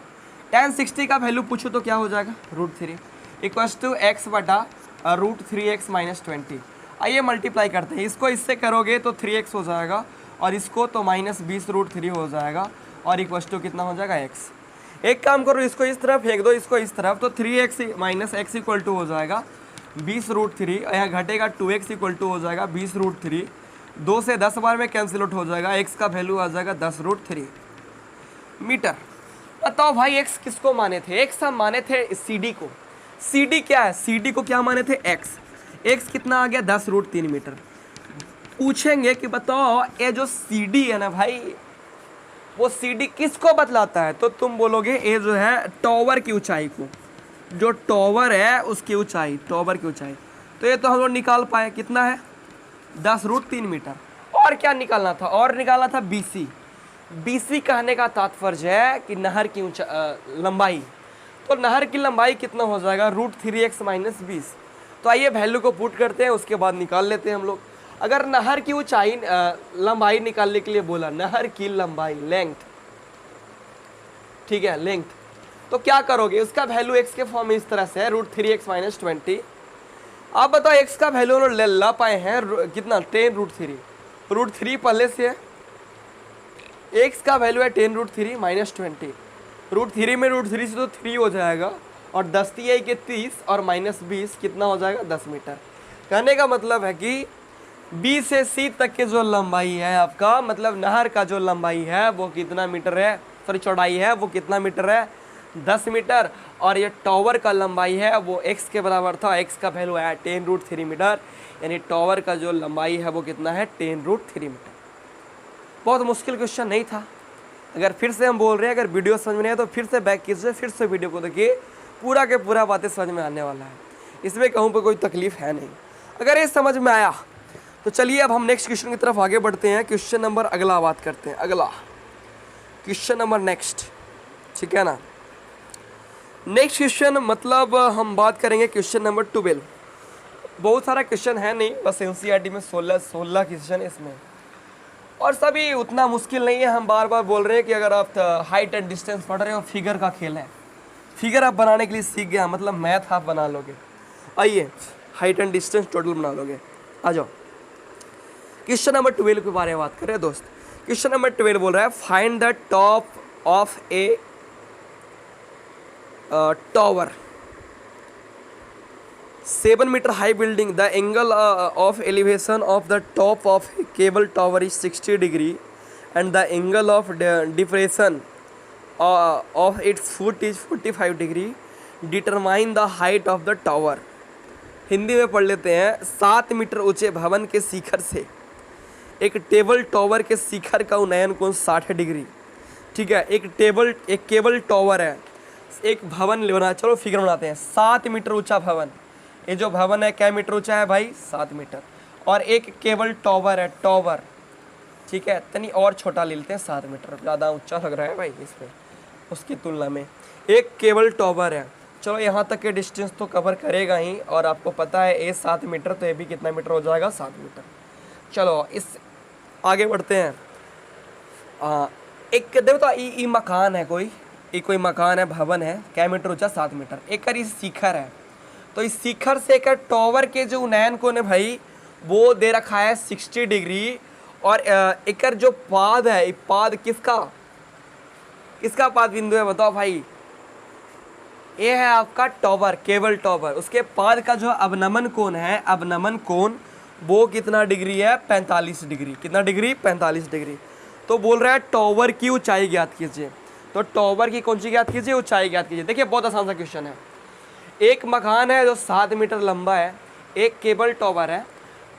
tan 60 का वैल्यू पूछो तो क्या हो जाएगा, √3 इक्वल्स टू x बटा √3x - 20। आइए मल्टीप्लाई करते हैं, इसको इससे करोगे तो 3x हो जाएगा और इसको तो -20√3 हो जाएगा और इक्वल टू कितना हो जाएगा x। एक काम करो, इसको इस तरफ फेंक दो, इसको इस तरफ, तो 3x - x इक्वल टू हो जाएगा 20√3, यहाँ घटेगा 2x इक्वल टू हो जाएगा 20√3, 2 से 10 बार में कैंसिल आउट हो जाएगा, x का वैल्यू आ जाएगा 10√3 मीटर। बताओ भाई x किसको माने थे? x हम माने थे CD को। CD क्या है? CD को क्या माने थे? x कितना आ गया? 10√3 मीटर। पूछेंगे कि बताओ ये जो CD है ना भाई, वो CD किसको बतलाता है? तो तुम बोलोगे ये जो है टॉवर की ऊंचाई को, जो टॉवर है उसकी ऊंचाई, टॉवर की ऊंचाई। तो ये तो हम लोग निकाल पाए, कितना है? 10√3 मीटर। और क्या निकालना था? और निकालना था BC। BC कहने का तात्पर्य है कि नहर की लंबाई। तो नहर की लंबाई कितना हो जाएगा? √3x - 20। तो आइए वैल्यू को पुट करते हैं, उसके बाद निकाल लेते हैं हम लोग। अगर नहर की ऊंचाई लंबाई निकालने के लिए बोला, नहर की लंबाई, लेंथ, ठीक है, लेंथ, तो क्या करोगे? उसका वैल्यू x के फॉर्म में इस तरह से है, √3x - 20। आप बताओ x का वैल्यू ला पाए हैं कितना? 10√3। √3 पहले से है, x का वैल्यू है 10√3 - 20। √3 में √3 से तो 3 हो जाएगा और 10 3 के 30 और -20 कितना हो जाएगा? 10 मीटर। कहने का मतलब है कि B से C तक के जो लंबाई है आपका, मतलब नहर का जो लंबाई है वो कितना मीटर है, सॉरी चौड़ाई है वो कितना मीटर है? 10 मीटर। और ये टॉवर का लंबाई है वो x के बराबर था, x का वैल्यू है 10√3 मीटर, यानी टॉवर का जो लंबाई है वो कितना है? 10√3 मीटर। बहुत मुश्किल क्वेश्चन नहीं था। अगर फिर से हम बोल रहे हैं, अगर वीडियो समझ में नहीं आए तो फिर से बैक कीजिए, फिर से वीडियो को देखिए, पूरा के पूरा बातें समझ में आने वाला है, इसमें कहूँ पर कोई तकलीफ है नहीं। अगर ये समझ में आया तो चलिए अब हम नेक्स्ट क्वेश्चन की तरफ आगे बढ़ते हैं। क्वेश्चन नंबर अगला बात करते हैं, अगला क्वेश्चन नंबर नेक्स्ट, ठीक है ना। नेक्स्ट क्वेश्चन मतलब हम बात करेंगे क्वेश्चन नंबर 12। बहुत सारा क्वेश्चन है नहीं, बस NCERT में 16 क्वेश्चन इसमें, और सभी उतना मुश्किल नहीं है। हम बार बार बोल रहे हैं कि अगर आप हाइट एंड डिस्टेंस पढ़ रहे हो, फिगर का खेल है, फिगर आप बनाने के लिए सीख गया, मतलब मैथ आप बना लोगे। आइए हाइट एंड डिस्टेंस टोटल बना लोगे। आ जाओ क्वेश्चन नंबर 12 के बारे में बात करें दोस्त। क्वेश्चन नंबर 12 बोल रहा है find the top of a tower 7 metre high building, the angle of elevation of the top of cable tower is 60 degree and the angle of depression of its foot is 45 degree, determine the height of the tower. Hindi में पढ़ लेते हैं। 7 metre ऊंचे भवन के शिखर से एक table tower के शिखर का उन्नयन कोण 60 डिग्री, ठीक है। एक केबल टॉवर है, एक भवन लेना, चलो फिगर बनाते हैं। 7 मीटर ऊंचा भवन, ये जो भवन है क्या मीटर ऊंचा है भाई? 7 मीटर। और एक केबल टॉवर है, टॉवर, ठीक है, तनी और छोटा ले लेते हैं, 7 मीटर, ज़्यादा ऊंचा लग रहा है भाई इसमें उसकी तुलना में। एक केबल टॉवर है, चलो यहाँ तक के डिस्टेंस तो कवर करेगा ही, और आपको पता है ये 7 मीटर, तो ये भी कितना मीटर हो जाएगा? 7 मीटर। चलो इस आगे बढ़ते हैं। एक देखो तो ये मकान है, कोई मकान है, भवन है, क्या मीटर ऊंचा? 7 मीटर। एक कर शिखर है, तो इस शिखर से एक टॉवर के जो उन्नयन कोण है भाई वो दे रखा है 60 डिग्री, और एक जो पाद है, पाद किसका पाद बिंदु है बताओ भाई? ये है आपका टॉवर, केबल टॉवर, उसके पाद का जो अवनमन कोण है, अवनमन कोण वो कितना डिग्री है? 45 डिग्री। कितना डिग्री? 45 डिग्री। तो बोल रहा है टॉवर की ऊंचाई ज्ञात कीजिए। तो टॉवर की कौन सी ज्ञात कीजिए? ऊंचाई ज्ञात कीजिए। देखिए बहुत आसान सा क्वेश्चन है। एक मकान है जो 7 मीटर लंबा है, एक केबल टॉवर है,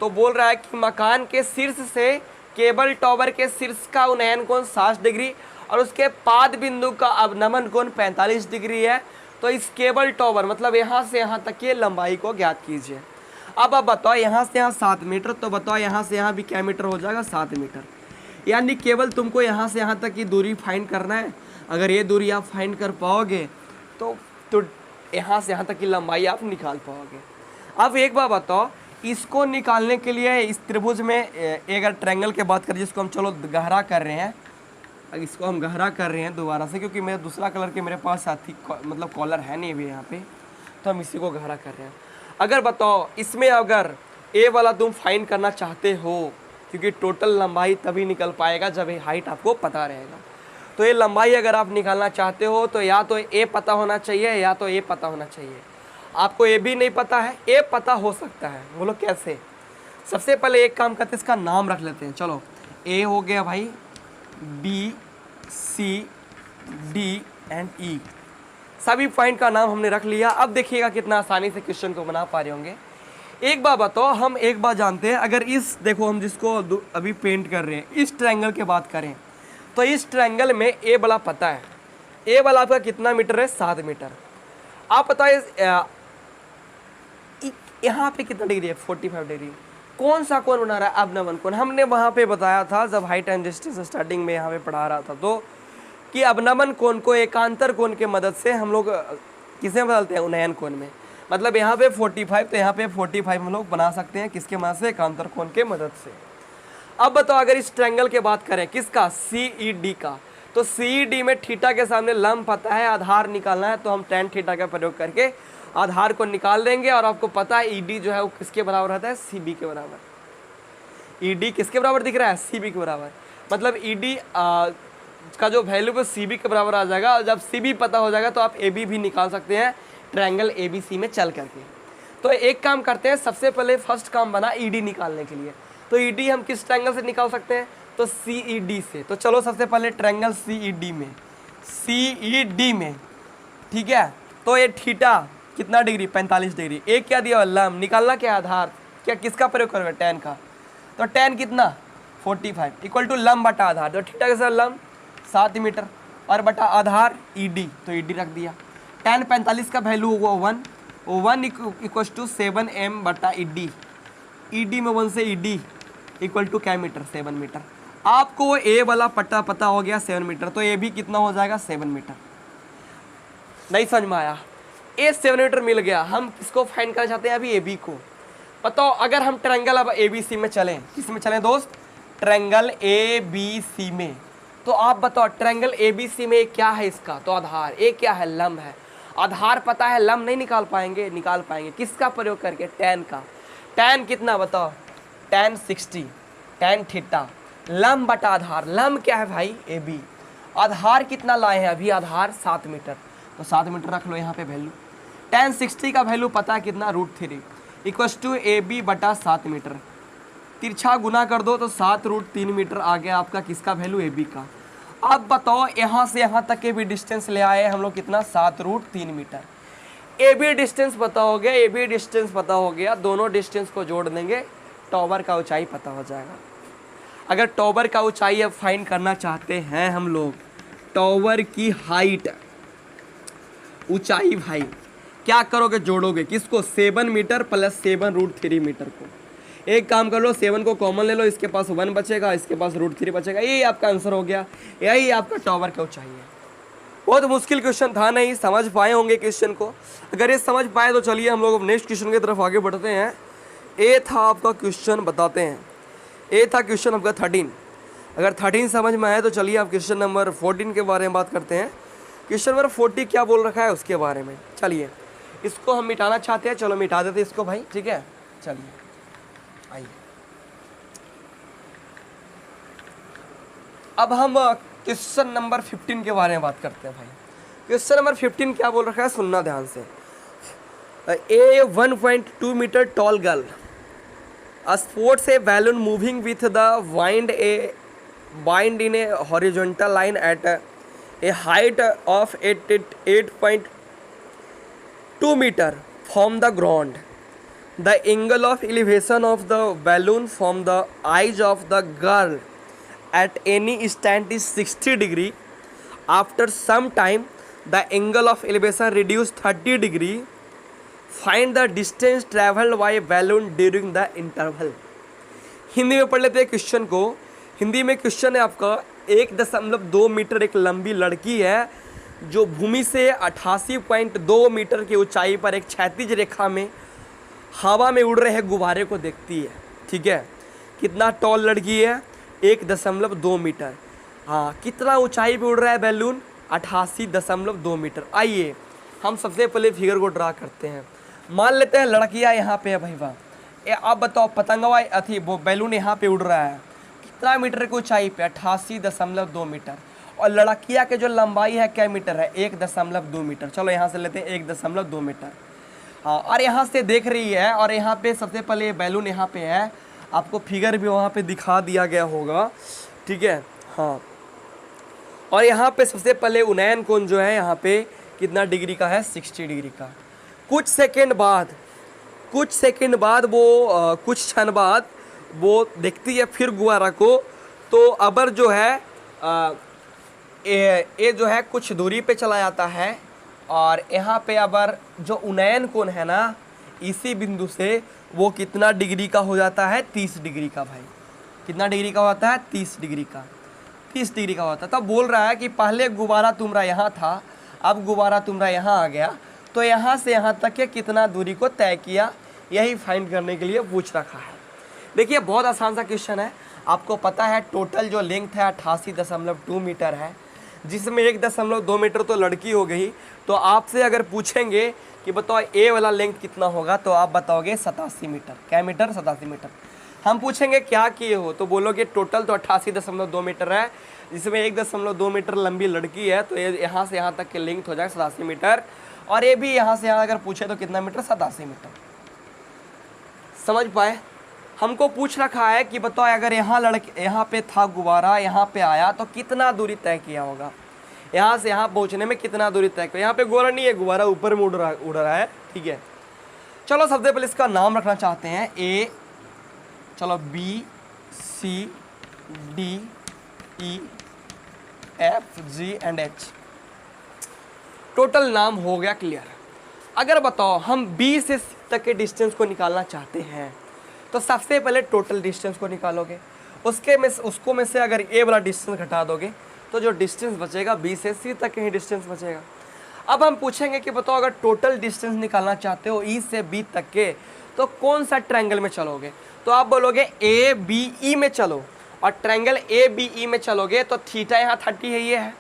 तो बोल रहा है कि मकान के शीर्ष से केबल टॉवर के शीर्ष का उन्नयन कोण 60 डिग्री और उसके पाद बिंदु का अवनमन कोण 45 डिग्री है। तो इस केबल टॉवर मतलब यहाँ से यहाँ तक की लंबाई को ज्ञात कीजिए। अब आप बताओ यहाँ से यहाँ 7 मीटर, तो बताओ यहाँ से यहाँ भी क्या मीटर हो जाएगा? 7 मीटर। यानी केवल तुमको यहाँ से यहाँ तक की दूरी फाइंड करना है। अगर ये दूरी आप फाइंड कर पाओगे तो यहाँ से यहाँ तक की लंबाई आप निकाल पाओगे। अब एक बात बताओ, इसको निकालने के लिए इस त्रिभुज में अगर ट्रायंगल की बात करें, जिसको हम चलो गहरा कर रहे हैं, इसको हम गहरा कर रहे हैं दोबारा से, क्योंकि मेरा दूसरा कलर के मेरे पास साथी मतलब कॉलर है नहीं भी यहाँ पे, तो हम इसी को गहरा कर रहे हैं। अगर बताओ इसमें अगर ए वाला तुम फाइंड करना चाहते हो, क्योंकि टोटल लंबाई तभी निकल पाएगा जब ये हाइट आपको पता रहेगा। तो ये लंबाई अगर आप निकालना चाहते हो तो या तो ए पता होना चाहिए या तो ए पता होना चाहिए। आपको ए भी नहीं पता है, ए पता हो सकता है, बोलो कैसे? सबसे पहले एक काम करते हैं, इसका नाम रख लेते हैं। चलो ए हो गया भाई, बी सी डी एंड ई, सभी पॉइंट का नाम हमने रख लिया। अब देखिएगा कितना आसानी से क्वेश्चन को बना पा रहे होंगे। एक बात बताओ, हम एक बात जानते हैं, अगर इस देखो हम जिसको अभी पेंट कर रहे हैं, इस ट्रायंगल की बात करें तो इस ट्रायंगल में ए वाला पता है, ए वाला आपका कितना मीटर है? 7 मीटर। आप बताइए यहाँ पे कितना डिग्री है? 45 डिग्री। कौन सा कोण बना रहा है? अवनमन कोण। हमने वहाँ पे बताया था जब हाइट एंड डिस्टेंस स्टार्टिंग में यहाँ पे पढ़ा रहा था तो कि अवनमन कोण को एकांतर कोण के मदद से हम लोग किसे बदलते हैं? उन्नयन कोण में। मतलब यहाँ पे 45 तो यहाँ पे 45 हम लोग बना सकते हैं, किसके मदद से? एकांतर कोण के मदद से। अब बताओ अगर इस ट्रायंगल की बात करें, किसका? CED का, तो CED में थीटा के सामने लंब पता है, आधार निकालना है, तो हम tan थीटा का प्रयोग करके आधार को निकाल देंगे। और आपको पता है ED जो है वो किसके बराबर रहता है? CB के बराबर। ED किसके बराबर दिख रहा है? CB के बराबर। मतलब ED का जो वैल्यू है CB के बराबर आ जाएगा। और जब CB पता हो जाएगा तो आप AB भी निकाल सकते हैं ट्रायंगल ABC में चल करके। तो एक काम करते हैं, सबसे पहले फर्स्ट काम बना ED निकालने के लिए। तो ED हम किस ट्रायंगल से निकाल सकते हैं? तो CED से। तो चलो सबसे पहले ट्रायंगल CED में, ठीक है। तो ये थीटा कितना डिग्री? 45 डिग्री। एक क्या दिया? लंब। निकालना क्या? आधार। क्या किसका प्रयोग करोगे? tan का। तो tan कितना? 45 इक्वल टू लंब बटा आधार। तो थीटा के साथ लंब 7 मीटर और बटा आधार ED, तो ED रख दिया। tan 45 का वैल्यू हुआ 1 इक्वल टू 7m बटा ED में 1 से ED इक्वल टू क्या मीटर? 7 मीटर। आपको वो ए वाला पता हो गया 7 मीटर, तो ये भी कितना हो जाएगा? 7 मीटर। नहीं समझ में आया? ए 7 मीटर मिल गया। हम किसको फाइंड करना चाहते हैं? अभी AB को। बताओ अगर हम ट्रायंगल अब ABC में चलें, किस में चलें दोस्त? ट्रायंगल ABC में। तो आप बताओ ट्रायंगल ABC में क्या है इसका? तो आधार। ए क्या है? लंब है। आधार पता है, लंब नहीं निकाल पाएंगे? निकाल पाएंगे। किसका प्रयोग करके? tan का। tan कितना बताओ? tan 60, tan थीटा, लंब बटा आधार। लंब क्या है भाई? AB। आधार कितना लाए हैं अभी? आधार 7 मीटर, तो 7 मीटर रख लो यहाँ पे वैल्यू। tan 60 का वैल्यू पता है कितना? √3 इक्वल्स टू AB बटा 7 मीटर। तिरछा गुना कर दो तो 7√3 मीटर आ गया आपका किसका वैल्यू? AB का। अब बताओ यहाँ से यहाँ तक के भी डिस्टेंस ले आए हम लोग, कितना? 7√3 मीटर। AB डिस्टेंस पता हो गया, AB डिस्टेंस पता हो गया, दोनों डिस्टेंस को जोड़ देंगे, टॉवर का ऊंचाई पता हो जाएगा। अगर टॉवर का ऊंचाई अब फाइंड करना चाहते हैं हम लोग, टॉवर की हाइट, ऊंचाई भाई, क्या करोगे? जोड़ोगे किसको? 7 मीटर प्लस 7√3 मीटर को। एक काम कर लो, 7 को कॉमन ले लो, इसके पास 1 बचेगा, इसके पास √3 बचेगा, यही आपका आंसर हो गया। यही आपका टॉवर का ऊंचाई है। बहुत मुश्किल क्वेश्चन था, नहीं समझ पाए होंगे क्वेश्चन को। अगर ये समझ पाए तो चलिए हम लोग नेक्स्ट क्वेश्चन की तरफ आगे बढ़ते हैं। ए था आपका क्वेश्चन, बताते हैं। ए था क्वेश्चन आपका 13। अगर 13 समझ में आए तो चलिए आप क्वेश्चन नंबर 14 के बारे में बात करते हैं। क्वेश्चन नंबर 40 क्या बोल रखा है उसके बारे में। चलिए इसको हम मिटाना चाहते हैं, चलो मिटा देते इसको भाई, ठीक है। चलिए आइए अब हम क्वेश्चन नंबर 15 के बारे में बात करते हैं भाई। क्वेश्चन नंबर 15 क्या बोल रखा है, सुनना ध्यान से। A 1.2 metre tall girl sports a balloon moving with the wind in a horizontal line at a height of 8.2 meter from the ground. The angle of elevation of the balloon from the eyes of the girl at any instant is 60 degree. After some time, the angle of elevation reduced 30 degree. Find the distance traveled by balloon during the interval. Hindi में पढ़ लेते हैं question को। हिंदी में question है आपका 1.2 metre एक लंबी लड़की है जो भूमि से 88.2 मीटर की ऊंचाई पर एक क्षैतिज रेखा में हवा में उड़ रहे गुब्बारे को देखती है। ठीक है, कितना टॉल लड़की है? 1.2 मीटर। हाँ, कितना ऊंचाई पे उड़ रहा है बैलून? 88.2 मीटर। आइए हम सबसे पहले फिगर को ड्रा करते हैं। मान लेते हैं लड़कियां यहाँ पे है भाई, वाह, आप बताओ पतंगवा अथी वो बैलून यहाँ पे उड़ रहा है कितना मीटर की ऊंचाई पे? 88.2 मीटर। और लड़किया के जो लंबाई है क्या मीटर है? 1.2 मीटर। चलो यहाँ से लेते हैं 1.2 मीटर। हाँ, और यहाँ से देख रही है, और यहाँ पे सबसे पहले ये बैलून यहाँ पे है, आपको फिगर भी वहाँ पे दिखा दिया गया होगा, ठीक है। हाँ, और यहाँ पे सबसे पहले उन्नयन कोण जो है यहाँ पे कितना डिग्री का है? 60 डिग्री का। कुछ सेकंड बाद वो कुछ क्षण बाद वो देखती है फिर गुब्बारा को, तो अबर जो है ये जो है कुछ दूरी पे चला जाता है, और यहाँ पे अबर जो उन्नयन कोण है ना इसी बिंदु से वो कितना डिग्री का हो जाता है? 30 डिग्री का। भाई कितना डिग्री का होता है? 30 डिग्री का। 30 डिग्री का होता है। तब बोल रहा है कि पहले गुब्बारा तुम्हारा यहाँ था, अब गुब्बारा तुम्हारा यहाँ आ गया, तो यहाँ से यहाँ तक के कितना दूरी को तय किया, यही फाइंड करने के लिए पूछ रखा है। देखिए बहुत आसान सा क्वेश्चन है। आपको पता है टोटल जो लेंथ है 88.2 मीटर है, जिसमें 1.2 मीटर तो लड़की हो गई। तो आपसे अगर पूछेंगे कि बताओ ए वाला लेंथ कितना होगा, तो आप बताओगे 87 मीटर। क्या मीटर? 87 मीटर। हम पूछेंगे क्या किए हो, तो बोलोगे टोटल तो 88.2 मीटर है, जिसमें 1.2 मीटर लंबी लड़की है, तो ये यहाँ से यहाँ तक के लेंथ हो जाएगा 87 मीटर। और ये भी यहाँ से यहाँ अगर पूछे तो कितना मीटर? 87 मीटर। समझ पाए? हमको पूछ रखा है कि बताओ अगर यहाँ पे था गुब्बारा, यहाँ पे आया तो कितना दूरी तय किया होगा, यहाँ से यहाँ पहुँचने में कितना दूरी तय किया। यहाँ पे गुब्बारा नहीं है, गुब्बारा ऊपर में उड़ रहा है, ठीक है। चलो सबसे पहले इसका नाम रखना चाहते हैं ए, चलो B C D E F G and H. Total नाम हो गया क्लियर। अगर बताओ हम बी से सी तक के डिस्टेंस को निकालना चाहते हैं, तो सबसे पहले टोटल डिस्टेंस को निकालोगे, उसको में से अगर ए वाला डिस्टेंस घटा दोगे तो जो डिस्टेंस बचेगा बी से सी तक के ही डिस्टेंस बचेगा। अब हम पूछेंगे कि बताओ अगर टोटल डिस्टेंस निकालना चाहते हो ई से बी तक के, तो कौन सा ट्रायंगल में चलोगे? तो आप बोलोगे ए बी ई में चलो, और ट्रायंगल ए बी ई में चलोगे तो थीटा यहाँ 30 है, ये है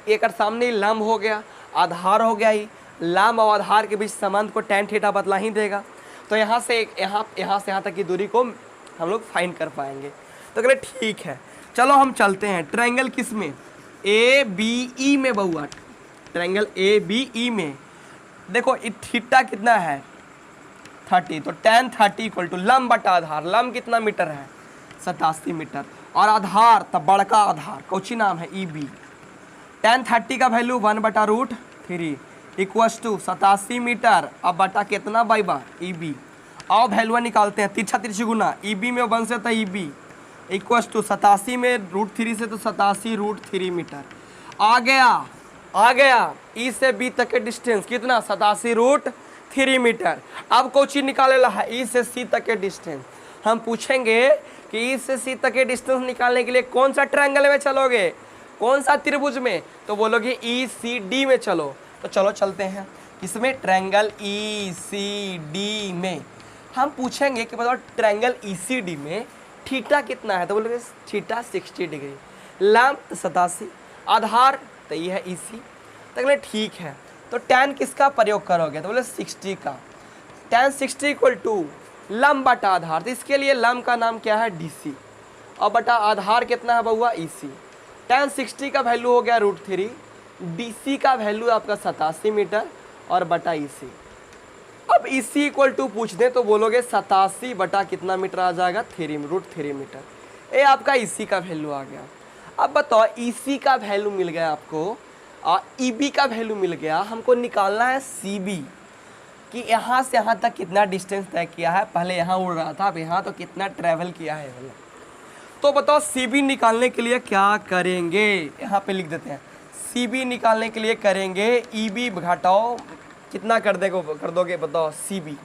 एक सामने लंब हो गया, आधार हो गया, ही लंब और आधार के बीच संबंध को tan थीटा बतला ही देगा। तो यहाँ से यहाँ तक की दूरी को हम लोग फाइंड कर पाएंगे। तो अगले ठीक है, चलो हम चलते हैं ट्रायंगल किस में? ए बी ई में बहुआ, ट्रायंगल ए बी ई में। देखो थीटा कितना है? 30, तो tan 30 इक्वल टू लंब बटा आधार। लंब कितना मीटर है? 87 मीटर। और आधार तब बड़का आधार कौची नाम है? E B. tan 30 का वैल्यू 1/√3 इक्वस टू 87 मीटर। अब बटा कितना बाई बार? E B. और वैल्यू निकालते हैं, तिरछा तिरछी गुना, ई बी में 1 से था ई बी इक्वस टू 87 में √3 से तो 87√3 मीटर। आ गया ई से बी तक के डिस्टेंस कितना? 87√3 मीटर। अब कोई चीज निकालेला है ई से सी तक के डिस्टेंस। हम पूछेंगे कि ई से सी तक के डिस्टेंस निकालने के लिए कौन सा ट्रायंगल में चलोगे, कौन सा त्रिभुज में? तो बोलोगे ई सी डी में चलो। तो चलो चलते हैं किसमें? ट्रायंगल ई सी डी में। हम पूछेंगे कि बताओ ट्रायंगल ई सी डी में थीटा कितना है, तो बोलोगे थीटा 60 डिग्री, लंब 87, आधार तो ये है ई सी। तो बोले ठीक है, तो tan किसका प्रयोग करोगे? तो बोले 60 का। tan 60 इक्वल टू लंब बटा आधार, तो इसके लिए लंब का नाम क्या है? डी सी, और बटा आधार कितना है बहुआ? ई सी। tan 60 का वैल्यू हो गया √3, डी सी का वैल्यू आपका 87 मीटर और बटा ई सी। अब ई सी इक्वल टू पूछ दें तो बोलोगे 87 बटा कितना मीटर आ जाएगा? √3 मीटर। ये आपका ई सी का वैल्यू आ गया। अब बताओ ई सी का वैल्यू मिल गया आपको और ई बी का वैल्यू मिल गया, हमको निकालना है सी बी कि यहाँ से यहाँ तक कितना डिस्टेंस तय किया है। पहले यहाँ उड़ रहा था, अब यहाँ तो कितना ट्रैवल किया है वाला। तो बताओ सी बी निकालने के लिए क्या करेंगे? यहाँ पे लिख देते हैं, सी बी निकालने के लिए करेंगे ई बी घटाओ कितना कर दोगे बताओ सी बी।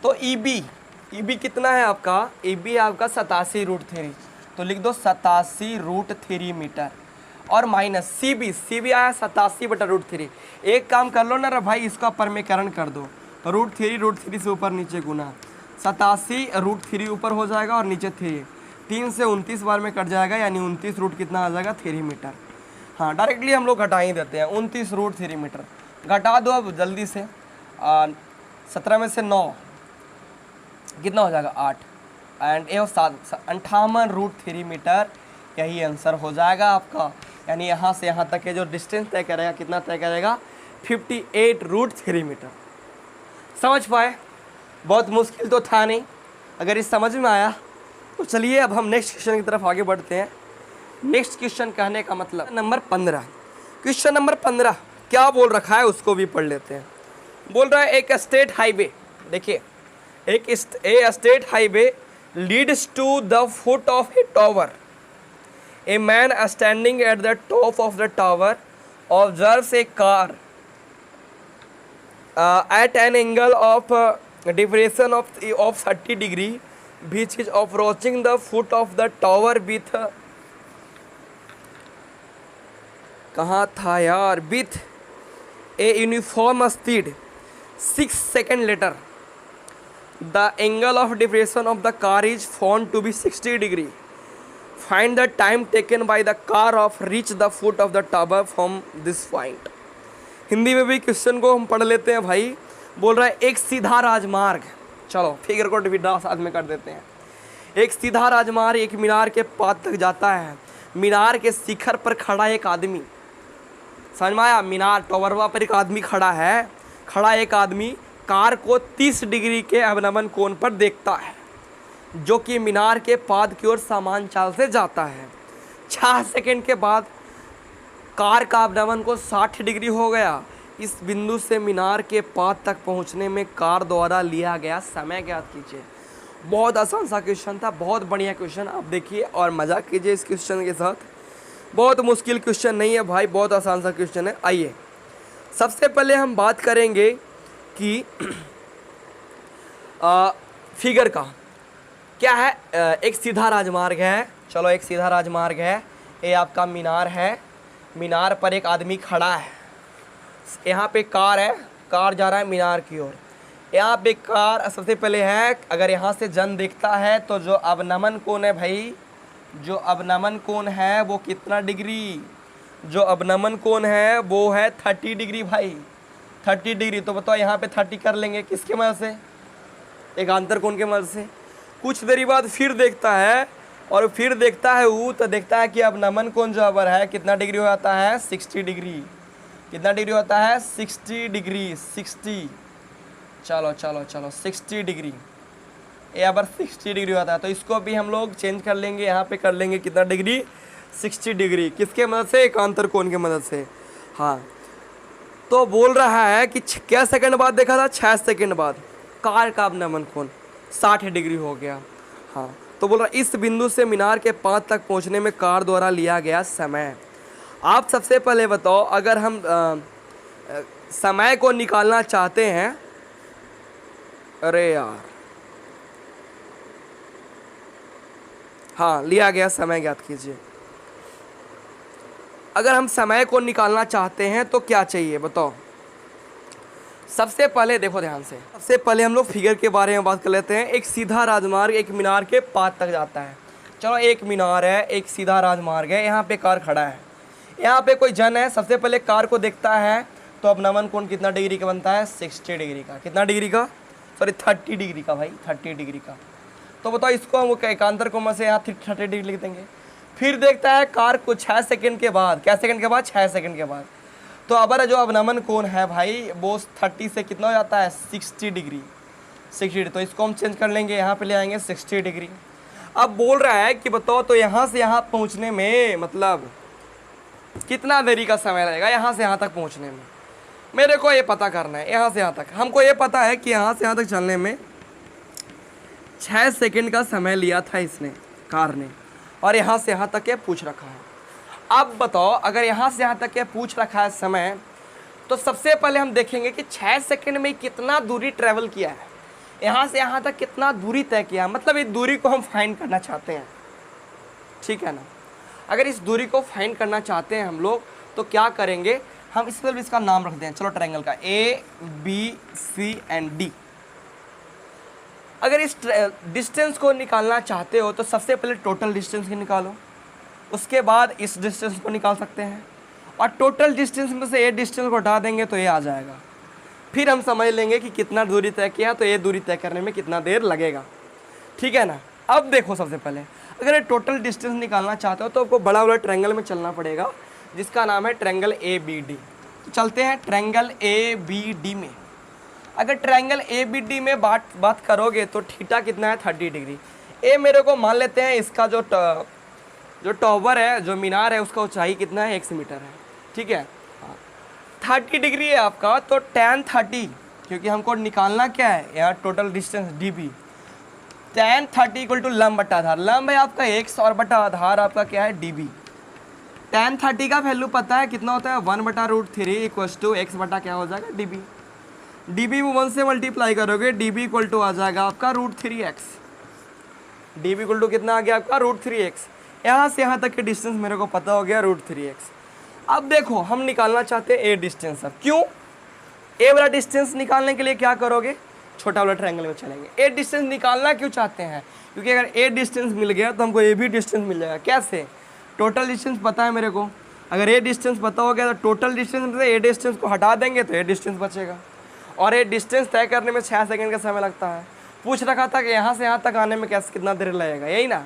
तो ई बी कितना है आपका? ई बी आपका 87√3, तो लिख दो 87√3 मीटर और माइनस सी बी आया 87/√3। एक काम कर लो ना रे भाई, इसका परमीकरण कर दो, तो √3 से ऊपर नीचे गुना 87√3 ऊपर हो जाएगा और नीचे 3 से 29 बार में कट जाएगा, यानी 29 रूट कितना आ जाएगा? 3 मीटर। हाँ डायरेक्टली हम लोग घटा ही देते हैं, 29√3 मीटर घटा दो अब जल्दी से। 17 में से 9 कितना हो जाएगा 8 एंड ये 58√3 मीटर, यही आंसर हो जाएगा आपका। यानी यहाँ से यहाँ तक के जो डिस्टेंस तय करेगा कितना तय करेगा 58√3 मीटर। समझ पाए? बहुत मुश्किल तो था नहीं। अगर इस समझ में आया तो चलिए अब हम नेक्स्ट क्वेश्चन की तरफ आगे बढ़ते हैं। नेक्स्ट क्वेश्चन कहने का मतलब नंबर 15। क्वेश्चन नंबर 15 क्या बोल रखा है उसको भी पढ़ लेते हैं। बोल रहा है एक स्टेट हाईवे, देखिए एक state highway leads to the foot of a tower. A man standing at the top of the tower observes a car at an angle of deviation of 30 degree which is approaching the foot of the tower with कहाँ था यार with a uniform speed 6 seconds later the angle of deviation of the car is found to be 60 degree. Find the time taken by the car of reach the foot of the tower from this point. Hindi में भी question को हम पढ़ लेते हैं भाई। बोल रहा है एक सीधा राजमार्ग, चलो फिगर को डिविडा साथ में कर देते हैं। एक सीधा राजमार्ग एक मीनार के पाद तक जाता है। मीनार के शिखर पर खड़ा एक आदमी, समझ में आया? मीनार टॉवरवा पर एक आदमी खड़ा है। खड़ा एक आदमी कार को 30 डिग्री के अवनमन कोण पर देखता है जो कि मीनार के पाद की ओर समान चाल से जाता है। 6 सेकंड के बाद कार का अवनमन को 60 डिग्री हो गया। इस बिंदु से मीनार के पाद तक पहुंचने में कार द्वारा लिया गया समय ज्ञात कीजिए। बहुत आसान सा क्वेश्चन था, बहुत बढ़िया क्वेश्चन। आप देखिए और मज़ा कीजिए इस क्वेश्चन के साथ। बहुत मुश्किल क्वेश्चन नहीं है भाई, बहुत आसान सा क्वेश्चन है। आइए सबसे पहले हम बात करेंगे कि फिगर का क्या है। एक सीधा राजमार्ग है, चलो एक सीधा राजमार्ग है। ये आपका मीनार है, मीनार पर एक आदमी खड़ा है। यहाँ पे कार है, कार जा रहा है मीनार की ओर। यहाँ पे कार सबसे पहले है, अगर यहाँ से जन दिखता है तो जो अवनमन कोण है भाई, जो अवनमन कोण है वो कितना डिग्री, जो अवनमन कोण है वो है 30 डिग्री भाई, 30 डिग्री। तो बताओ यहाँ पे 30 कर लेंगे किसके मदद से, एक अंतर कोण के मदद से। कुछ देरी बाद फिर देखता है और फिर देखता है वो, तो देखता है कि अवनमन कोण जो अबर है कितना डिग्री हो जाता है 60 डिग्री। कितना डिग्री होता है 60 डिग्री, 60, चलो चलो चलो 60 डिग्री। ये अबर 60 डिग्री होता है, तो इसको भी हम लोग चेंज कर लेंगे, यहाँ पे कर लेंगे कितना डिग्री 60 डिग्री। किसके मदद से, एकांतर कोण के मदद से। हाँ तो बोल रहा है कि क्या सेकंड बाद देखा था, 6 सेकंड बाद कार का अवनमन कोण 60 डिग्री हो गया। हाँ तो बोल रहा है इस बिंदु से मीनार के पाद तक पहुंचने में कार द्वारा लिया गया समय। आप सबसे पहले बताओ, अगर हम समय को निकालना चाहते हैं, अरे यार हाँ लिया गया समय ज्ञात कीजिए। अगर हम समय को निकालना चाहते हैं तो क्या चाहिए बताओ। सबसे पहले देखो ध्यान से, सबसे पहले हम लोग फिगर के बारे में बात कर लेते हैं। एक सीधा राजमार्ग एक मीनार के पाद तक जाता है। चलो एक मीनार है, एक सीधा राजमार्ग है, यहाँ पे कार खड़ा है, यहाँ पे कोई जन है। सबसे पहले कार को देखता है तो अवनमन कोण कितना डिग्री का बनता है 60 डिग्री का। कितना डिग्री का, सॉरी 30 डिग्री का भाई, 30 डिग्री का। तो बताओ इसको हम एकांतर कोण से यहाँ 30 डिग्री लिख देंगे। फिर देखता है कार को 6 सेकंड के बाद, क्या सेकंड के बाद, 6 सेकंड के बाद। तो अबर जो अवनमन कोण है भाई वो 30 से कितना हो जाता है 60 डिग्री, 60 डिग्री। तो इसको हम चेंज कर लेंगे, यहाँ पे ले आएंगे 60 डिग्री। अब बोल रहा है कि बताओ तो यहाँ से यहाँ पहुँचने में मतलब कितना देरी का समय लगेगा यहाँ से यहाँ तक पहुँचने में। मेरे को ये पता करना है, यहाँ से यहाँ तक हमको ये पता है कि यहाँ से यहाँ तक चलने में 6 सेकंड का समय लिया था इसने, कार ने, और यहाँ से यहाँ तक ये पूछ रखा है। अब बताओ अगर यहाँ से यहाँ तक ये पूछ रखा है समय, तो सबसे पहले हम देखेंगे कि 6 सेकंड में कितना दूरी ट्रैवल किया है, यहाँ से यहाँ तक कितना दूरी तय किया, मतलब इस दूरी को हम फाइंड करना चाहते हैं, ठीक है ना। अगर इस दूरी को फाइंड करना चाहते हैं हम लोग तो क्या करेंगे, हम इस पर इसका नाम रख दें, चलो ट्रायंगल का A B C and D। अगर इस डिस्टेंस को निकालना चाहते हो तो सबसे पहले टोटल डिस्टेंस की निकालो, उसके बाद इस डिस्टेंस को निकाल सकते हैं, और टोटल डिस्टेंस में से ये डिस्टेंस को हटा देंगे तो ये आ जाएगा। फिर हम समझ लेंगे कि कितना दूरी तय किया, तो ये दूरी तय करने में कितना देर लगेगा, ठीक है ना। अब देखो सबसे पहले अगर ये टोटल डिस्टेंस निकालना चाहते हो तो आपको बड़ा वाला ट्रायंगल में चलना पड़ेगा जिसका नाम है ट्रायंगल ए बी डी। तो चलते हैं ट्रायंगल ए बी डी में। अगर ट्रायंगल ए बी डी में बात करोगे तो थीटा कितना है 30 डिग्री। ए मेरे को मान लेते हैं इसका जो टॉवर है, जो मीनार है, उसका ऊंचाई कितना है 100 मीटर है, ठीक है। 30 डिग्री है आपका, तो tan 30, क्योंकि हमको निकालना क्या है यहाँ total distance D B, tan 30 equal to लंब बटा आधार। लंब है आपका x और बटा आधार आपका क्या है डी बी। tan 30 का वैल्यू पता है कितना होता है 1/√3 इक्वल्स टू x बटा क्या हो जाएगा डी बी। डी बी 1 से मल्टीप्लाई करोगे, डी बी इक्वल टू आ जाएगा आपका √3x। D B equal to कितना आ गया आपका √3x। यहाँ से यहाँ तक के डिस्टेंस मेरे को पता हो गया √3x। अब देखो हम निकालना चाहते हैं ए डिस्टेंस। अब क्यों ए वाला डिस्टेंस निकालने के लिए क्या करोगे, छोटा वाला ट्रायंगल में चलेंगे। ए डिस्टेंस निकालना क्यों चाहते हैं, क्योंकि अगर ए डिस्टेंस मिल गया तो हमको ए भी डिस्टेंस मिल जाएगा। कैसे, टोटल डिस्टेंस पता है मेरे को, अगर ए डिस्टेंस पता हो गया तो टोटल डिस्टेंस से ए डिस्टेंस को हटा देंगे तो ए डिस्टेंस बचेगा। और ए डिस्टेंस तय करने में 6 सेकंड का समय लगता है। पूछ रखा था कि यहाँ से यहाँ तक आने में कैसे कितना देर लगेगा, यही ना।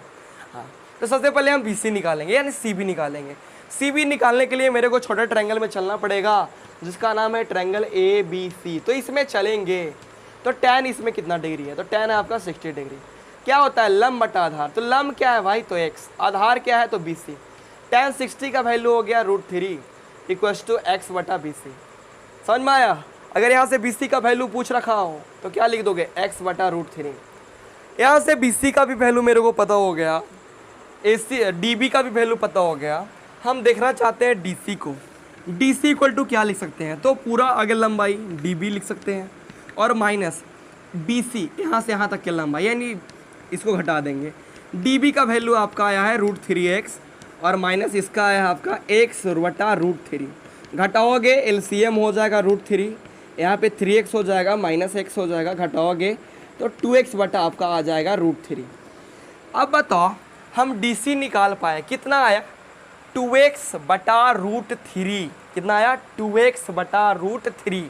हाँ, तो सबसे पहले हम बी सी निकालेंगे यानी सी बी निकालेंगे। सी बी निकालने के लिए मेरे को छोटे ट्रायंगल में चलना पड़ेगा जिसका नाम है ट्रायंगल ए बी सी। तो इसमें चलेंगे तो tan इसमें कितना डिग्री है, तो tan है आपका 60 डिग्री। क्या होता है लंब बटा आधार, तो लंब क्या है भाई तो x, आधार क्या है तो बी सी। tan 60 का वैल्यू हो गया √3 इक्वल्स टू x बटा बी सी। समझ में आया। अगर यहाँ से बी सी का वैल्यू पूछ रखा हो तो क्या लिख दोगे x बटा √3। यहाँ से बी सी का भी वैल्यू मेरे को पता हो गया, ए सी डी बी का भी वैल्यू पता हो गया। हम देखना चाहते हैं डी सी को। डी सी इक्वल टू क्या लिख सकते हैं, तो पूरा आगे लंबाई डी बी लिख सकते हैं और माइनस बी सी यहाँ से यहाँ तक की लंबाई, यानी इसको घटा देंगे। डी बी का वैल्यू आपका आया है √3x और माइनस इसका आया है आपका x बटा √3। घटाओगे एलसीएम हो जाएगा √3, यहाँ पे 3x हो जाएगा माइनस x हो जाएगा, घटाओगे तो 2x बटा आपका आ जाएगा √3। अब बताओ हम डी सी निकाल पाए, कितना आया 2x बटा √3। कितना आया 2x बटा √3।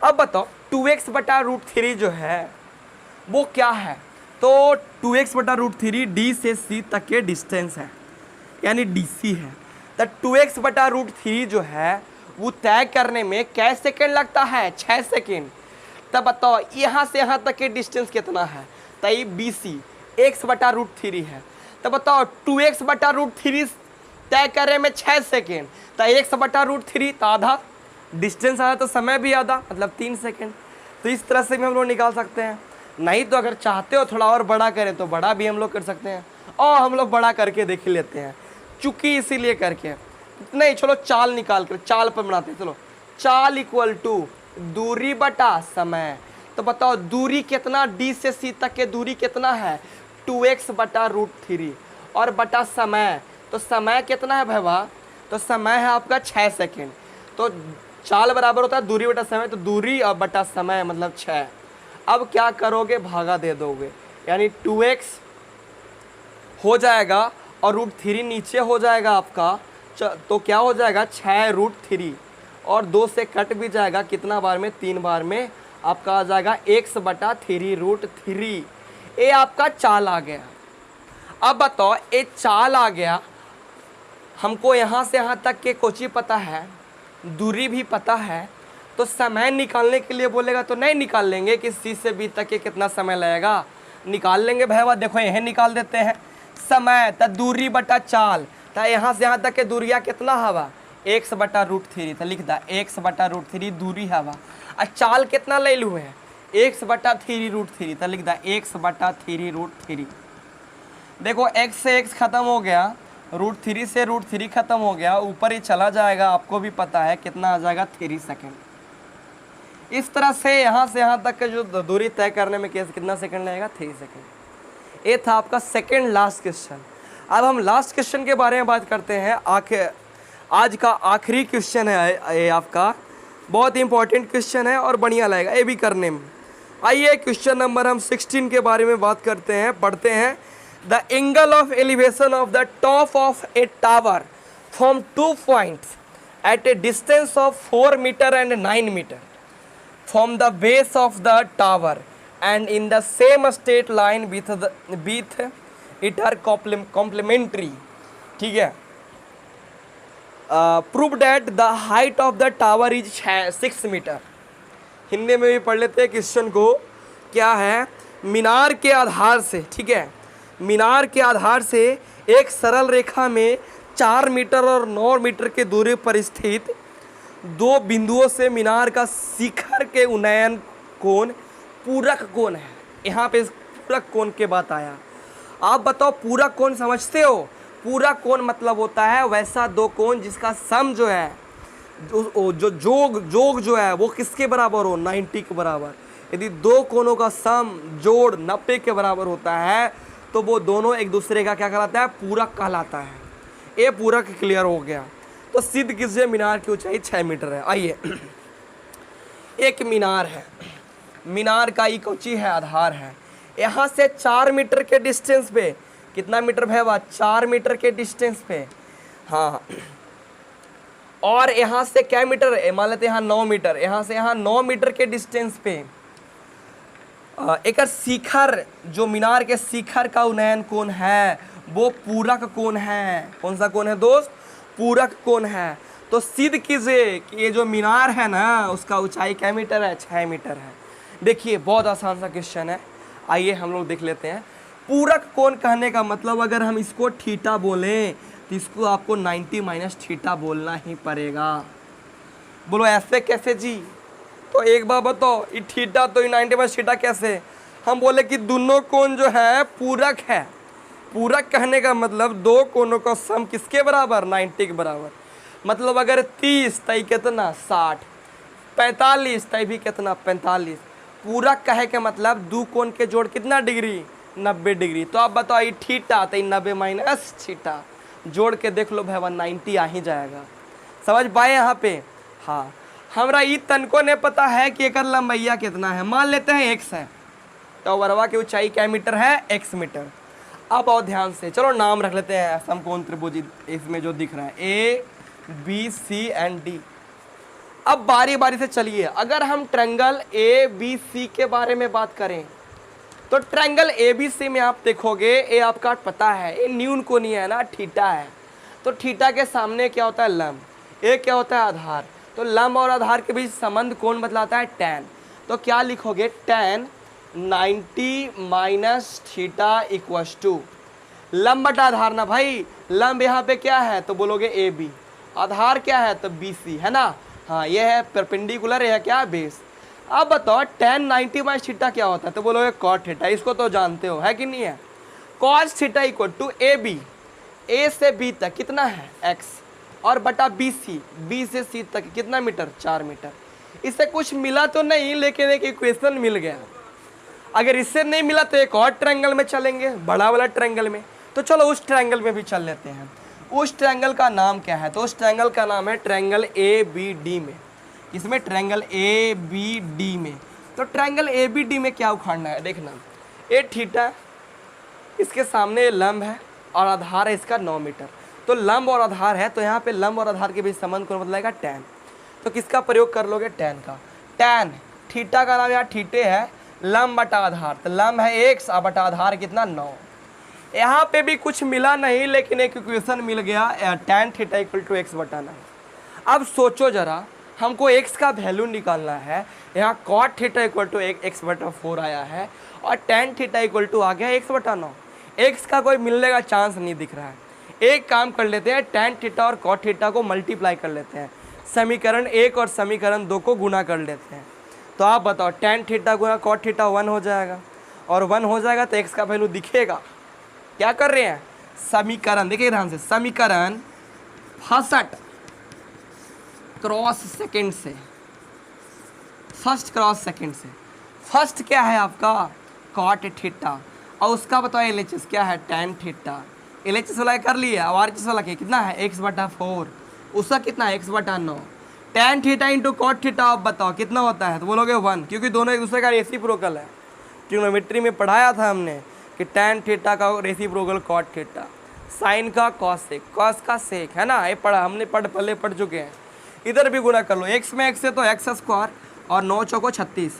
अब बताओ 2x बटा √3 जो है वो क्या है, तो 2x बटा √3 डी से सी तक के डिस्टेंस है यानी डी सी है। तो 2x बटा √3 जो है वो तय करने में कै सेकेंड लगता है 6 सेकेंड। तब बताओ यहाँ से यहाँ तक के डिस्टेंस कितना है, तो ये बी सी x बटा √3 है। तब बताओ 2x बटा √3 तय करने में 6 सेकेंड, तो x बटा √3 तो आधा डिस्टेंस आया तो समय भी आधा मतलब 3 सेकेंड। तो इस तरह से भी हम लोग निकाल सकते हैं। नहीं तो अगर चाहते हो थोड़ा और बड़ा करें तो बड़ा भी हम लोग कर सकते हैं, और हम लोग बड़ा करके देख लेते हैं चूंकि इसीलिए करके नहीं। चलो चाल निकाल कर चाल पर बनाते हैं। चलो चाल इक्वल टू दूरी बटा समय। तो बताओ दूरी कितना, डी से सी तक के दूरी कितना है 2x बटा √3 और बटा समय, तो समय कितना है भैया, तो समय है आपका 6 सेकेंड। तो चाल बराबर होता है दूरी बटा समय, तो दूरी और बटा समय मतलब 6। अब क्या करोगे भागा दे दोगे, यानी 2x हो जाएगा और √3 नीचे हो जाएगा आपका, तो क्या हो जाएगा 6√3 और 2 से कट भी जाएगा कितना बार में 3 बार में आपका आ जाएगा x बटा 3√3। ये आपका चाल आ गया। अब बताओ ये चाल आ गया, हमको यहाँ से यहाँ तक के कोची पता है, दूरी भी पता है, तो समय निकालने के लिए बोलेगा तो नहीं निकाल लेंगे कि सी से बी तक के कितना समय लगेगा, निकाल लेंगे भैया। देखो यह निकाल देते हैं समय तो दूरी बटा चाल, तो यहाँ से यहाँ तक के दूरिया कितना हवा x बटा √3, तो लिख दा x बटा √3 दूरी हवा। और चाल कितना ले लू है x बटा 3√3, तो लिख दा x बटा 3√3। देखो x से x खत्म हो गया, √3 से √3 खत्म हो गया, ऊपर ही चला जाएगा, आपको भी पता है कितना आ जाएगा 3 सेकेंड। इस तरह से यहाँ से यहाँ तक का जो दूरी तय करने में कितना सेकंड लगेगा 3 सेकंड। ये था आपका सेकंड लास्ट क्वेश्चन। अब हम लास्ट क्वेश्चन के बारे में बात करते हैं। आज का आखिरी क्वेश्चन है ये आपका, बहुत इंपॉर्टेंट क्वेश्चन है और बढ़िया लगेगा ये भी करने में। आइए क्वेश्चन नंबर हम 16 के बारे में बात करते हैं, पढ़ते हैं। The angle of elevation of the top of a tower from 2 points at a distance of 4 metre and 9 metre from the base of the tower and in the same straight line with it are complementary, ठीक है। Prove that the height of the tower is 6 metre. Hindi में भी पढ़ लेते हैं question को, क्या है, मीनार के आधार से, ठीक है, मीनार के आधार से एक सरल रेखा में 4 मीटर और 9 मीटर के दूरी पर स्थित दो बिंदुओं से मीनार का शिखर के उन्नयन कोण पूरक कोण है। यहाँ पे पूरक कोण के बात आया। आप बताओ पूरक कोण समझते हो? पूरक कोण मतलब होता है वैसा दो कोण जिसका सम जो है, जो जोग जो है वो किसके बराबर हो, 90 के बराबर। यदि दो कोणों का सम जोड़ 90 के बराबर होता है तो वो दोनों एक दूसरे का क्या कहलाता है, पूरक कहलाता है। ये पूरक क्लियर हो गया। तो सिद्ध कीजिए मीनार की ऊंचाई 6 मीटर है। आइए, एक मीनार है, मीनार का एक ऊंची है, आधार है। यहाँ से 4 मीटर के डिस्टेंस पे, कितना मीटर है वह, 4 मीटर के डिस्टेंस पे, हाँ। और यहाँ से क्या मीटर है, मान लेते हैं यहाँ 9 मीटर, यहाँ से यहाँ 9 मीटर के डिस्टेंस पे एक शिखर, जो मीनार के शिखर का उन्नयन कोण है वो पूरक कोण है। कौन सा कोण है दोस्त? पूरक कोण है। तो सिद्ध कीजिए कि ये जो मीनार है ना उसका ऊंचाई क्या मीटर है, 6 मीटर है। देखिए बहुत आसान सा क्वेश्चन है, आइए हम लोग देख लेते हैं। पूरक कोण कहने का मतलब अगर हम इसको थीटा बोलें तो इसको आपको 90 माइनस थीटा बोलना ही पड़ेगा। बोलो ऐसे कैसे जी? तो एक बार बताओ, ये थीटा तो 90 माइनस थीटा कैसे? हम बोले कि दोनों कोण जो है पूरक है। पूरक कहने का मतलब दो कोणों का सम किसके बराबर, 90 के बराबर। मतलब अगर 30 तय कितना 60, 45 तय भी कितना 45। पूरक कहे के मतलब दो कोण के जोड़ कितना डिग्री, 90 डिग्री। तो आप बताओ ये थीटा तो 90 माइनस थीटा, जोड़ के देख लो भाई 90 आ ही जाएगा। समझ पाए यहाँ पे? हाँ, हमरा ई तनको ने पता है कि एक लंबैया कितना है। मान लेते हैं x है, तो वरवा की ऊंचाई क्या मीटर है, x मीटर। अब और ध्यान से चलो नाम रख लेते हैं समकोण त्रिभुज इसमें जो दिख रहा है, A, B, C and D। अब बारी बारी से चलिए, अगर हम ट्रायंगल ABC के बारे में बात करें तो ट्रायंगल ABC में आप देखोगे, ये आपका पता है ये न्यून कोणीय है ना, थीटा है। तो थीटा के सामने क्या होता है, लंब। ये क्या होता है, आधार। तो लंब और आधार के बीच संबंध कौन बतलाता है, tan। तो क्या लिखोगे, tan 90 minus theta equals to लंब बटा आधार ना भाई। लंब यहाँ पे क्या है तो बोलोगे AB, आधार क्या है तो BC है ना। हाँ, ये है परपेंडिकुलर, यह क्या है बेस। अब बताओ tan 90 माइनस थीटा क्या होता है तो बोलोगे cot थीटा। इसको तो जानते हो है कि नहीं है। cos theta equal to AB, A से B तक कितना है x, और बटा BC, B से C तक कितना मीटर, 4 मीटर। इससे कुछ मिला तो नहीं, लेकिन एक इक्वेशन मिल गया। अगर इससे नहीं मिला तो एक और ट्रायंगल में चलेंगे, बड़ा वाला ट्रायंगल में। तो चलो उस ट्रायंगल में भी चल लेते हैं। उस ट्रायंगल का नाम क्या है, तो उस ट्रायंगल का नाम है ट्रायंगल ABD में। इसमें ट्रायंगल ABD में, तो ट्रायंगल ABD में क्या उखाड़ना है, देखना। ये थीटा, इसके सामने लंब है और आधार है इसका 9 मीटर। तो लंब और आधार है, तो यहाँ पे लंब और आधार के बीच संबंध कौन बदलाएगा, tan। तो किसका प्रयोग कर लोगे, tan का। tan थीटा का नाम यहाँ थीटे है, लंब बटा आधार, तो लंब है x और बटा आधार कितना 9। यहाँ पे भी कुछ मिला नहीं, लेकिन एक इक्वेशन मिल गया, tan theta equal to x बटा 9। अब सोचो जरा, हमको x का वैल्यू निकालना है। यहाँ cot theta equal to x बटा 4 आया है और tan थीटा इक्वल टू आ गया x बटा 9। x का कोई मिलने का चांस नहीं दिख रहा है। एक काम कर लेते हैं, tan थीटा और cot थीटा को मल्टीप्लाई कर लेते हैं। समीकरण 1 और समीकरण 2 को गुना कर लेते हैं। तो आप बताओ tan थीटा गुना cot थीटा 1 हो जाएगा, और 1 हो जाएगा तो x का वैल्यू दिखेगा। क्या कर रहे हैं, समीकरण देखिए ध्यान से, समीकरण 65 क्रॉस सेकेंड से, फर्स्ट क्रॉस सेकेंड से। फर्स्ट क्या है आपका cot थीटा, और उसका बताओ LHS क्या है, tan थीटा। LHS वाला कर लिया, और RHS वाला क्या कितना है, x बटा 4, उसका कितना है x बटा 9। tan theta into cot theta आप बताओ कितना होता है, तो बोलोगे 1, क्योंकि दोनों एक दूसरे का रेसिप्रोकल है। ट्रिग्नोमेट्री में पढ़ाया था हमने कि tan थीटा का रेसिप्रोकल cot थीटा, साइन का कॉसेक, कॉस का सेक, है ना। ये पढ़ा हमने, पढ़ चुके हैं। इधर भी गुना कर लो, x में x है तो x स्क्वायर और 9 चौको 36,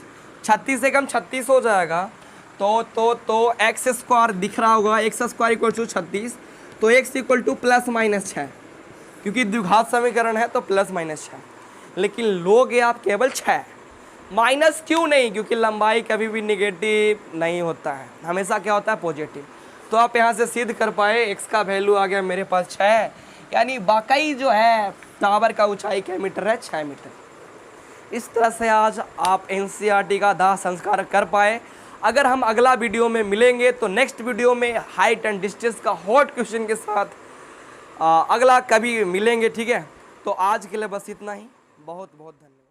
36 से कम 36 हो जाएगा। तो एक्स स्क्वायर दिख रहा होगा, एक्स स्क्वायर इक्वल टू 36, तो x equal two plus minus 6, क्योंकि द्विघात समीकरण है तो प्लस माइनस 6, लेकिन लोगे आप केवल 6। माइनस क्यों नहीं? क्योंकि लंबाई कभी भी निगेटिव नहीं होता है, हमेशा क्या होता है? पॉजिटिव। तो आप यहाँ से सिद्ध कर पाए एक्स का वैल्यू आ गया मेरे पास 6, यानी वाकई जो है टावर का ऊंचाई क्या मीटर है? 6 मीटर। इस तरह से आज आप एनसीईआरटी का दाह संस्कार कर पाए। अगर हम अगला वीडियो में मिलेंगे तो नेक्स्ट वीडियो में हाइट एंड डिस्टेंस का हॉट क्वेश्चन के साथ अगला कभी मिलेंगे, ठीक है? तो आज के लिए बस इतना ही। बहुत बहुत धन्यवाद।